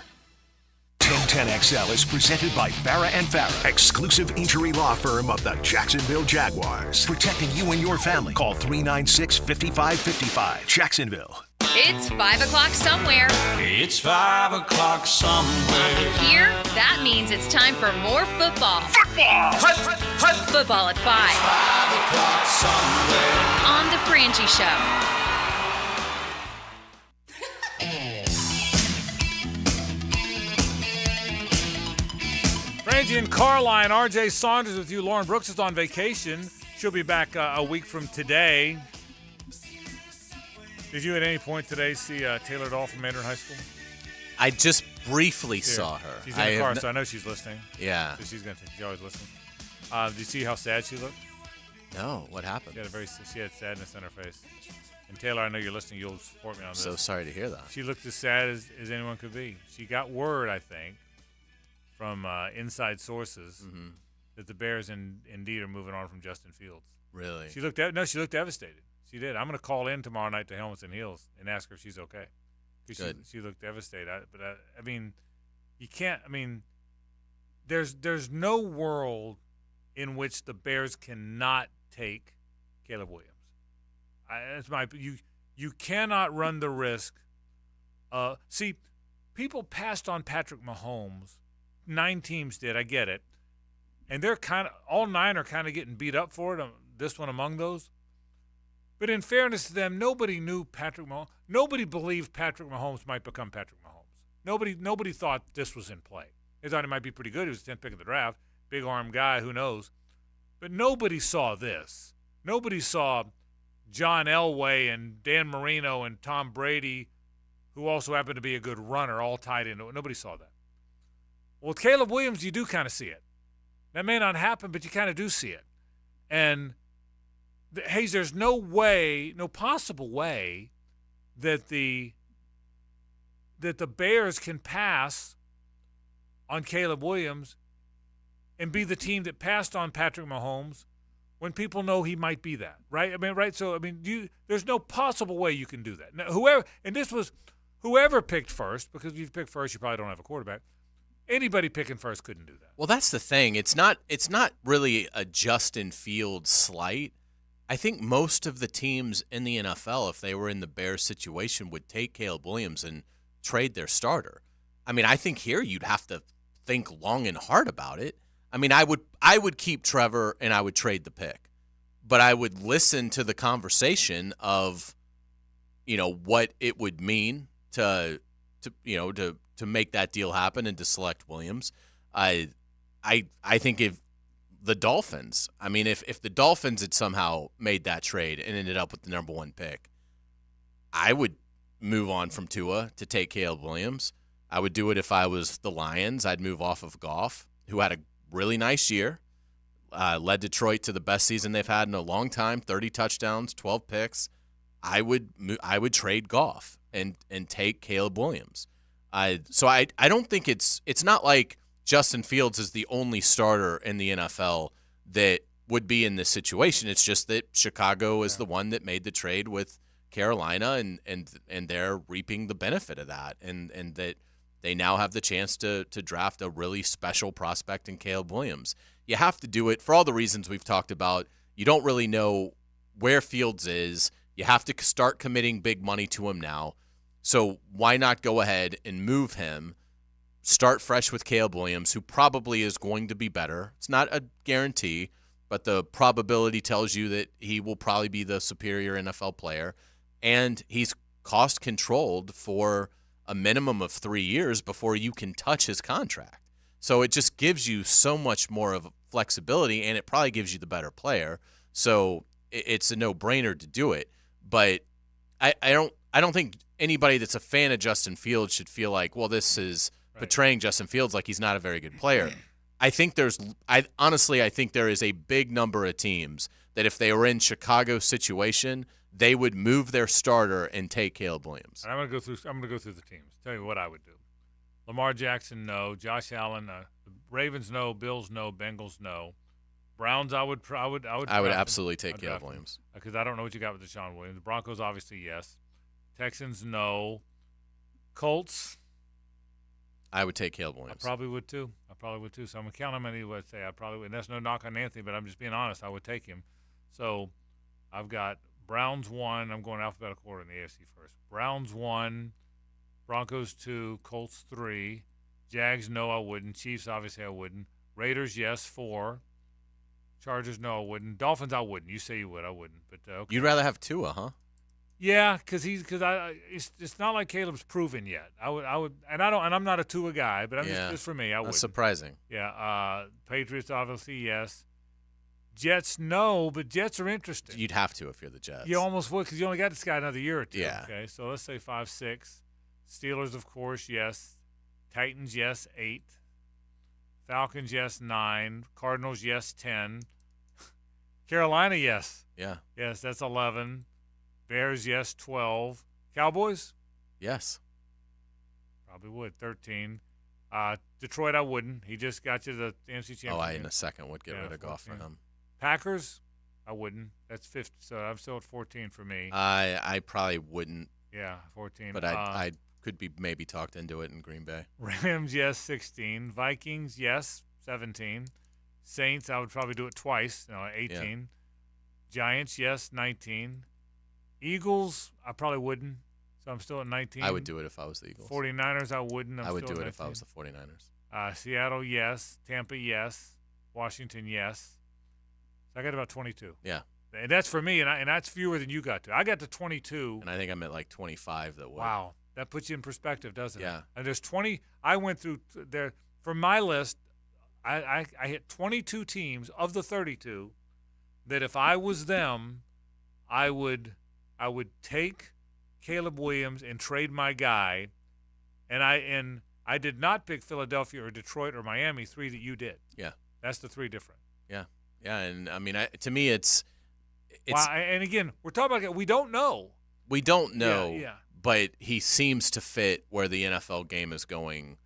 1010XL is presented by Farah & Farah, exclusive injury law firm of the Jacksonville Jaguars. Protecting you and your family. Call 396-5555. Jacksonville. It's 5 o'clock somewhere. It's 5 o'clock somewhere. Here, that means it's time for more football. Football at 5. 5 o'clock somewhere. On the Frangie Show. Frangie and Carlyon, R.J. Saunders with you. Lauren Brooks is on vacation. She'll be back a week from today. Did you at any point today see Taylor Dahl from Mandarin High School? I just briefly saw her. She's in the car, so I know she's listening. Yeah. So she's always listening. Did you see how sad she looked? No. What happened? She had sadness in her face. And Taylor, I know you're listening. You'll support me on this. So sorry to hear that. She looked as sad as anyone could be. She got word, I think, from inside sources that the Bears indeed are moving on from Justin Fields. Really? She looked devastated. She did. I'm going to call in tomorrow night to Helmets and Heels and ask her if she's okay. Good. She looked devastated. I mean, you can't. I mean, there's no world in which the Bears cannot take Caleb Williams. You cannot run the risk. See, people passed on Patrick Mahomes. 9 teams did. I get it, and they're all 9 are kind of getting beat up for it. This one among those. But in fairness to them, nobody knew Patrick Mahomes. Nobody believed Patrick Mahomes might become Patrick Mahomes. Nobody thought this was in play. They thought he might be pretty good. He was the 10th pick of the draft. Big arm guy, who knows. But nobody saw this. Nobody saw John Elway and Dan Marino and Tom Brady, who also happened to be a good runner, all tied into it. Nobody saw that. Well, with Caleb Williams, you do kind of see it. That may not happen, but you kind of do see it. And Hayes, there's no possible way that the Bears can pass on Caleb Williams and be the team that passed on Patrick Mahomes when people know he might be that, right? I mean, right? So, I mean, there's no possible way you can do that. Now, whoever picked first, because if you pick first, you probably don't have a quarterback. Anybody picking first couldn't do that. Well, that's the thing. It's not really a Justin Fields slight. I think most of the teams in the NFL, if they were in the Bears situation, would take Caleb Williams and trade their starter. I mean, I think here you'd have to think long and hard about it. I mean, I would keep Trevor and I would trade the pick, but I would listen to the conversation of, what it would mean to make that deal happen and to select Williams. I think if the Dolphins, if the Dolphins had somehow made that trade and ended up with the number 1 pick, I would move on from Tua to take Caleb Williams. I would do it if I was the Lions. I'd move off of Goff, who had a really nice year, led Detroit to the best season they've had in a long time, 30 touchdowns, 12 picks. I would trade Goff and take Caleb Williams. So I don't think it's not like Justin Fields is the only starter in the NFL that would be in this situation. It's just that Chicago is the one that made the trade with Carolina, and they're reaping the benefit of that, and that they now have the chance to draft a really special prospect in Caleb Williams. You have to do it for all the reasons we've talked about. You don't really know where Fields is. You have to start committing big money to him now. So why not go ahead and move him, start fresh with Caleb Williams, who probably is going to be better. It's not a guarantee, but the probability tells you that he will probably be the superior NFL player. And he's cost controlled for a minimum of 3 years before you can touch his contract. So it just gives you so much more of flexibility, and it probably gives you the better player. So it's a no-brainer to do it. But I don't think anybody that's a fan of Justin Fields should feel like, well, this is portraying Justin Fields like he's not a very good player. I think honestly think there is a big number of teams that if they were in Chicago's situation, they would move their starter and take Caleb Williams. And I'm gonna go through the teams. Tell you what I would do. Lamar Jackson, no. Josh Allen, Ravens, no. Bills, no. Bengals, no. Browns, I would absolutely take Caleb Williams because I don't know what you got with Deshaun Williams. The Broncos, obviously, yes. Texans, no. Colts, I would take Caleb Williams. I probably would too. So I'm gonna count how many would say I probably would. And that's no knock on Anthony, but I'm just being honest. I would take him. So I've got Browns 1. I'm going alphabetical order in the AFC first. Browns 1, Broncos 2, Colts 3, Jags, no, I wouldn't. Chiefs, obviously, I wouldn't. Raiders, yes, 4. Chargers, no, I wouldn't. Dolphins, I wouldn't. You say you would, I wouldn't. But okay. You'd rather have Tua, huh? Yeah, because it's not like Caleb's proven yet. I would, and I'm not a Tua guy, but just for me, I would. That's surprising. Yeah, Patriots, obviously, yes. Jets, no, but Jets are interesting. You'd have to if you're the Jets. You almost would because you only got this guy another year or two. Yeah. Okay, so let's say 5, 6. Steelers, of course, yes. Titans, yes, 8. Falcons, yes, 9. Cardinals, yes, 10. Carolina, yes. Yeah. Yes, that's 11. Bears, yes, 12. Cowboys? Yes. Probably would, 13. Detroit, I wouldn't. He just got you the NFC Championship. Oh, I in a second would get rid of Goff for him. Packers, I wouldn't. That's 50, so I'm still at 14 for me. I probably wouldn't. Yeah, 14. But I could be maybe talked into it in Green Bay. Rams, yes, 16. Vikings, yes, 17. Saints, I would probably do it twice, 18. Yeah. Giants, yes, 19. Eagles, I probably wouldn't. So I'm still at 19. I would do it if I was the Eagles. 49ers, I wouldn't. I would do it if I was the 49ers. Seattle, yes. Tampa, yes. Washington, yes. So I got about 22. Yeah. And that's for me, and that's fewer than you got to. I got to 22. And I think I'm at like 25 that would. Wow. That puts you in perspective, doesn't it? Yeah. And there's 20. I went through there. For my list, I hit 22 teams of the 32 that if I was them, I would take Caleb Williams and trade my guy, and I did not pick Philadelphia or Detroit or Miami, 3 that you did. Yeah, that's the 3 different. Yeah, and I mean, to me, it's. Well, and again, we're talking about we don't know. We don't know. Yeah. But he seems to fit where the NFL game is going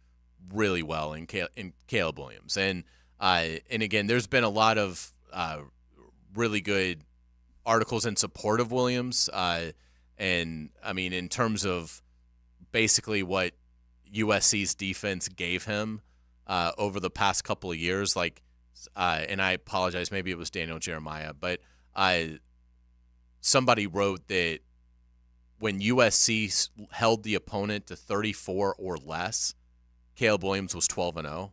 really well in Caleb Williams, and again, there's been a lot of really good articles in support of Williams. And, I mean, in terms of basically what USC's defense gave him over the past couple of years, and I apologize, maybe it was Daniel Jeremiah, but somebody wrote that when USC held the opponent to 34 or less, Caleb Williams was 12-0.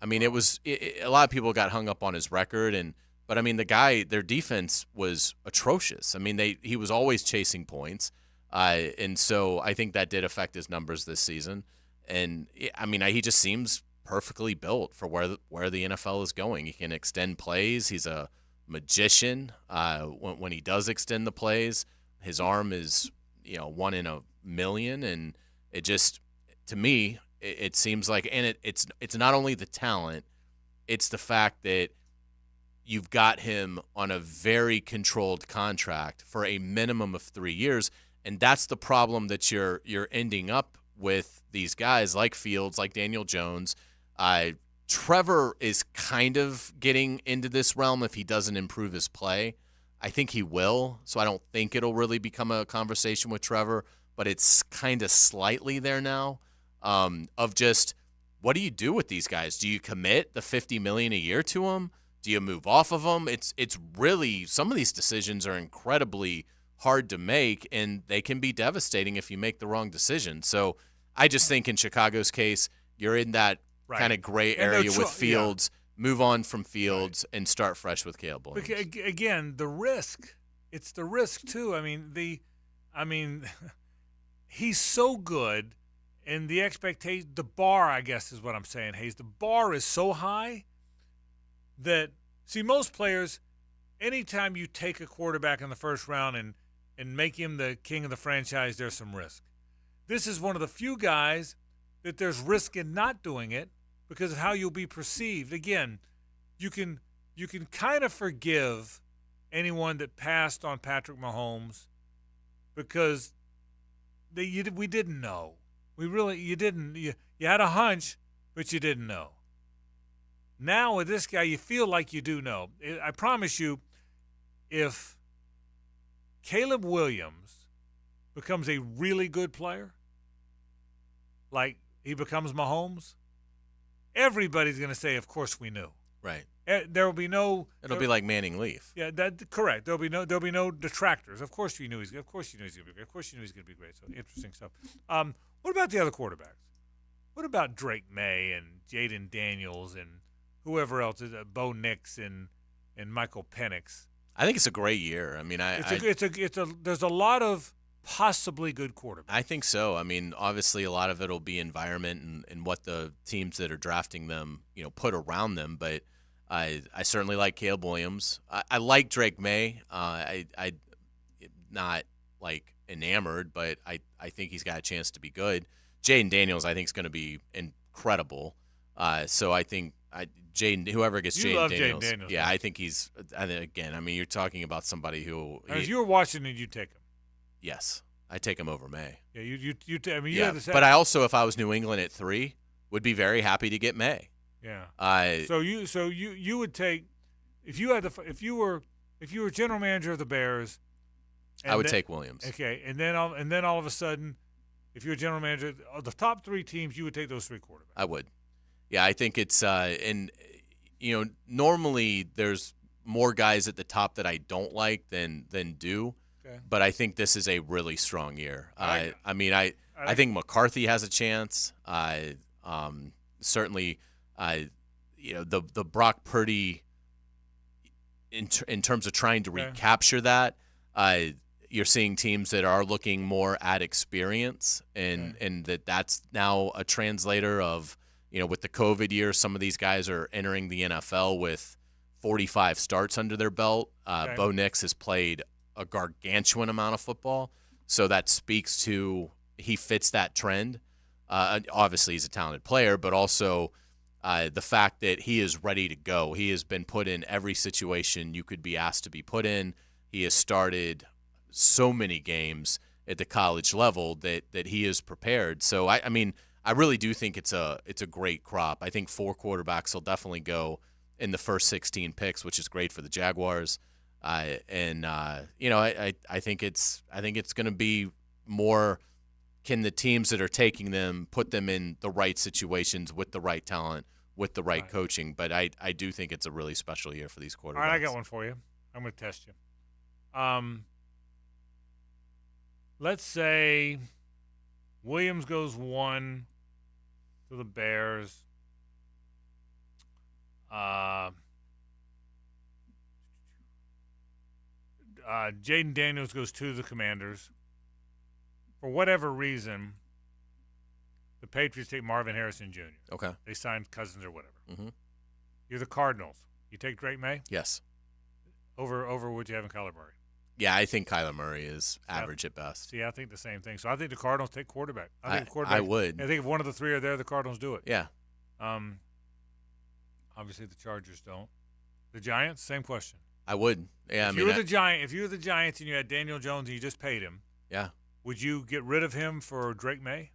I mean, it was a lot of people got hung up on his record, but I mean, their defense was atrocious. I mean, he was always chasing points, and so I think that did affect his numbers this season. And I mean, he just seems perfectly built for where the NFL is going. He can extend plays. He's a magician. When he does extend the plays, his arm is 1 in a million, and it just, to me, it seems like, and it's not only the talent, it's the fact that you've got him on a very controlled contract for a minimum of 3 years, and that's the problem that you're ending up with these guys like Fields, like Daniel Jones. Trevor is kind of getting into this realm if he doesn't improve his play. I think he will, so I don't think it'll really become a conversation with Trevor, but it's kind of slightly there now. of just what do you do with these guys? Do you commit the $50 million a year to them? Do you move off of them? It's really, some of these decisions are incredibly hard to make, and they can be devastating if you make the wrong decision. So I just think in Chicago's case, you're in that kind of gray area with Fields. Move on from Fields and start fresh with Caleb Williams. Again, the risk. It's the risk too. I mean, he's so good, and the expectation, the bar, I guess, is what I'm saying. Hays, the bar is so high that most players, anytime you take a quarterback in the first round and make him the king of the franchise, there's some risk. This is one of the few guys that there's risk in not doing it because of how you'll be perceived. Again, you can kind of forgive anyone that passed on Patrick Mahomes because we didn't know. You didn't. You had a hunch, but you didn't know. Now with this guy, you feel like you do know. I promise you, if Caleb Williams becomes a really good player, like he becomes Mahomes, everybody's going to say, of course we knew. Right. There will be no. It'll be like Manning Leaf. Yeah, correct. There'll be no detractors. Of course you knew he's. Of course you knew he's going to be great. Of course you knew he's going to be great. So interesting stuff. What about the other quarterbacks? What about Drake May and Jaden Daniels and whoever else is Bo Nix and Michael Penix? I think it's a great year. I mean, there's a lot of possibly good quarterbacks. I think so. I mean, obviously a lot of it will be environment and what the teams that are drafting them, put around them. But I certainly like Caleb Williams. I like Drake May. I not like enamored, but I think he's got a chance to be good. Jaden Daniels, I think, is going to be incredible. So I think whoever gets Jaden Daniels, yeah, I think he's. Again, I mean, you're talking about somebody who. If you were Washington, you'd take him. Yes, I take him over May. Yeah, I mean, yeah. But I also, if I was New England at 3, would be very happy to get May. Yeah. So you would take if you were general manager of the Bears. I would take Williams. Okay, and then all of a sudden, if you're a general manager of the top 3 teams, you would take those 3 quarterbacks. I would. Yeah, I think it's normally there's more guys at the top that I don't like than do. Okay. But I think this is a really strong year. I think McCarthy has a chance. Certainly, the Brock Purdy in terms of trying to recapture that. You're seeing teams that are looking more at experience, and that's now a translator of, with the COVID year, some of these guys are entering the NFL with 45 starts under their belt. Bo Nix has played a gargantuan amount of football, so that speaks to he fits that trend. Obviously, he's a talented player, but also the fact that he is ready to go. He has been put in every situation you could be asked to be put in. He has started so many games at the college level that he is prepared. So I mean, I really do think it's a great crop. I think 4 quarterbacks will definitely go in the first 16 picks, which is great for the Jaguars. I think it's going to be more. Can the teams that are taking them put them in the right situations with the right talent, with the right coaching? But I do think it's a really special year for these quarterbacks. All right, I got one for you. I'm going to test you. Let's say Williams goes 1 to the Bears. Jaden Daniels goes 2 to the Commanders. For whatever reason, the Patriots take Marvin Harrison Jr. Okay. They signed Cousins or whatever. Mm-hmm. You're the Cardinals. You take Drake May? Yes. Over would you have in Kyler Murray? Yeah, I think Kyler Murray is average at best. See, I think the same thing. So I think the Cardinals take quarterback. I would. I think if one of the 3 are there, the Cardinals do it. Yeah. Obviously, the Chargers don't. The Giants, same question. I would. Yeah. If you were the Giants and you had Daniel Jones and you just paid him, yeah, would you get rid of him for Drake May?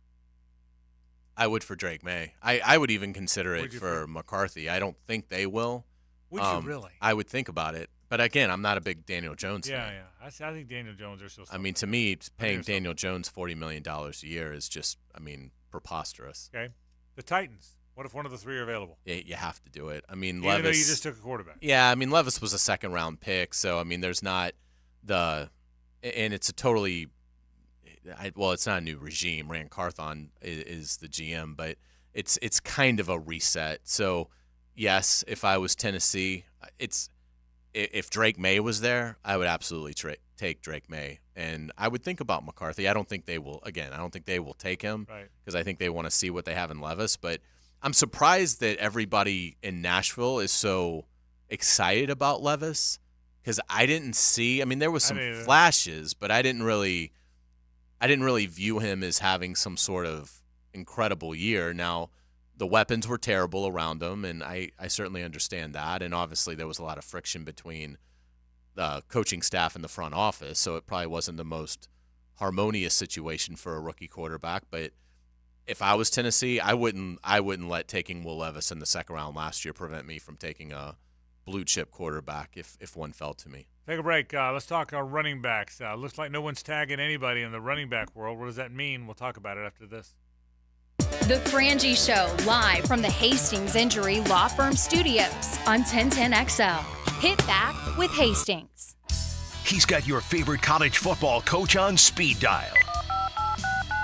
I would for Drake May. I would even consider it for McCarthy. I don't think they will. Would you really? I would think about it. But again, I'm not a big Daniel Jones fan. Yeah. I think Daniel Jones are still. I mean, to me, paying Daniel Jones $40 million a year is just, preposterous. Okay. The Titans. What if one of the three are available? You have to do it. I mean, Even Levis. though you just took a quarterback. Yeah, Levis was a second-round pick, so there's not and it's a totally. It's not a new regime. Rand Carthon is the GM, but it's kind of a reset. So, yes, if I was Tennessee, if Drake May was there, I would absolutely take Drake May, and I would think about McCarthy. I don't think they will. Again, I don't think they will take him because I think they want to see what they have in Levis. But I'm surprised that everybody in Nashville is so excited about Levis because I didn't see. There was some flashes, but I didn't really view him as having some sort of incredible year. Now, the weapons were terrible around him, and I certainly understand that. And obviously there was a lot of friction between the coaching staff and the front office, so it probably wasn't the most harmonious situation for a rookie quarterback. But if I was Tennessee, I wouldn't let taking Will Levis in the second round last year prevent me from taking a blue-chip quarterback if one fell to me. Take a break. Let's talk running backs. Looks like no one's tagging anybody in the running back world. What does that mean? We'll talk about it after this. The Frangie Show, live from the Hastings Injury Law Firm Studios on 1010XL. Hit back with Hastings. He's got your favorite college football coach on speed dial.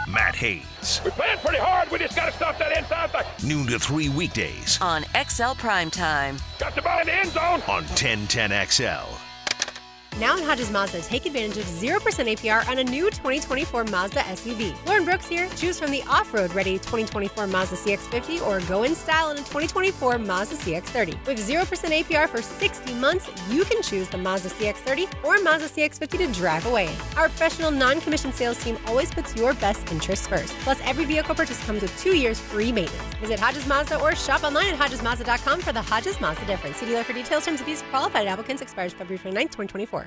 Matt Hays. We're playing pretty hard. We just got to stop that inside thing. Noon to 3 weekdays. On XL Primetime. Got the ball in the end zone. On 1010XL. Now at Hodges Mazda, take advantage of 0% APR on a new 2024 Mazda SUV. Lauren Brooks here. Choose from the off-road ready 2024 Mazda CX-50 or go in style in a 2024 Mazda CX-30. With 0% APR for 60 months, you can choose the Mazda CX-30 or Mazda CX-50 to drive away. Our professional non-commissioned sales team always puts your best interests first. Plus, every vehicle purchase comes with 2 years free maintenance. Visit Hodges Mazda or shop online at HodgesMazda.com for the Hodges Mazda difference. See dealer for details, terms, and fees. Qualified applicants expires February 29, 2024.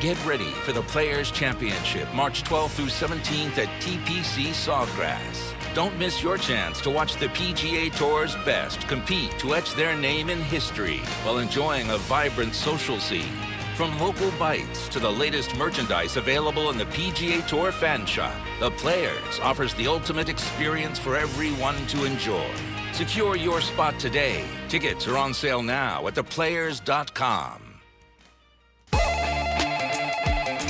Get ready for the Players' Championship, March 12th through 17th at TPC Sawgrass. Don't miss your chance to watch the PGA Tour's best compete to etch their name in history while enjoying a vibrant social scene. From local bites to the latest merchandise available in the PGA Tour fan shop, the Players offers the ultimate experience for everyone to enjoy. Secure your spot today. Tickets are on sale now at theplayers.com.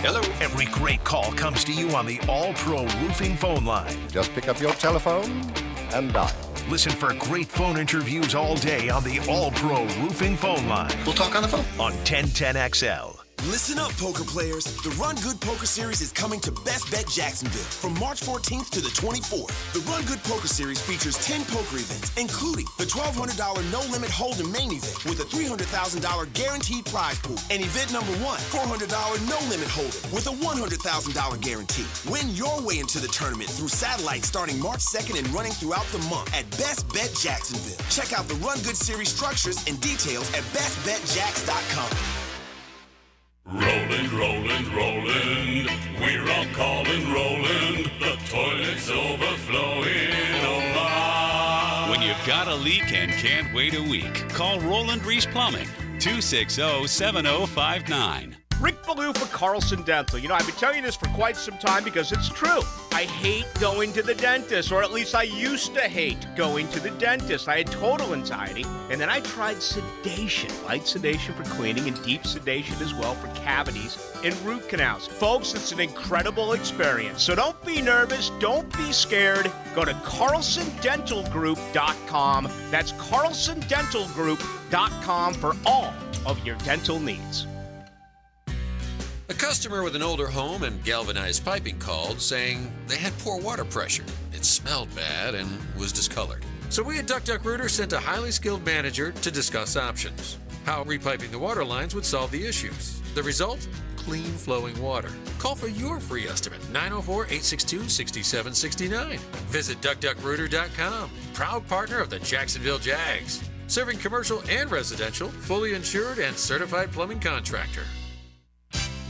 Hello. Every great call comes to you on the All-Pro Roofing phone line. Just pick up your telephone and dial. Listen for great phone interviews all day on the All-Pro Roofing phone line. We'll talk on the phone. On 1010XL. Listen up, poker players. The Run Good Poker Series is coming to Best Bet Jacksonville from March 14th to the 24th. The Run Good Poker Series features 10 poker events, including the $1,200 no-limit hold'em main event with a $300,000 guaranteed prize pool, and event number 1, $400 no-limit hold'em with a $100,000 guarantee. Win your way into the tournament through satellite starting March 2nd and running throughout the month at Best Bet Jacksonville. Check out the Run Good Series structures and details at bestbetjacks.com. Roland, Roland, Roland, we're all calling Roland, the toilet's overflowing over. When you've got a leak and can't wait a week, call Roland Reese Plumbing, 260-7059. Rick Ballou for Carlson Dental. I've been telling you this for quite some time because it's true. I hate going to the dentist, or at least I used to hate going to the dentist. I had total anxiety, and then I tried sedation. Light sedation for cleaning and deep sedation as well for cavities and root canals. Folks, it's an incredible experience. So don't be nervous. Don't be scared. Go to CarlsonDentalGroup.com. That's CarlsonDentalGroup.com for all of your dental needs. A customer with an older home and galvanized piping called saying they had poor water pressure. It smelled bad and was discolored. So we at Duck Duck Rooter sent a highly skilled manager to discuss options. How repiping the water lines would solve the issues. The result? Clean flowing water. Call for your free estimate, 904-862-6769. Visit DuckDuckRooter.com. Proud partner of the Jacksonville Jags. Serving commercial and residential, fully insured and certified plumbing contractor.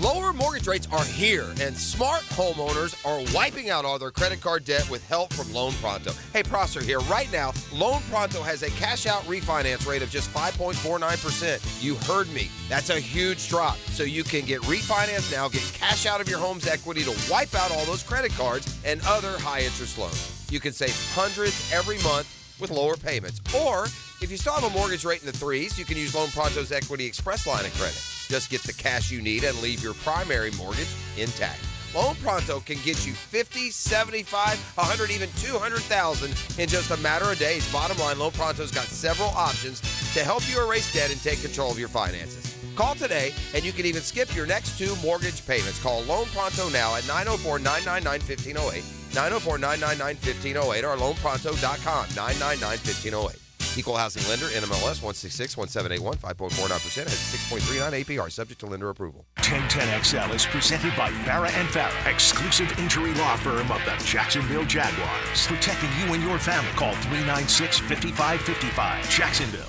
Lower mortgage rates are here, and smart homeowners are wiping out all their credit card debt with help from Loan Pronto. Hey, Prosser here. Right now, Loan Pronto has a cash-out refinance rate of just 5.49%. You heard me. That's a huge drop. So you can get refinanced now, get cash out of your home's equity to wipe out all those credit cards and other high-interest loans. You can save hundreds every month with lower payments. Or, if you still have a mortgage rate in the threes, you can use Loan Pronto's Equity Express line of credit. Just get the cash you need and leave your primary mortgage intact. Loan Pronto can get you $50, $75, $100, even $200,000 in just a matter of days. Bottom line, Loan Pronto's got several options to help you erase debt and take control of your finances. Call today, and you can even skip your next 2 mortgage payments. Call Loan Pronto now at 904-999-1508, 904-999-1508, or loanpronto.com, 999-1508. Equal housing lender, NMLS 1661781, 5.49%, has 6.39 APR, subject to lender approval. 1010XL is presented by Farrah & Farrah, exclusive injury law firm of the Jacksonville Jaguars. Protecting you and your family. Call 396-5555, Jacksonville.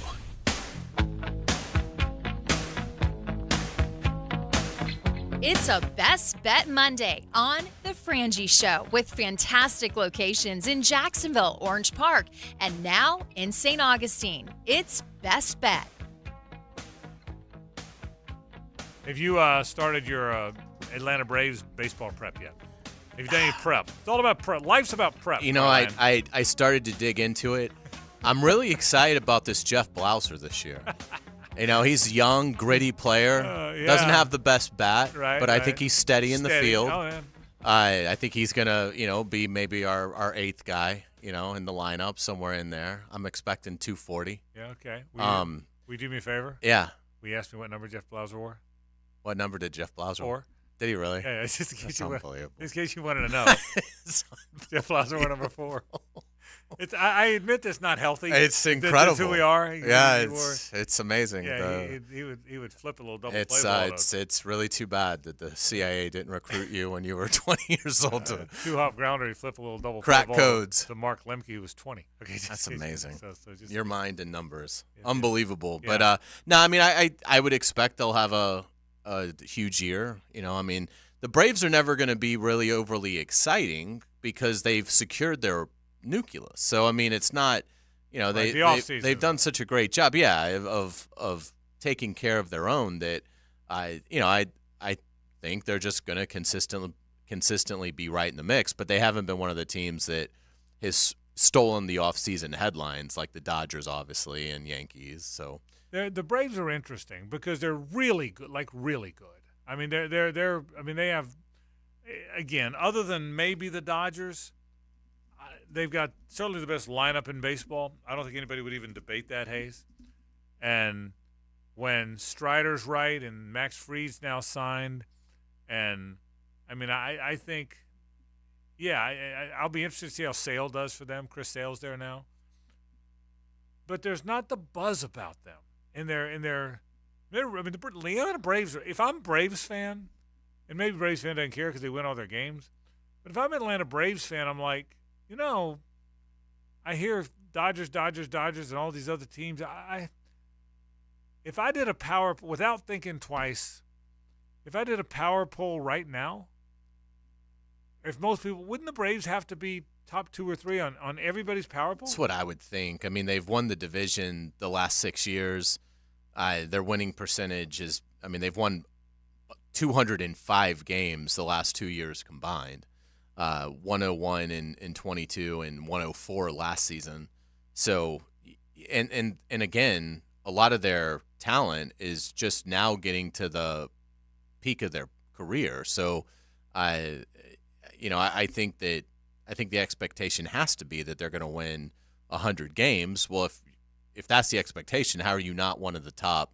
It's a Best Bet Monday on The Frangie Show with fantastic locations in Jacksonville, Orange Park, and now in St. Augustine. It's Best Bet. Have you started your Atlanta Braves baseball prep yet? Have you done any prep? It's all about prep. Life's about prep. You know, I started to dig into it. I'm really excited about this Jeff Blouser this year. You know, he's a young, gritty player. Doesn't have the best bat, but I think he's steady in the field. Oh, yeah. I think he's going to, be maybe our 8th guy, in the lineup, somewhere in there. I'm expecting 240. Yeah, okay. Will you do me a favor? Yeah. Will you ask me what number Jeff Blouser wore? What number did Jeff Blouser 4. Did he really? Yeah, just in case, unbelievable. Just in case you wanted to know. Jeff Blouser wore number 4. I admit that's not healthy. It's incredible. That's who we are. It's amazing. Yeah, he would flip a little double play ball. It's really too bad that the CIA didn't recruit you when you were 20 years old. To 2-hop grounder, he flipped a little double crack play ball codes. to Mark Lemke, who was 20. Okay, that's amazing. So your mind and numbers, unbelievable. Yeah. But no, I mean, I would expect they'll have a huge year. The Braves are never going to be really overly exciting because they've secured their nucleus. So I mean, it's not, they've done such a great job, of taking care of their own that I think they're just going to consistently be right in the mix. But they haven't been one of the teams that has stolen the offseason headlines like the Dodgers, obviously, and Yankees. So the Braves are interesting because they're really good, like really good. I mean, they have, again, other than maybe the Dodgers, they've got certainly the best lineup in baseball. I don't think anybody would even debate that, Hays. And when Strider's right and Max Fried's now signed, and I mean, I think, I'll be interested to see how Sale does for them. Chris Sale's there now. But there's not the buzz about them. The Atlanta Braves, if I'm a Braves fan, and maybe Braves fan doesn't care because they win all their games, but if I'm an Atlanta Braves fan, I'm like, I hear Dodgers, and all these other teams. If I did a power, without thinking twice, if I did a power poll right now, if most people, wouldn't the Braves have to be top 2 or 3 on everybody's power poll? That's what I would think. I mean, they've won the division the last 6 years. Their winning percentage is, they've won 205 games the last 2 years combined. 101 in 22 and 104 last season. So, and again, a lot of their talent is just now getting to the peak of their career. So, I think the expectation has to be that they're going to win 100 games. Well, if that's the expectation, how are you not one of the top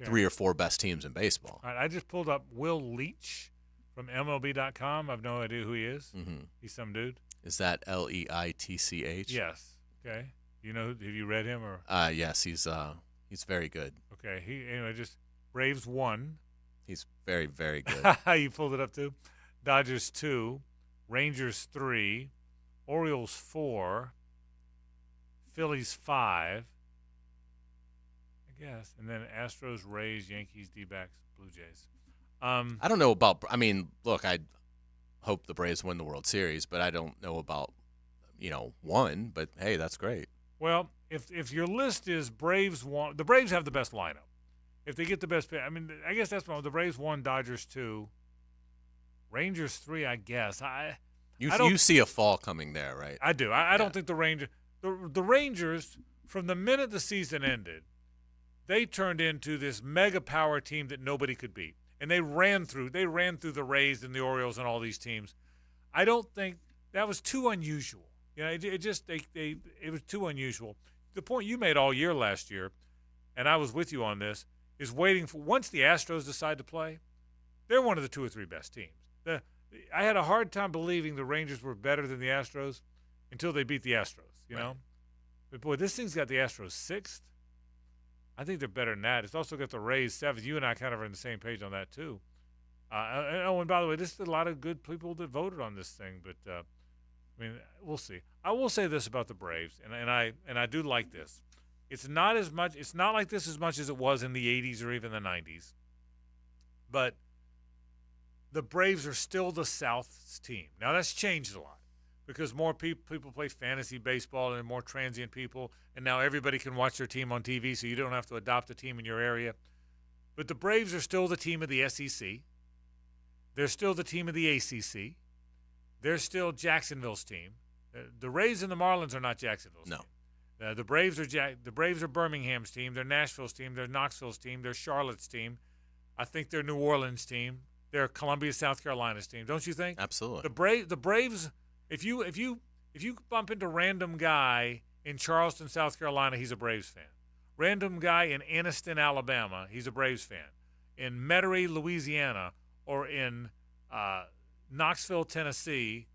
3 or 4 best teams in baseball? All right, I just pulled up Will Leitch from MLB.com. I have no idea who he is. Mm-hmm. He's some dude. Is that Leitch? Yes. Okay. Have you read him or? Yes, he's very good. Okay. Just Braves 1. He's very, very good. You pulled it up too. Dodgers 2, Rangers 3, Orioles 4, Phillies 5. I guess, and then Astros, Rays, Yankees, D-backs, Blue Jays. I don't know about. I mean, look, I hope the Braves win the World Series, but I don't know about one. But hey, that's great. Well, if your list is Braves 1, the Braves have the best lineup. If they get the best, I mean, I guess that's one. The Braves 1, Dodgers 2, Rangers 3. I guess You see a fall coming there, right? I do. I don't think the Rangers, from the minute the season ended, they turned into this mega power team that nobody could beat, and they ran through the Rays and the Orioles and all these teams. I don't think that was too unusual. It was too unusual. The point you made all year last year, and I was with you on this, is waiting for once the Astros decide to play, they're one of the 2 or 3 best teams. I had a hard time believing the Rangers were better than the Astros until they beat the Astros, know. But boy, this thing's got the Astros 6th. I think they're better than that. It's also got the Rays 7th. You and I kind of are on the same page on that too. And by the way, this is a lot of good people that voted on this thing, but I mean, we'll see. I will say this about the Braves, and I do like this. It's not like this as much as it was in the 80s or even the 90s. But the Braves are still the South's team. Now, that's changed a lot because more people play fantasy baseball and more transient people, and now everybody can watch their team on TV, so you don't have to adopt a team in your area. But the Braves are still the team of the SEC. They're still the team of the ACC. They're still Jacksonville's team. The Rays and the Marlins are not Jacksonville's team. The Braves are Birmingham's team. They're Nashville's team. They're Knoxville's team. They're Charlotte's team. I think they're New Orleans' team. They're Columbia, South Carolina's team. Don't you think? Absolutely. The Braves. If you bump into a random guy in Charleston, South Carolina, he's a Braves fan. Random guy in Anniston, Alabama, he's a Braves fan. In Metairie, Louisiana, or in Knoxville, Tennessee,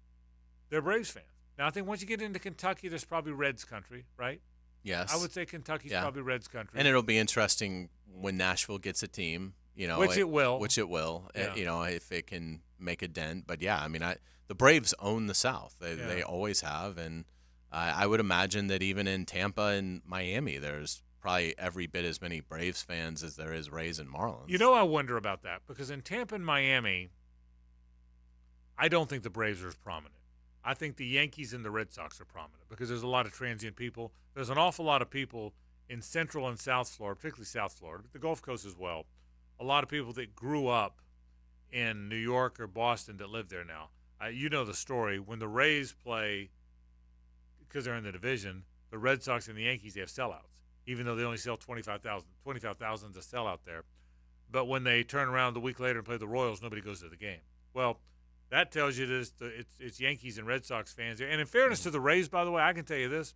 they're Braves fans. Now, I think once you get into Kentucky, there's probably Reds country, right? Yes. I would say Kentucky's probably Reds country. And it'll be interesting when Nashville gets a team, which it will. Yeah. If it can make a dent. But, yeah, I mean, the Braves own the South. They always have. And I would imagine that even in Tampa and Miami, there's probably every bit as many Braves fans as there is Rays and Marlins. I wonder about that because in Tampa and Miami, I don't think the Braves are as prominent. I think the Yankees and the Red Sox are prominent because there's a lot of transient people. There's an awful lot of people in Central and South Florida, particularly South Florida, but the Gulf Coast as well. A lot of people that grew up in New York or Boston that live there now. You know the story. When the Rays play, because they're in the division, the Red Sox and the Yankees, they have sellouts, even though they only sell 25,000. 25,000 is a sellout there. But when they turn around the week later and play the Royals, nobody goes to the game. Well, that tells you that it's Yankees and Red Sox fans there. And in fairness to the Rays, by the way, I can tell you this.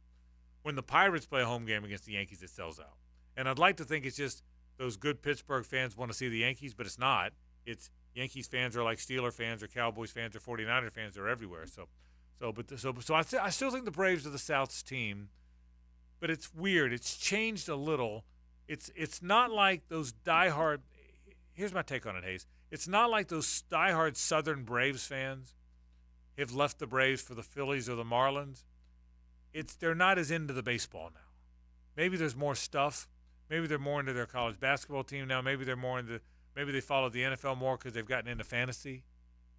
When the Pirates play a home game against the Yankees, it sells out. And I'd like to think it's just those good Pittsburgh fans want to see the Yankees, but it's not. It's Yankees fans are like Steeler fans or Cowboys fans or 49er fans. They're everywhere. So I still think the Braves are the South's team, but it's weird. It's changed a little. It's not like those diehard – here's my take on it, Hays. It's not like those diehard Southern Braves fans have left the Braves for the Phillies or the Marlins. They're not as into the baseball now. Maybe there's more stuff. Maybe they're more into their college basketball team now. Maybe they're more into. Maybe they follow the NFL more because they've gotten into fantasy.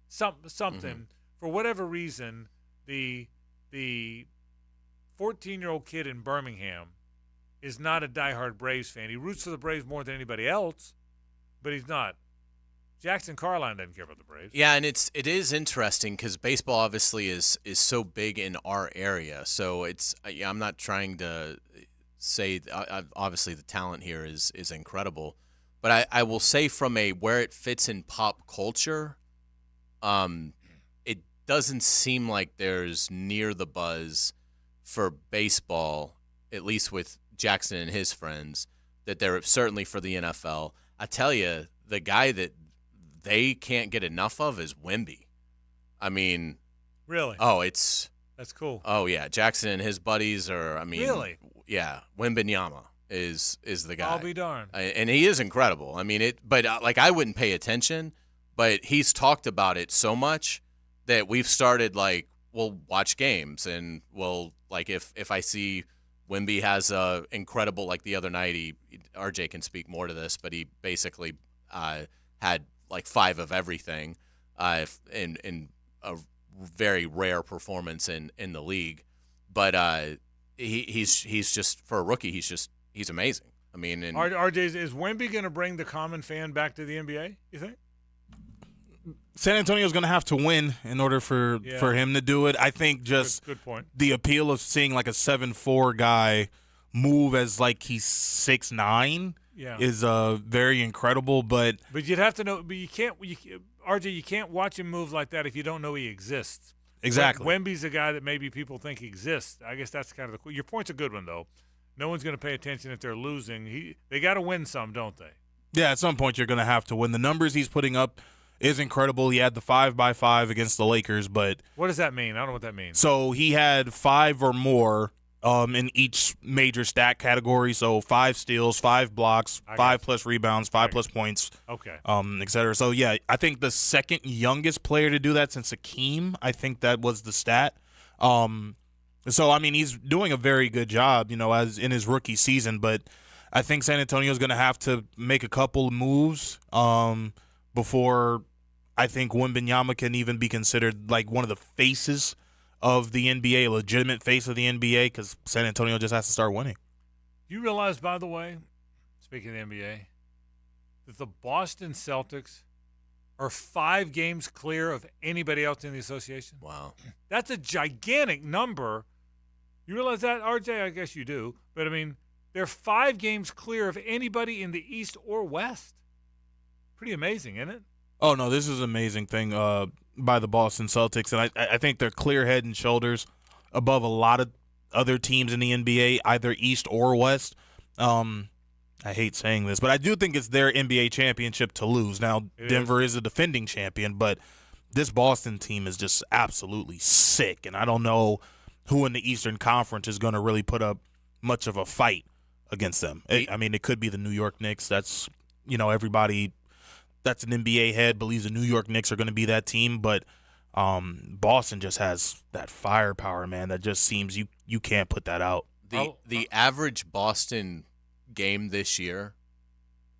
Something. Mm-hmm. For whatever reason, the 14-year-old kid in Birmingham is not a diehard Braves fan. He roots for the Braves more than anybody else, but he's not. Jackson Carlyon doesn't care about the Braves. Yeah, and it is interesting because baseball obviously is so big in our area. So I'm not trying to say obviously the talent here is incredible, but I will say from where it fits in pop culture, it doesn't seem like there's near the buzz for baseball, at least with Jackson and his friends, that they're certainly for the NFL. I tell you, the guy that they can't get enough of is Wemby. I mean, really? Oh, that's cool. Oh yeah, Jackson and his buddies are. I mean, really? Yeah, Wembenyama is the guy. I'll be darned. And he is incredible. I mean, but I wouldn't pay attention, but he's talked about it so much that we've started we'll watch games and we'll if I see Wemby has a incredible the other night RJ can speak more to this, but he basically had like 5 of everything in a very rare performance in the league. But he's just, for a rookie, he's amazing. I mean, RJ, is Wemby going to bring the common fan back to the NBA, you think? San Antonio's going to have to win in order for him to do it. I think just good point. The appeal of seeing like a 7'4" guy move as like he's 6'9" is very incredible. But you'd have to know. But you can't, RJ. You can't watch him move like that if you don't know he exists. Exactly. Wemby's a guy that maybe people think exists. I guess that's kind of your point's a good one though. No one's going to pay attention if they're losing. They got to win some, don't they? Yeah, at some point you're going to have to win. The numbers he's putting up is incredible. He had the 5x5 against the Lakers, but what does that mean? I don't know what that means. So he had 5 or more in each major stat category. So 5 steals, 5 blocks, 5 plus rebounds, 5 plus points, et cetera. So yeah, I think the second youngest player to do that since Hakeem. I think that was the stat. So, I mean, he's doing a very good job, as in his rookie season. But I think San Antonio is going to have to make a couple moves before I think Wembanyama can even be considered like one of the faces of the NBA, a legitimate face of the NBA, because San Antonio just has to start winning. You realize, by the way, speaking of the NBA, that the Boston Celtics are 5 games clear of anybody else in the association? Wow. That's a gigantic number. You realize that, RJ? I guess you do. But, I mean, they're 5 games clear of anybody in the East or West. Pretty amazing, isn't it? Oh, no, this is an amazing thing by the Boston Celtics. And I think they're clear head and shoulders above a lot of other teams in the NBA, either East or West. I hate saying this, but I do think it's their NBA championship to lose. Now, Denver is a defending champion, but this Boston team is just absolutely sick. And I don't know who in the Eastern Conference is going to really put up much of a fight against them. I mean, it could be the New York Knicks. That's, everybody that's an NBA head believes the New York Knicks are going to be that team. But Boston just has that firepower, man, that just seems you can't put that out. The average Boston game this year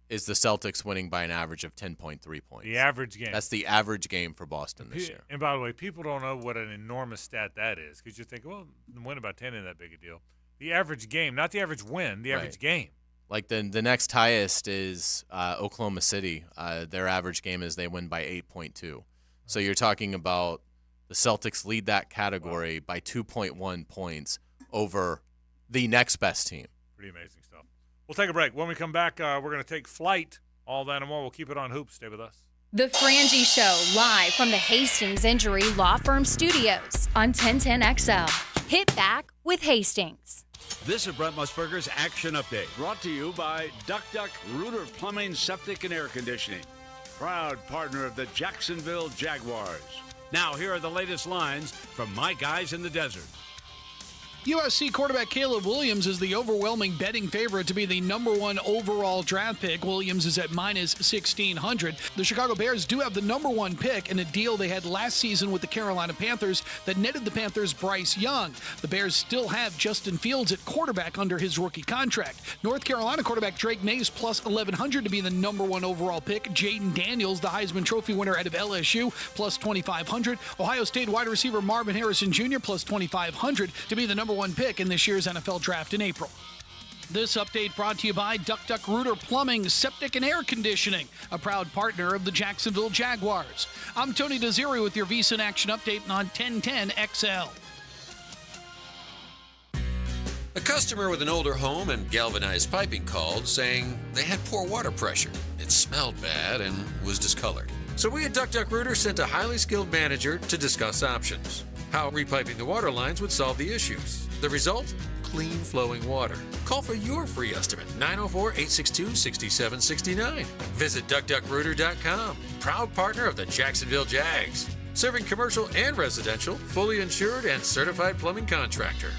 is the Celtics winning by an average of 10.3 points. The average game. That's the average game for Boston this year. And by the way, people don't know what an enormous stat that is because you think, well, win by 10 isn't that big a deal. The average game, not the average win, the average game. Like the next highest is Oklahoma City. Their average game is they win by 8.2. So you're talking about the Celtics lead that category by 2.1 points over the next best team. Pretty amazing stuff. We'll take a break. When we come back, we're going to take flight. All that and more. We'll keep it on Hoops. Stay with us. The Frangie Show, live from the Hastings Injury Law Firm Studios on 1010XL. Hit back with Hastings. This is Brent Musburger's Action Update, brought to you by Duck Duck Rooter Plumbing, Septic, and Air Conditioning, proud partner of the Jacksonville Jaguars. Now, here are the latest lines from my guys in the desert. USC quarterback Caleb Williams is the overwhelming betting favorite to be the #1 overall draft pick. Williams is at minus 1,600. The Chicago Bears do have the #1 pick in a deal they had last season with the Carolina Panthers that netted the Panthers Bryce Young. The Bears still have Justin Fields at quarterback under his rookie contract. North Carolina quarterback Drake Mays plus 1,100 to be the #1 overall pick. Jaden Daniels, the Heisman Trophy winner out of LSU, plus 2,500. Ohio State wide receiver Marvin Harrison Jr. plus 2,500 to be the #1 pick in this year's NFL Draft in April. This update brought to you by Duck Duck Rooter Plumbing, Septic, and Air Conditioning, a proud partner of the Jacksonville Jaguars. I'm Tony Desiri with your VSiN Action Update on 1010XL. A customer with an older home and galvanized piping called saying they had poor water pressure. It smelled bad and was discolored. So we at Duck Duck Rooter sent a highly skilled manager to discuss options. How repiping the water lines would solve the issues. The result? Clean flowing water. Call for your free estimate, 904-862-6769. Visit DuckDuckRooter.com. Proud partner of the Jacksonville Jags. Serving commercial and residential, fully insured and certified plumbing contractor.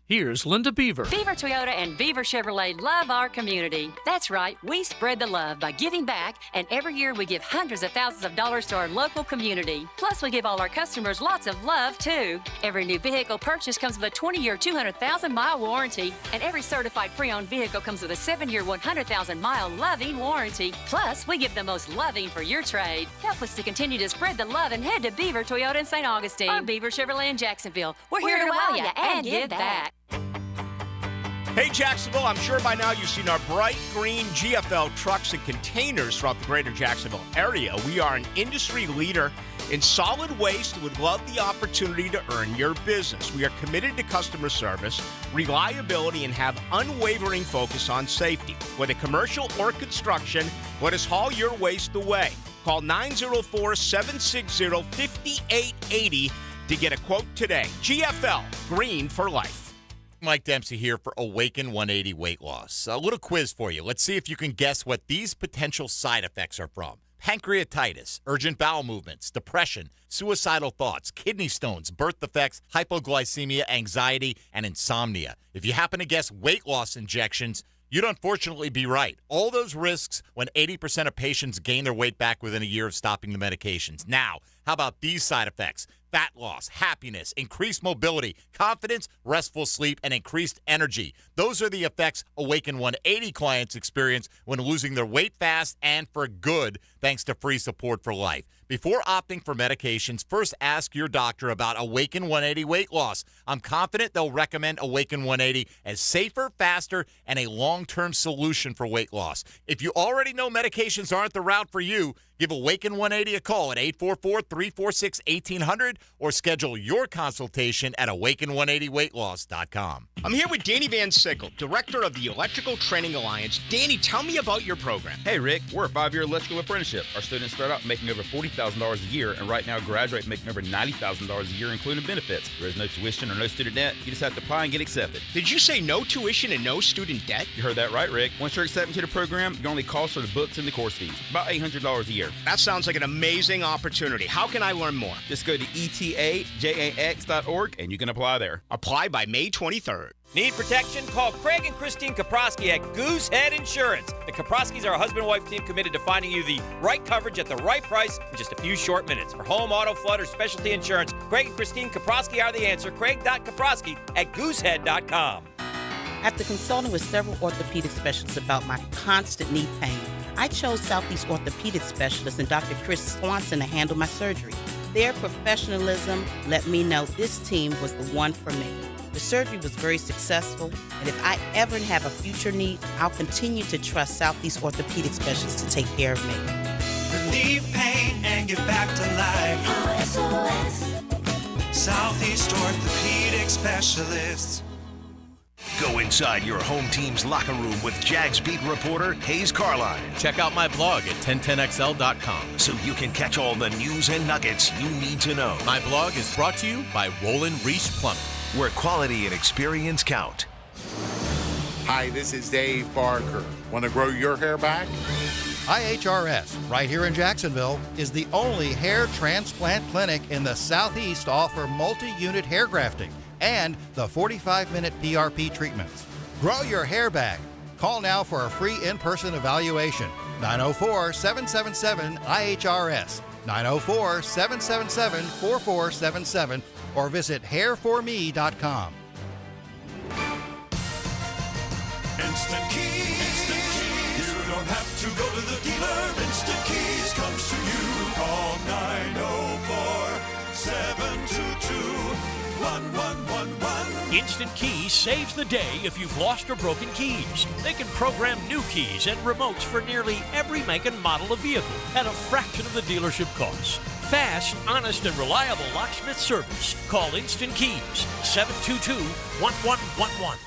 Here's Linda Beaver. Beaver Toyota and Beaver Chevrolet love our community. That's right, we spread the love by giving back, and every year we give hundreds of thousands of dollars to our local community. Plus, we give all our customers lots of love, too. Every new vehicle purchase comes with a 20-year, 200,000-mile warranty, and every certified pre-owned vehicle comes with a 7-year, 100,000-mile loving warranty. Plus, we give the most loving for your trade. Help us to continue to spread the love and head to Beaver Toyota in St. Augustine or Beaver Chevrolet in Jacksonville. We're here to wow you and give back. Hey, Jacksonville, I'm sure by now you've seen our bright green GFL trucks and containers throughout the greater Jacksonville area. We are an industry leader in solid waste and would love the opportunity to earn your business. We are committed to customer service, reliability, and have unwavering focus on safety. Whether commercial or construction, let us haul your waste away. Call 904-760-5880 to get a quote today. GFL, green for life. Mike Dempsey here for Awaken 180 Weight Loss. A little quiz for you. Let's see if you can guess what these potential side effects are from. Pancreatitis, urgent bowel movements, depression, suicidal thoughts, kidney stones, birth defects, hypoglycemia, anxiety, and insomnia. If you happen to guess weight loss injections, you'd unfortunately be right. All those risks when 80% of patients gain their weight back within a year of stopping the medications. Now, how about these side effects? Fat loss, happiness, increased mobility, confidence, restful sleep, and increased energy. Those are the effects Awaken 180 clients experience when losing their weight fast and for good, thanks to free support for life. Before opting for medications, first ask your doctor about Awaken 180 weight loss. I'm confident they'll recommend Awaken 180 as safer, faster, and a long-term solution for weight loss. If you already know medications aren't the route for you, give Awaken 180 a call at 844-346-1800 or schedule your consultation at awaken180weightloss.com. I'm here with Danny Van Sickle, Director of the Electrical Training Alliance. Danny, tell me about your program. Hey, Rick, we're a 5-year electrical apprenticeship. Our students start out making over $40,000 a year, and right now graduate making over $90,000 a year, including benefits. There is no tuition or no student debt. You just have to apply and get accepted. Did you say no tuition and no student debt? You heard that right, Rick. Once you're accepted to the program, your only cost are the books and the course fees. About $800 a year. That sounds like an amazing opportunity. How can I learn more? Just go to etajax.org and you can apply there. Apply by May 23rd. Need protection? Call Craig and Christine Kaprosky at Goosehead Insurance. The Kaproskys are a husband and wife team committed to finding you the right coverage at the right price in just a few short minutes. For home, auto, flood, or specialty insurance, Craig and Christine Kaprosky are the answer. Craig.Kaprosky at goosehead.com. After consulting with several orthopedic specialists about my constant knee pain, I chose Southeast Orthopedic Specialist and Dr. Chris Swanson to handle my surgery. Their professionalism let me know this team was the one for me. The surgery was very successful, and if I ever have a future need, I'll continue to trust Southeast Orthopedic Specialists to take care of me. Relieve pain and get back to life. SOS. Southeast Orthopedic Specialists. Go inside your home team's locker room with Jags beat reporter Hays Carlyon. Check out my blog at 1010XL.com so you can catch all the news and nuggets you need to know. My blog is brought to you by Roland Reese Plumbing, where quality and experience count. Hi, this is Dave Barker. Want to grow your hair back? IHRS, right here in Jacksonville, is the only hair transplant clinic in the Southeast to offer multi-unit hair grafting and the 45-minute PRP treatments. Grow your hair back. Call now for a free in-person evaluation. 904-777-IHRS, 904-777-4477, or visit hairforme.com. Instant Keys. You don't have to go to the dealer. Instant Keys comes to you. Call 904-722-1111. Instant Keys saves the day if you've lost or broken keys. They can program new keys and remotes for nearly every make and model of vehicle at a fraction of the dealership cost. Fast, honest, and reliable locksmith service. Call Instant Keys, 722-1111.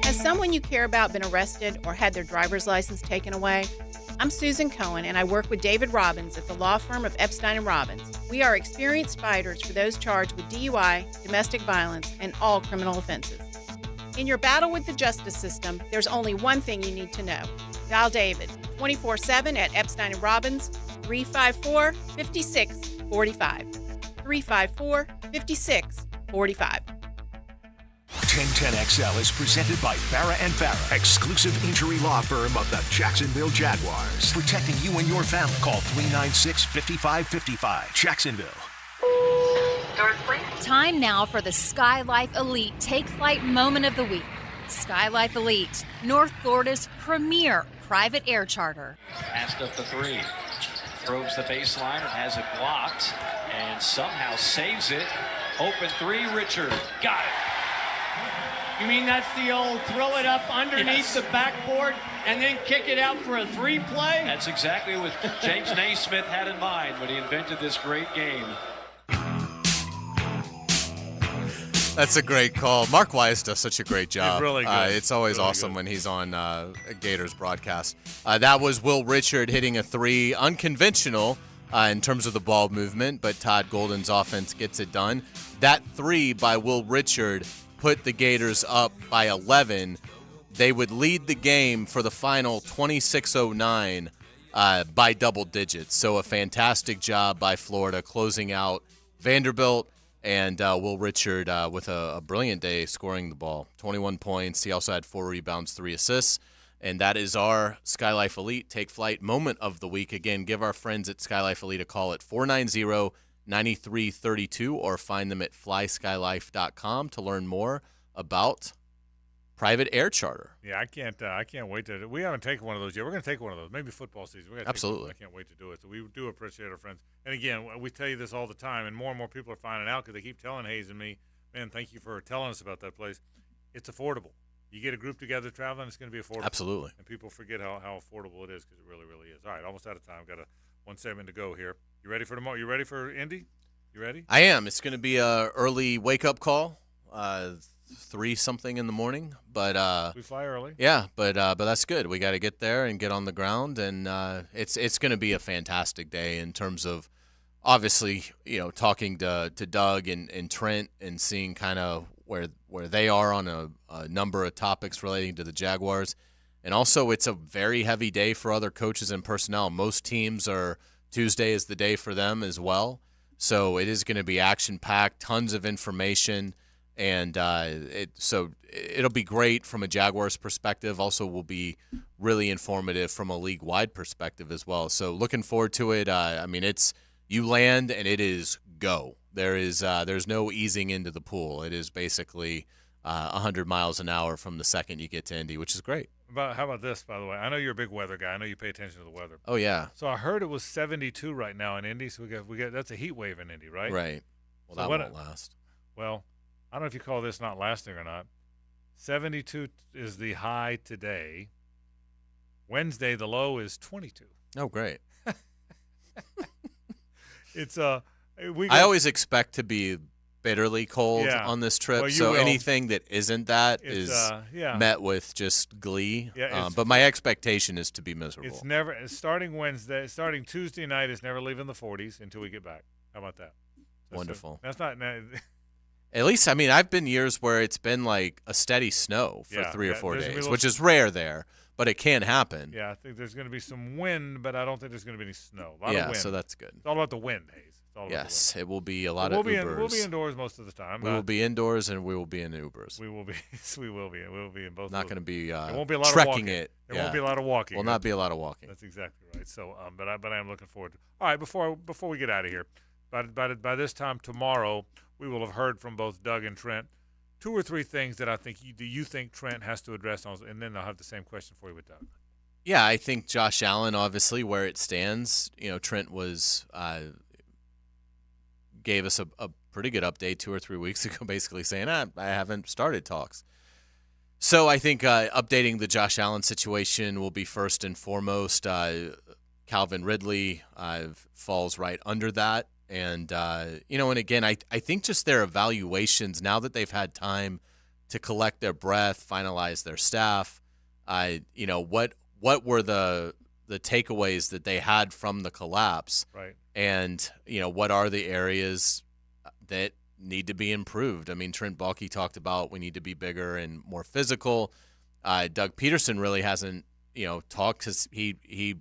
Has someone you care about been arrested or had their driver's license taken away? I'm Susan Cohen, and I work with David Robbins at the law firm of Epstein & Robbins. We are experienced fighters for those charged with DUI, domestic violence, and all criminal offenses. In your battle with the justice system, there's only one thing you need to know. Dial David 24/7 at Epstein & Robbins, 354-5645. 354-5645. 1010XL is presented by Farah and Farah, exclusive injury law firm of the Jacksonville Jaguars. Protecting you and your family. Call 396-5555. Jacksonville. Time now for the Sky Life Elite Take Flight Moment of the Week. Sky Life Elite, North Florida's premier private air charter. Passed up the three. Probes the baseline and has it blocked and somehow saves it. Open three, Richard. Got it. You mean that's the old throw it up underneath the backboard and then kick it out for a three play? That's exactly what James Naismith had in mind when he invented this great game. That's a great call. Mark Weiss does such a great job. He's really good. It's always really awesome good. when he's on Gators broadcast. That was Will Richard hitting a three, unconventional in terms of the ball movement, but Todd Golden's offense gets it done. That three by Will Richard put the Gators up by 11. They would lead the game for the final 26-09 by double digits. So a fantastic job by Florida closing out Vanderbilt. And Will Richard with a brilliant day scoring the ball. 21 points. He also had 4 rebounds, 3 assists. And that is our Sky Life Elite Take Flight Moment of the Week. Again, give our friends at Sky Life Elite a call at 490-9332 or find them at flyskylife.com to learn more about private air charter. Yeah, I can't wait to. We haven't taken one of those yet. We're going to take one of those. Maybe football season. Absolutely. I can't wait to do it. So we do appreciate our friends. And again, we tell you this all the time, and more people are finding out because they keep telling Hays and me, man, thank you for telling us about that place. It's affordable. You get a group together traveling, it's going to be affordable. Absolutely. And people forget how affordable it is because it really, really is. All right, almost out of time. Got one segment to go here. You ready for tomorrow? You ready for Indy? You ready? I am. It's going to be a early wake-up call. 3-something in the morning, but we fly early. Yeah, but that's good. We got to get there and get on the ground, and it's going to be a fantastic day in terms of obviously talking to Doug and Trent and seeing kind of where they are on a number of topics relating to the Jaguars, and also it's a very heavy day for other coaches and personnel. Most teams are Tuesday is the day for them as well, so it is going to be action-packed, tons of information. And it'll be great from a Jaguars perspective. Also will be really informative from a league-wide perspective as well. So looking forward to it. It's you land and it is go. There's no easing into the pool. It is basically 100 miles an hour from the second you get to Indy, which is great. How about this, by the way? I know you're a big weather guy. I know you pay attention to the weather. Oh, yeah. So I heard it was 72 right now in Indy. So we got that's a heat wave in Indy, right? Right. Well, that won't last. Well, I don't know if you call this not lasting or not. 72 is the high today. Wednesday, the low is 22. Oh, great. It's I always expect to be bitterly cold on this trip, well, so anything that isn't that is met with just glee. Yeah, but my expectation is to be miserable. It's starting Tuesday night is never leaving the 40s until we get back. How about that? Wonderful. That's not. At least, I've been years where it's been like a steady snow for 3 or 4 days, which is rare there, but it can happen. Yeah, I think there's going to be some wind, but I don't think there's going to be any snow. A lot of wind. So that's good. It's all about the wind, Hays. Yes, it will be a lot of Ubers. We'll be indoors most of the time. We will be indoors, and we will be in Ubers. We will be. We will be. We will be in both. Not going to be. There won't be a lot trekking of walking. it. There won't be a lot of walking. Will not be a lot of walking. That's exactly right. So, but I am looking forward to. All right, before we get out of here, by this time tomorrow, we will have heard from both Doug and Trent 2 or 3 things that I think you think Trent has to address, and then I'll have the same question for you with Doug. Yeah, I think Josh Allen, obviously, where it stands. Trent was gave us a pretty good update 2 or 3 weeks ago, basically saying, I haven't started talks. So I think updating the Josh Allen situation will be first and foremost. Calvin Ridley falls right under that. And, and again, I think just their evaluations, now that they've had time to collect their breath, finalize their staff, what were the takeaways that they had from the collapse? Right. And, what are the areas that need to be improved? Trent Baalke talked about we need to be bigger and more physical. Doug Peterson really hasn't, talked because he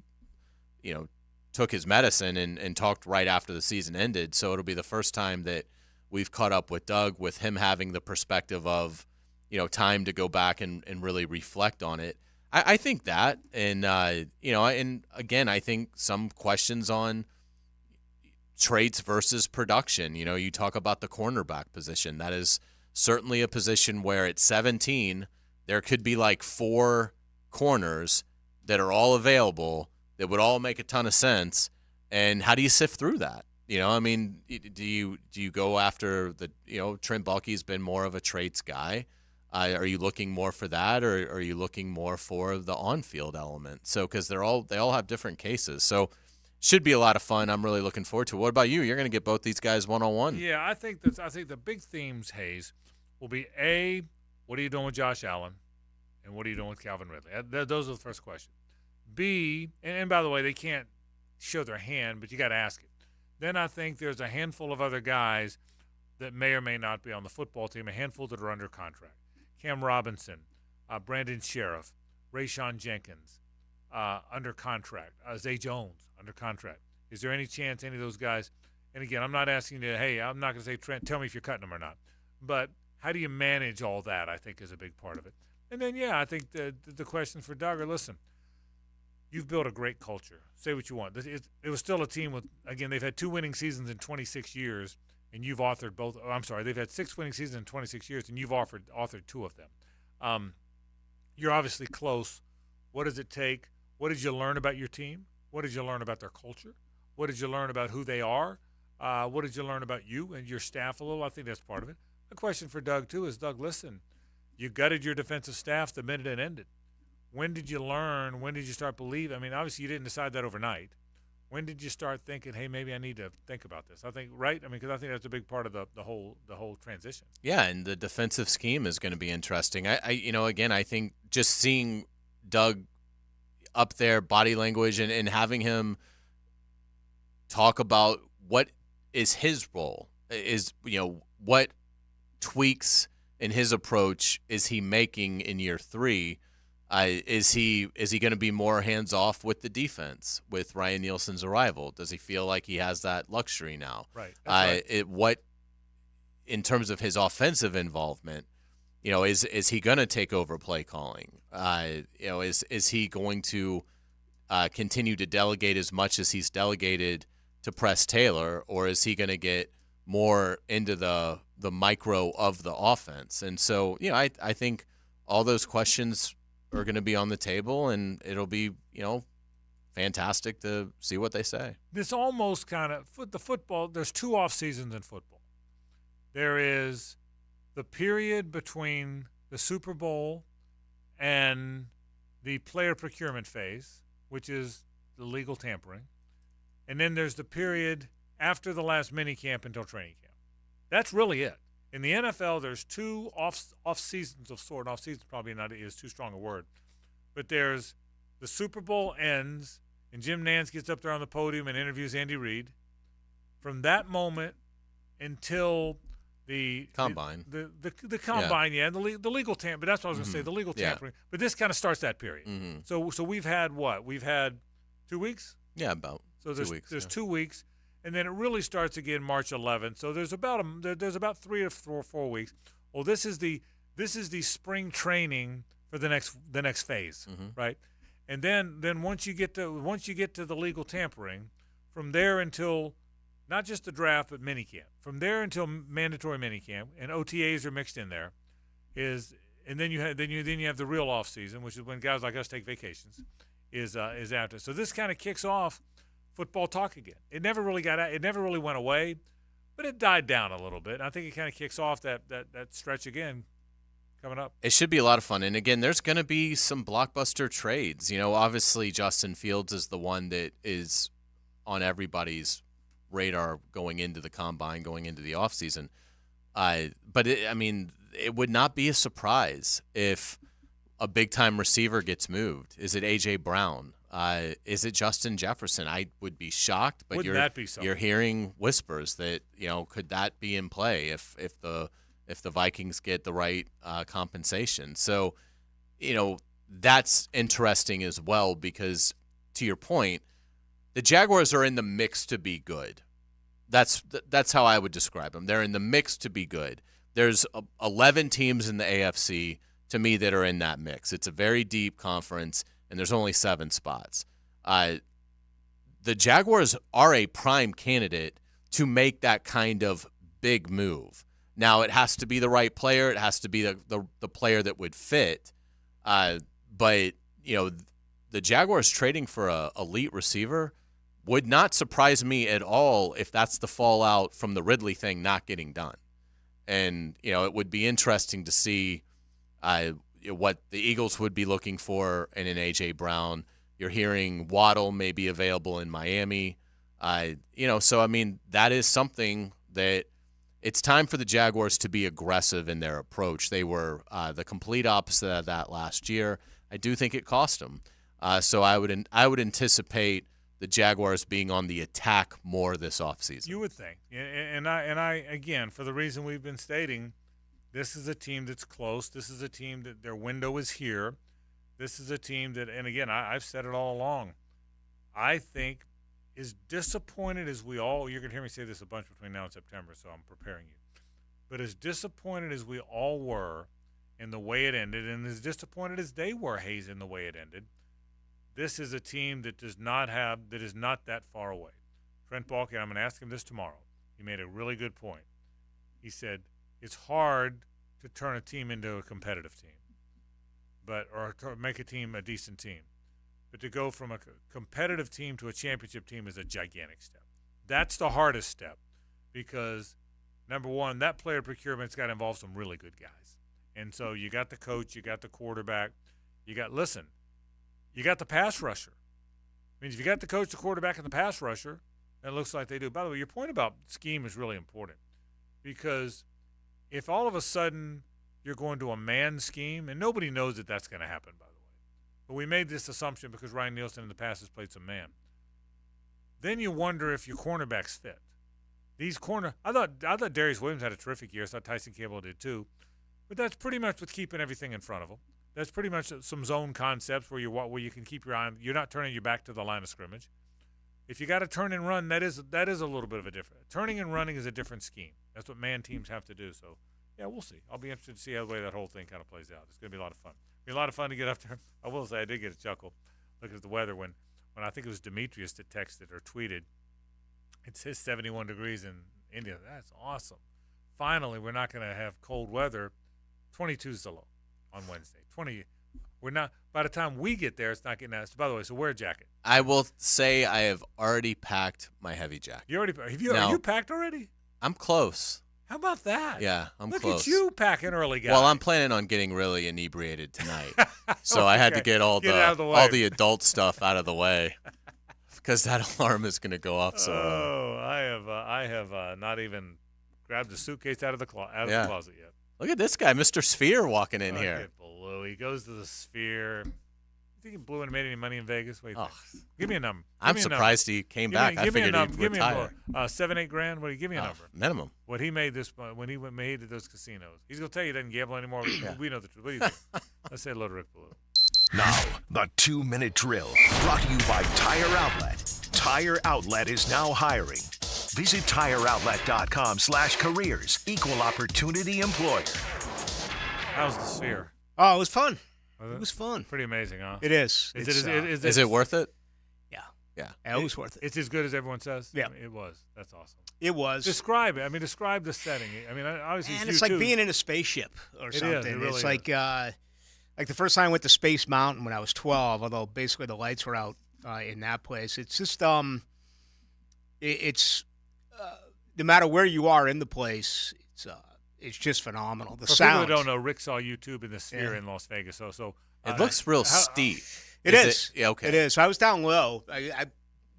took his medicine and talked right after the season ended. So it'll be the first time that we've caught up with Doug with him having the perspective of, time to go back and really reflect on it. I think that, and and again, I think some questions on traits versus production. You talk about the cornerback position. That is certainly a position where at 17, there could be like 4 corners that are all available that would all make a ton of sense. And how do you sift through that? Do you go after the, Trent Baalke's been more of a traits guy. Are you looking more for that, or are you looking more for the on-field element? So, because they all have different cases. So, should be a lot of fun. I'm really looking forward to it. What about you? You're going to get both these guys one-on-one. Yeah, I think the big themes, Hayes, will be A, what are you doing with Josh Allen, and what are you doing with Calvin Ridley? Those are the first questions. B, and by the way, they can't show their hand, but you got to ask it. Then I think there's a handful of other guys that may or may not be on the football team, a handful that are under contract. Cam Robinson, Brandon Sheriff, Rayshon Jenkins, under contract. Zay Jones, under contract. Is there any chance any of those guys, and again, I'm not asking you, hey, I'm not going to say, Trent, tell me if you're cutting them or not. But how do you manage all that, I think, is a big part of it. And then, yeah, I think the question for Doug are, listen, you've built a great culture. Say what you want. It was still a team with, again, they've had 2 winning seasons in 26 years, and you've authored both. I'm sorry, they've had 6 winning seasons in 26 years, and you've authored 2 of them. You're obviously close. What does it take? What did you learn about your team? What did you learn about their culture? What did you learn about who they are? What did you learn about you and your staff a little? I think that's part of it. The question for Doug, too, is, Doug, listen, you gutted your defensive staff the minute it ended. When did you learn? When did you start believing? I mean, obviously you didn't decide that overnight. When did you start thinking, hey, maybe I need to think about this? I think, right? I mean, because I think that's a big part of the whole transition. Yeah, and the defensive scheme is going to be interesting. Again, I think just seeing Doug up there, body language, and having him talk about what is his role, is, what tweaks in his approach is he making in year 3? Is he going to be more hands off with the defense with Ryan Nielsen's arrival? Does he feel like he has that luxury now? Right. Right. In terms of his offensive involvement, is he going to take over play calling? Is he going to continue to delegate as much as he's delegated to Press Taylor, or is he going to get more into the micro of the offense? And so, I think all those questions are going to be on the table, and it'll be, fantastic to see what they say. This almost kind of the football. There's 2 off seasons in football. There is the period between the Super Bowl and the player procurement phase, which is the legal tampering, and then there's the period after the last mini camp until training camp. That's really it. In the NFL, there's 2 off seasons of sort. Off season probably not is too strong a word, but there's the Super Bowl ends, and Jim Nantz gets up there on the podium and interviews Andy Reid. From that moment until the combine, the combine, yeah, and the legal tampering. But that's what I was going to say, the legal tampering. But this kind of starts that period. Mm-hmm. So we've had what? We've had 2 weeks. Yeah, about. So 2 weeks. There's 2 weeks. And then it really starts again March 11th. So there's about 3 or 4 weeks. Well, this is the spring training for the next phase, right? And then once you get to the legal tampering, from there until not just the draft but minicamp, from there until mandatory minicamp, and OTAs are mixed in there, and then you have the real off season, which is when guys like us take vacations, is after. So this kind of kicks off football talk again. It never really went away, but it died down a little bit. And I think it kind of kicks off that stretch again coming up. It should be a lot of fun. And again, there's going to be some blockbuster trades. Obviously Justin Fields is the one that is on everybody's radar going into the combine, going into the offseason. But it would not be a surprise if a big-time receiver gets moved. Is it A.J. Brown? Is it Justin Jefferson? I would be shocked, but you're hearing whispers that could that be in play if the Vikings get the right compensation. So that's interesting as well, because to your point, the Jaguars are in the mix to be good. That's how I would describe them. They're in the mix to be good, there's 11 teams in the AFC to me that are in that mix. It's a very deep conference, and there's only 7 spots. The Jaguars are a prime candidate to make that kind of big move. Now, it has to be the right player. It has to be the player that would fit. But, the Jaguars trading for a elite receiver would not surprise me at all if that's the fallout from the Ridley thing not getting done. And, it would be interesting to see what the Eagles would be looking for in an A.J. Brown. You're hearing Waddle may be available in Miami. So, that is something that it's time for the Jaguars to be aggressive in their approach. They were the complete opposite of that last year. I do think it cost them. So I would anticipate the Jaguars being on the attack more this offseason. You would think. And I again, for the reason we've been stating, this is a team that's close. This is a team that their window is here. This is a team that, and again, I've said it all along, I think as disappointed as you're going to hear me say this a bunch between now and September, so I'm preparing you. But as disappointed as we all were in the way it ended, and as disappointed as they were, Hays, in the way it ended, this is a team that is not that far away. Trent Baalke, I'm going to ask him this tomorrow. He made a really good point. He said it's hard to turn a team into a competitive team, or to make a team a decent team. But to go from a competitive team to a championship team is a gigantic step. That's the hardest step because, number one, that player procurement's got to involve some really good guys. And so you got the coach, you got the quarterback, you got the pass rusher. I mean, if you got the coach, the quarterback, and the pass rusher, and it looks like they do. By the way, your point about scheme is really important because if all of a sudden you're going to a man scheme, and nobody knows that that's going to happen, by the way, but we made this assumption because Ryan Nielsen in the past has played some man. Then you wonder if your cornerbacks fit. I thought Darius Williams had a terrific year. I thought Tyson Campbell did too. But that's pretty much with keeping everything in front of them. That's pretty much some zone concepts where you can keep your eye on. You're not turning your back to the line of scrimmage. If you got to turn and run, that is a little bit of a different. Turning and running is a different scheme. That's what man teams have to do. So, yeah, we'll see. I'll be interested to see how the way that whole thing kind of plays out. It's going to be a lot of fun. It'll be a lot of fun to get up there. I will say I did get a chuckle looking at the weather when I think it was Demetrius that texted or tweeted. It's his 71 degrees in India. That's awesome. Finally, we're not going to have cold weather. 22 is the low on Wednesday. 20. We're not. By the time we get there, it's not getting that. By the way, so wear a jacket. I will say I have already packed my heavy jacket. You already? Are you packed already? I'm close. How about that? Yeah, I'm Look close. Look at you packing early, guy. Well, I'm planning on getting really inebriated tonight, so I had to get all the adult stuff out of the way because that alarm is going to go off. So. Oh, I have not even grabbed the suitcase out of the closet yet. Look at this guy, Mr. Sphere, walking in here. Look at Blue. He goes to the Sphere. You think Blue made any money in Vegas? What do you think? Give me a number. I'm surprised he came back. I figured he'd retire. Give me a 7-8 grand. What do you give me a number? Minimum. What he made when he made to those casinos. He's gonna tell you he doesn't gamble anymore. Yeah. We know the truth. What do you think? Let's say hello to Rick Blue. Now, the 2-minute drill brought to you by Tire Outlet. Tire Outlet is now hiring. Visit TireOutlet.com/careers. Equal opportunity employer. How's the Sphere? Oh, it was fun. It was fun. Pretty amazing, huh? It is. Is it worth it? Yeah. Yeah. It was worth it. It's as good as everyone says? Yeah. I mean, it was. That's awesome. It was. Describe it. I mean, describe the setting. I mean, obviously it's like being in a spaceship or something. It really it's like the first time I went to Space Mountain when I was 12, although basically the lights were out in that place. It's just no matter where you are in the place, it's just phenomenal. The sound. For people who don't know, Rick saw YouTube in the Sphere in Las Vegas. So it looks real steep. It is. Yeah, okay. It is. I was down low. I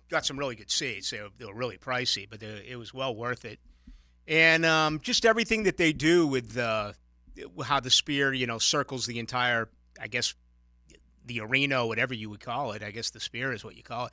got some really good seats. They were really pricey, but it was well worth it. And just everything that they do with how the Sphere, circles the entire, I guess, the arena, whatever you would call it. I guess the Sphere is what you call it.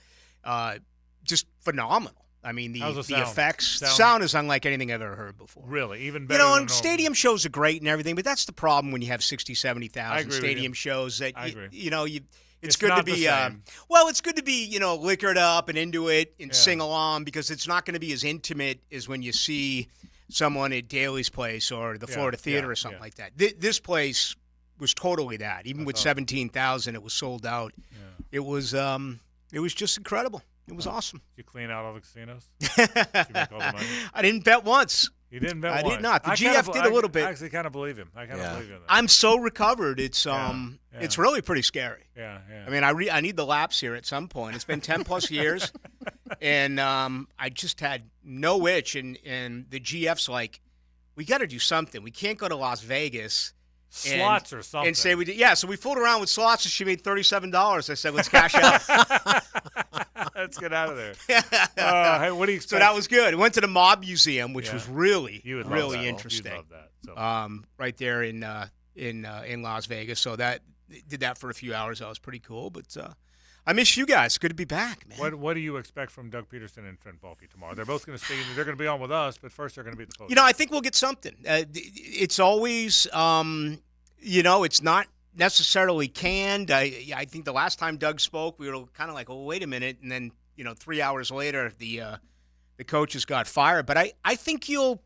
Just phenomenal. I mean, the effects, sound is unlike anything I've ever heard before. Really? Even better than stadium shows are great and everything, but that's the problem when you have 60, 70,000 stadium shows that, it's good to be, it's good to be, liquored up and into it and sing along because it's not going to be as intimate as when you see someone at Daly's place or the Florida Theater or something like that. This place was totally that. Even with 17,000, it was sold out. Yeah. It was just incredible. It was awesome. Did you clean out all the casinos? Did you make all the money? I didn't bet once. You didn't bet once? I did not. The GF did a little bit. I actually kind of believe him. I kind of believe him. I'm so recovered. It's it's really pretty scary. Yeah, yeah. I mean, I need the laps here at some point. It's been 10 plus years, and I just had no itch. And the GF's like, we got to do something. We can't go to Las Vegas. Slots or something. And say we did. Yeah, so we fooled around with slots, and she made $37. I said, let's cash out. Let's get out of there. Hey, what do you expect? So that was good. I went to the Mob Museum, which was really interesting. You'd love that. So. Right there in Las Vegas. So did that for a few hours. That was pretty cool. But I miss you guys. Good to be back, man. What do you expect from Doug Peterson and Trent Baalke tomorrow? They're both going to speak. They're going to be on with us, but first they're going to be at the podium. I think we'll get something. It's always, it's not necessarily canned. I think the last time Doug spoke, we were kind of like, oh, wait a minute. And then, 3 hours later, the coaches got fired. But I think you'll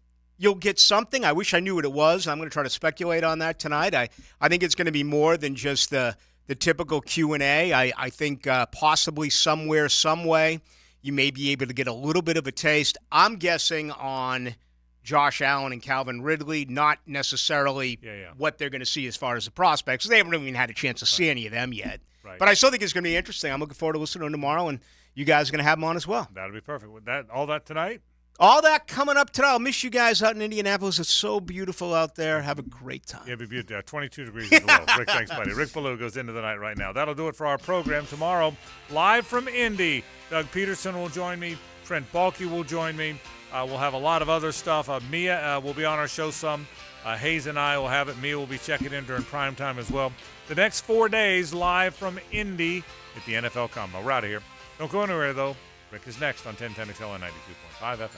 get something. I wish I knew what it was. I'm going to try to speculate on that tonight. I think it's going to be more than just the typical Q&A. I think possibly somewhere, some way, you may be able to get a little bit of a taste. I'm guessing on Josh Allen and Calvin Ridley, not necessarily what they're going to see as far as the prospects. They haven't even had a chance to see any of them yet. Right. But I still think it's going to be interesting. I'm looking forward to listening to them tomorrow, and you guys are going to have them on as well. That'll be perfect. With all that tonight? All that coming up tonight. I'll miss you guys out in Indianapolis. It's so beautiful out there. Have a great time. Yeah, it'll be beautiful. 22 degrees is low. Rick, thanks, buddy. Rick Ballou goes into the night right now. That'll do it for our program tomorrow. Live from Indy, Doug Peterson will join me. Trent Baalke will join me. We'll have a lot of other stuff. Mia will be on our show some. Hays and I will have it. Mia will be checking in during prime time as well. The next 4 days live from Indy at the NFL Combine. We're out of here. Don't go anywhere, though. Rick is next on 1010 XL and 92.5 FM.